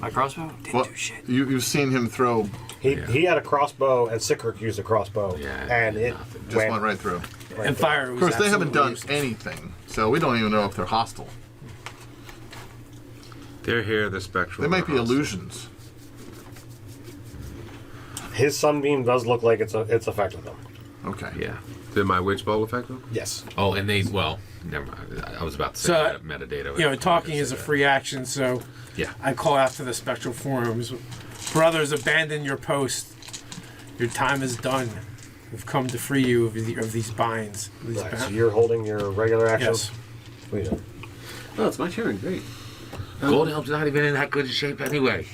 my crossbow didn't Well, do shit." you've seen him throw, He had a crossbow, and Sikrik used a crossbow, Yeah, and it nothing. just went right through. right and there. fire. Of course, they haven't done anything, so we don't even know if they're hostile. They're here, they're spectral. They might be they're hostile. illusions. His sunbeam does look like it's affected them. Okay. Yeah. Did my witch bolt affect them? Yes. Oh, and never mind. I was about to say So, metadata. You know, talking is a free action, so Yeah. I call out to the spectral forms. Brothers, abandon your post. Your time is done. We've come to free you of these binds. These Right, so you're holding your regular actions. Yes. What are you doing? Oh, it's my turn. Great. Goldhelm's not even in that good shape anyway.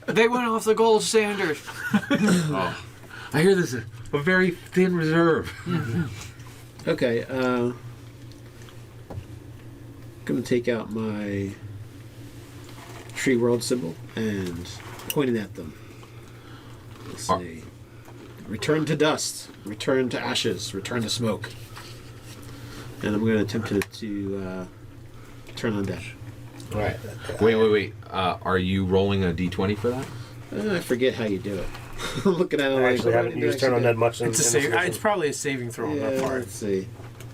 They went off the gold standard. Oh, I hear there's a very thin reserve. Okay, gonna take out my tree world symbol and point it at them. Let's see. Return to dust. Return to ashes. Return to smoke. And I'm gonna attempt to turn on dash. All right. Wait. Are you rolling a d20 for that? I forget how you do it. I'm looking at it. I actually haven't used turn on that much. It's a save. It's probably a saving throw on Yeah, that part. let's see.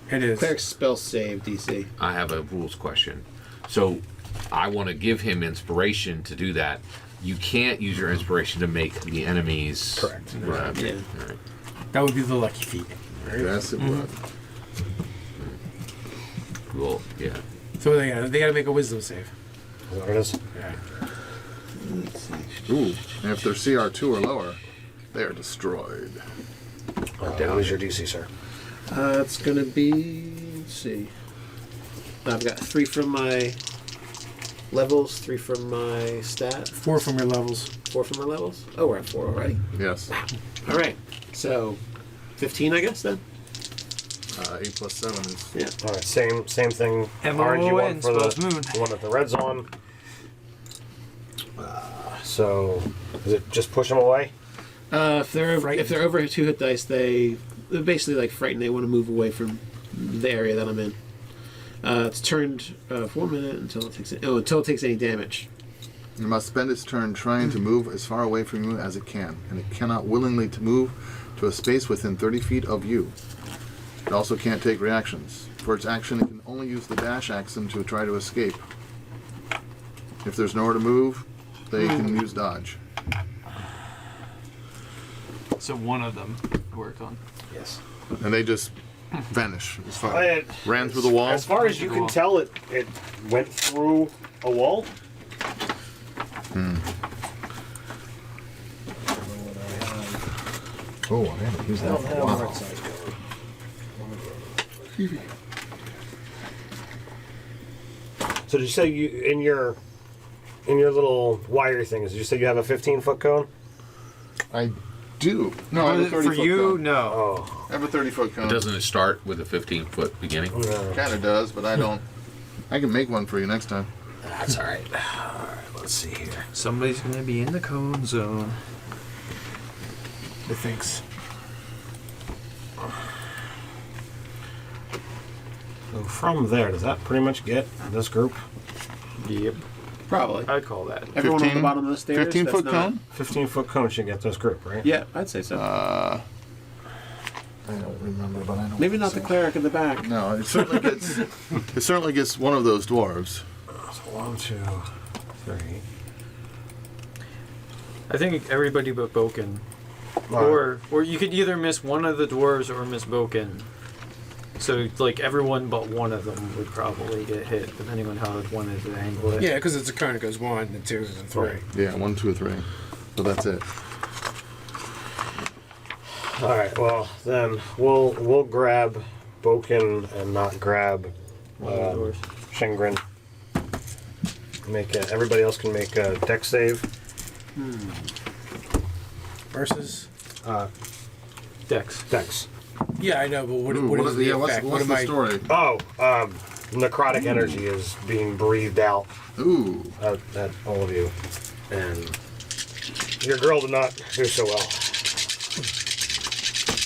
It is. Cleric spell save DC. I have a rules question. So I want to give him inspiration to do that. You can't use your inspiration to make the enemies. Correct. Right. Yeah. All right. That would be the lucky feat. Right? Yes, it would. Cool. Yeah. So they gotta make a wisdom save. Is that what it is? Yeah. Ooh, and if they're CR2 or lower, they are destroyed. What is your DC, sir? It's gonna be. Let's see. I've got 3 from my levels, 3 from my stat, 4 from your levels. 4 from my levels. Oh, we're at 4 already. Yes. All right. So, 15, I guess then. 8 plus 7 is. Yeah. All right, same thing. M-O-O-N RNG one for spells the moon. one that the red's on. So, is it just push them away? If they're over 2 hit dice, they're basically like frightened. They want to move away from the area that I'm in. It's turned for 1 minute until it takes any damage. It must spend its turn trying to move as far away from you as it can, and it cannot willingly to move to a space within 30 feet of you. It also can't take reactions. For its action, it can only use the dash action to try to escape. If there's nowhere to move, they can use dodge. So one of them work on. Yes. And they just vanish. It's fine. It- Ran through the wall. As far as you can tell, it went through a wall. Oh, I haven't used that for a while. So did you say you in your little wire things? Did you say you have a 15-foot cone? I do. No, I have a 30 For foot you, cone. no. Oh, I have a 30-foot cone. Doesn't it start with a 15-foot beginning? no. Kind of does, but I don't. I can make one for you next time. That's all right. All right, let's see here. Somebody's gonna be in the cone zone. Methinks. So from there, does that pretty much get this group? Yep. Probably. I'd call that. Everyone on the 15 bottom of the stairs. 15-foot that's not- cone? 15-foot cone should get this group, right? Yeah, I'd say so. I don't remember, but I don't. Maybe not the cleric in the back. No, it certainly gets. It certainly gets one of those dwarves. So 1, 2, 3. I think everybody but Boken. All Or you could either miss one of the dwarves or miss Boken. So like everyone but one of them would probably get hit, depending on how one is angled. Yeah, because it's a cone. It goes 1, then 2, then 3. Yeah, 1, 2, 3. So that's it. All right. Well, then we'll grab Boken and not grab One of the dwarves. Shengrin. Everybody else can make a deck save. Versus. Dex. Dex. Yeah, I know, but what Ooh, is the what's effect? what's What the am I? story? Oh, necrotic energy is being breathed out Ooh. at all of you, and your girl did not do so well.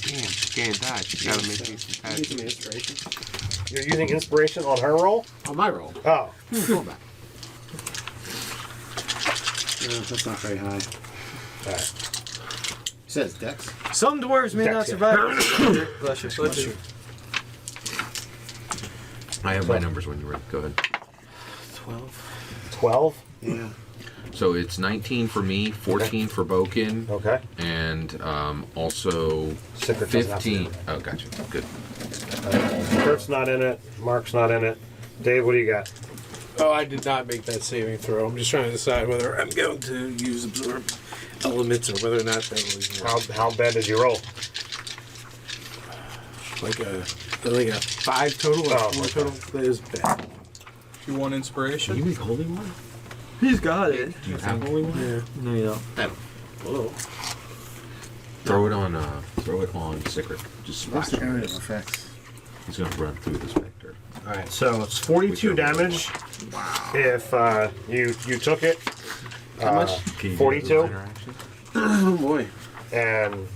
Damn, she can't die. She gotta make these Use some inspiration. You're using inspiration on her roll? On my roll. Oh, Roll back. No, that's not very high. all right. It says Dex. Some dwarves may Dex, not yeah. survive. Bless you. Bless you. I have my numbers when you're ready. Go ahead. 12. Yeah. So it's 19 for me, 14 for Boken, Okay. and also Secret doesn't have to be 15. in Oh, gotcha. Good. Kurt's not in it. Mark's not in it. Dave, what do you got? Oh, I did not make that saving throw. I'm just trying to decide whether I'm going to use absorb elements or whether or not that was How bad did you roll? like a 5 total or Oh, 4 okay. total. That is bad. Do you want inspiration? You make holy water? He's got it. Do you have holy water? Yeah. No, you don't. Whoa. Throw it on Secret. Just What's splash the area him. of effects? He's gonna run through the specter. All right, so it's 42 damage. Wow. If you took it. How much? 42, Oh boy. and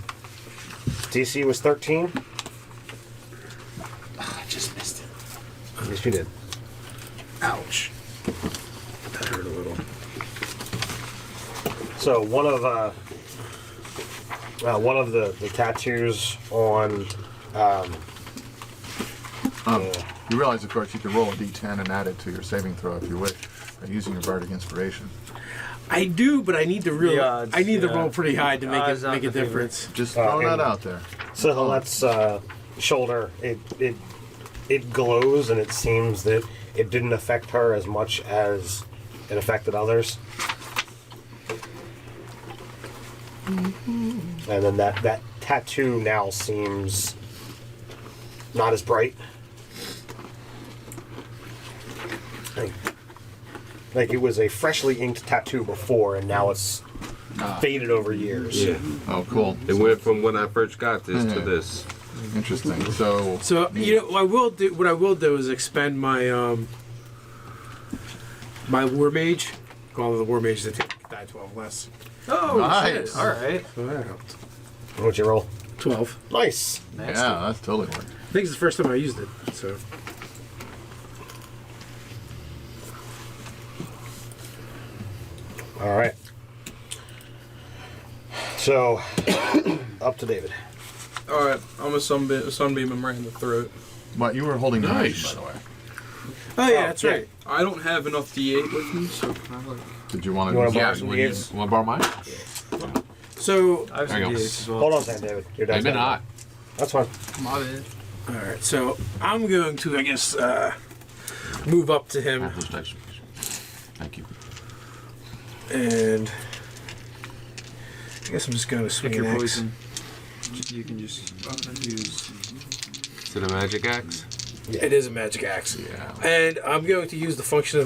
DC was 13. Oh, I just missed it. Yes, you did. Ouch. That hurt a little. So one of the tattoos on You realize, of course, you can roll a d10 and add it to your saving throw if you wish, by using your bardic inspiration. I do, but I need to really. The odds, I need to yeah. roll pretty high to make Odds it not make a the favorite. difference. Just throw that and- out there. so let's shoulder. It glows, and it seems that it didn't affect her as much as it affected others. And then that tattoo now seems not as bright. Like it was a freshly inked tattoo before, and now it's faded over years. Yeah. Oh, cool. It went from when I first got this to this. Interesting. So, So you know, I will do. What I will do is expend my my war mage. Call it the war mage to die 12 less. Oh, Nice. shit. All right. So that helped. What'd you roll? 12. Nice. yeah, that's totally worked. I think it's the first time I used it. So All right. So, up to David. Alright, I'm a sunbeam him right in the throat. But you were holding the Nice. knife, by the way. oh yeah, that's yeah. right. I don't have enough D8 with me, so can I like... Did you want You wanna to? borrow some D8s? Want to borrow mine? So I've There you seen go. D8s as well. Hold on a second, David. Your dad's Maybe got not. it. That's fine. My bad. all right. So I'm going to, I guess, move up to him Have those dice, please. Thank you. and I guess I'm just going to swing Pick an your axe. poison. You can just use. Is it a magic axe? It is a magic axe. Yeah. And I'm going to use the function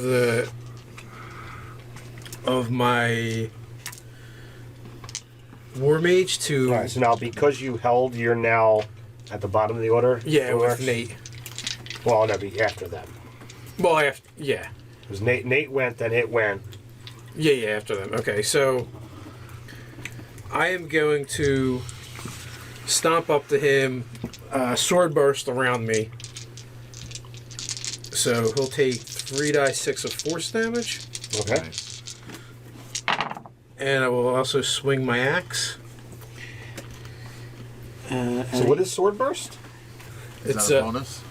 of my war mage to All right. So now, because you held, you're now at the bottom of the order. yeah with Works? Nate. Well, that'd be after them. Well, after yeah, Because Nate went, then it went. yeah, after them. Okay, so I am going to stomp up to him, sword burst around me. So he'll take 3d6 of force damage, Okay. and I will also swing my axe. So what is sword burst? Is It's that a bonus?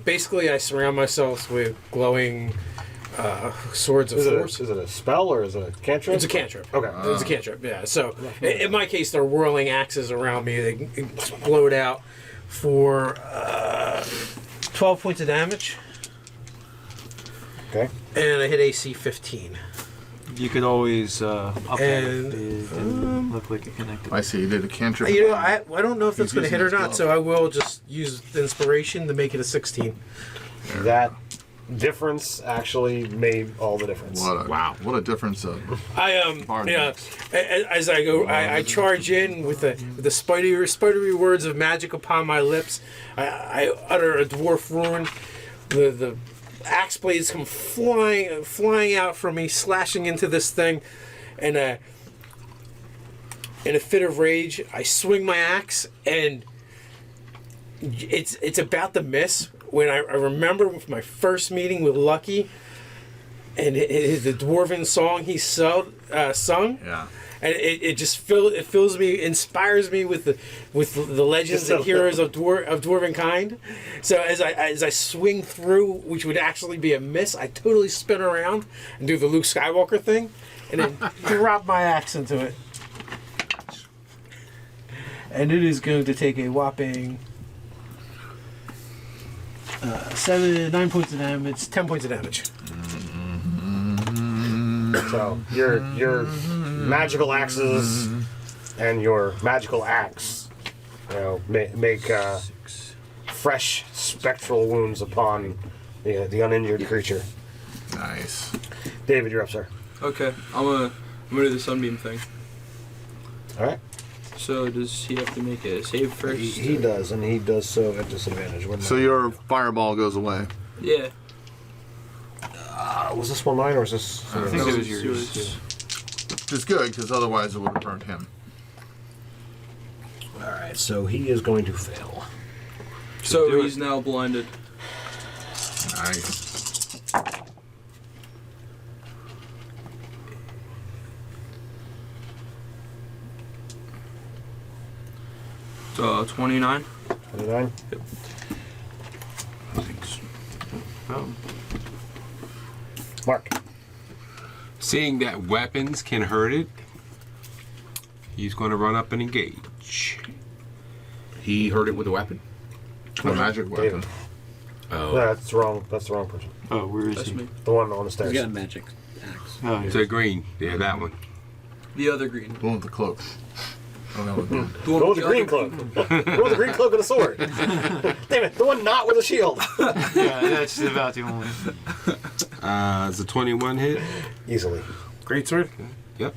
basically I surround myself with glowing swords of force. Is it a spell or is it a cantrip? It's a cantrip. Okay. It's a cantrip, yeah. So, in my case, they're whirling axes around me. They explode out for 12 points of damage. Okay. And I hit AC 15. You could always up that And, if it didn't look like it connected. I see. You did a cantrip. You know, I don't know if that's He's going to hit using or his not, glove. so I will just use the inspiration to make it a 16. That difference actually made all the difference. What a difference! I Barn you know, makes. as I go, I charge in with the spidery words of magic upon my lips. I utter a dwarf rune. The axe blades come flying out from me, slashing into this thing, and in a fit of rage, I swing my axe, and it's about to miss when I remember my first meeting with Lucky, and the Dwarven song he sung. Yeah. And it just fills me, inspires me with the legends and heroes of Dwarven kind. So as I swing through, which would actually be a miss, I totally spin around and do the Luke Skywalker thing, and then drop my axe into it. And it is going to take a whopping 9 points of damage, 10 points of damage. So your magical axes and your magical axe, make fresh spectral wounds upon the uninjured creature. Nice. David, you're up, sir. Okay, I'm gonna do the sunbeam thing. All right. So does he have to make a save first? He does, and he does so at disadvantage. So your fireball goes away. Yeah. Was this one mine or was this? I think it was yours. Which is good, because otherwise it would have burned him. All right. So he is going to fail. So he's now blinded. Nice. 29. 29. Yep. Thanks. Oh. Mark. Seeing that weapons can hurt it, he's going to run up and engage. He hurt it with a weapon. A magic weapon. David. Oh. That's wrong. That's the wrong person. Oh, where is That's he? me. The one on the He's stairs. got a magic axe. Oh, yeah. The green. Yeah, that one. The other green. The one with the cloak. Oh, that was good. The one Go with the other green cloak. Go with the green cloak and a sword. Damn it! The one not with a shield. Yeah, that's about the only. It's a 21 hit. Easily. Great sword. Yep.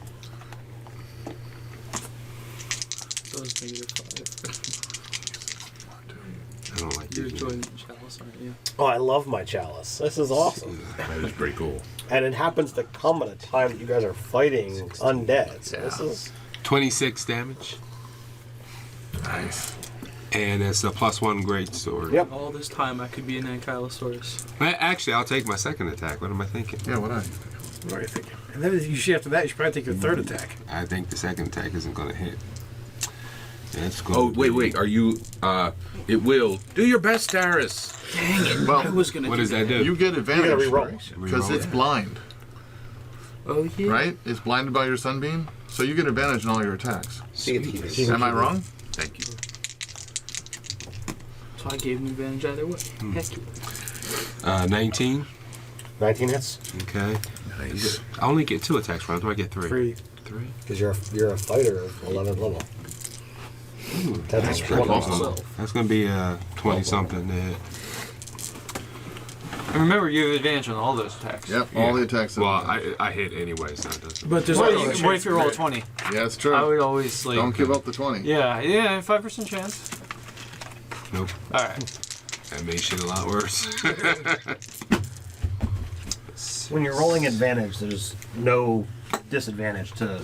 Those -5. I don't like You're these. enjoying the chalice, aren't you? Oh, I love my chalice. This is awesome. That is pretty cool. And it happens to come at a time that you guys are fighting undead. So this is 26 damage. Nice. And it's a +1 great sword. Yep. All this time I could be an Ankylosaurus. Actually, I'll take my second attack. What am I thinking? Yeah, what I? What are you thinking? And then you should, after that, you should probably take your third attack. I think the second attack isn't going to hit. That's going Oh, wait. Are you, it will. Do your best, Darius. Dang it. Well, I was gonna What do does that do? You get advantage. You gotta reroll. Because it's blind, Oh, yeah. right? It's blinded by your sunbeam, so you get advantage on all your attacks. Am I wrong? Thank you. So I gave him advantage either way. Heck yeah. 19. 19 hits. Okay. Nice. I only get 2 attacks. Why do I get 3? 3. 3? Because you're a fighter of 11th level. That's pretty one awesome. also. That's going to be 20 something to hit. And remember, you have advantage on all those attacks. Yep, all the attacks. Well, I hit anyway, so it doesn't. But there's What also a if chance- you roll a 20? Yeah, it's true. I would always like. Don't give up the 20. Yeah, 5% chance. Nope. All right. That made shit a lot worse. When you're rolling advantage, there's no disadvantage to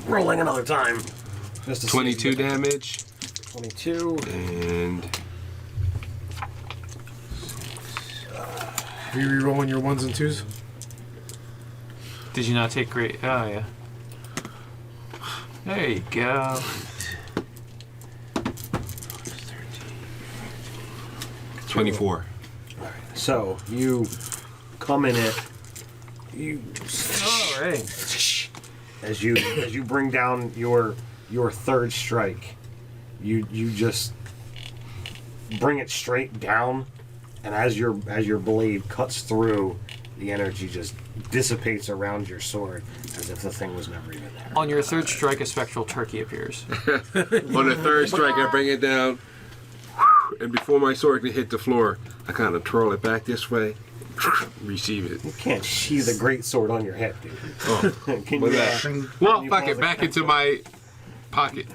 rolling another time. Just to see 22 if you get damage. 22. And Are you re-rolling your 1s and 2s? Did you not take great? Oh yeah. There you go. 24. So you come in it. You All right. as you bring down your third strike, you just bring it straight down, and as your blade cuts through, the energy just dissipates around your sword as if the thing was never even there. On your third strike, a spectral turkey appears. On the third strike, I bring it down, and before my sword can hit the floor, I kind of twirl it back this way, receive it. You can't sheathe a great sword on your head, dude. Oh, Can with you, that. Well, fuck it, back into my pocket.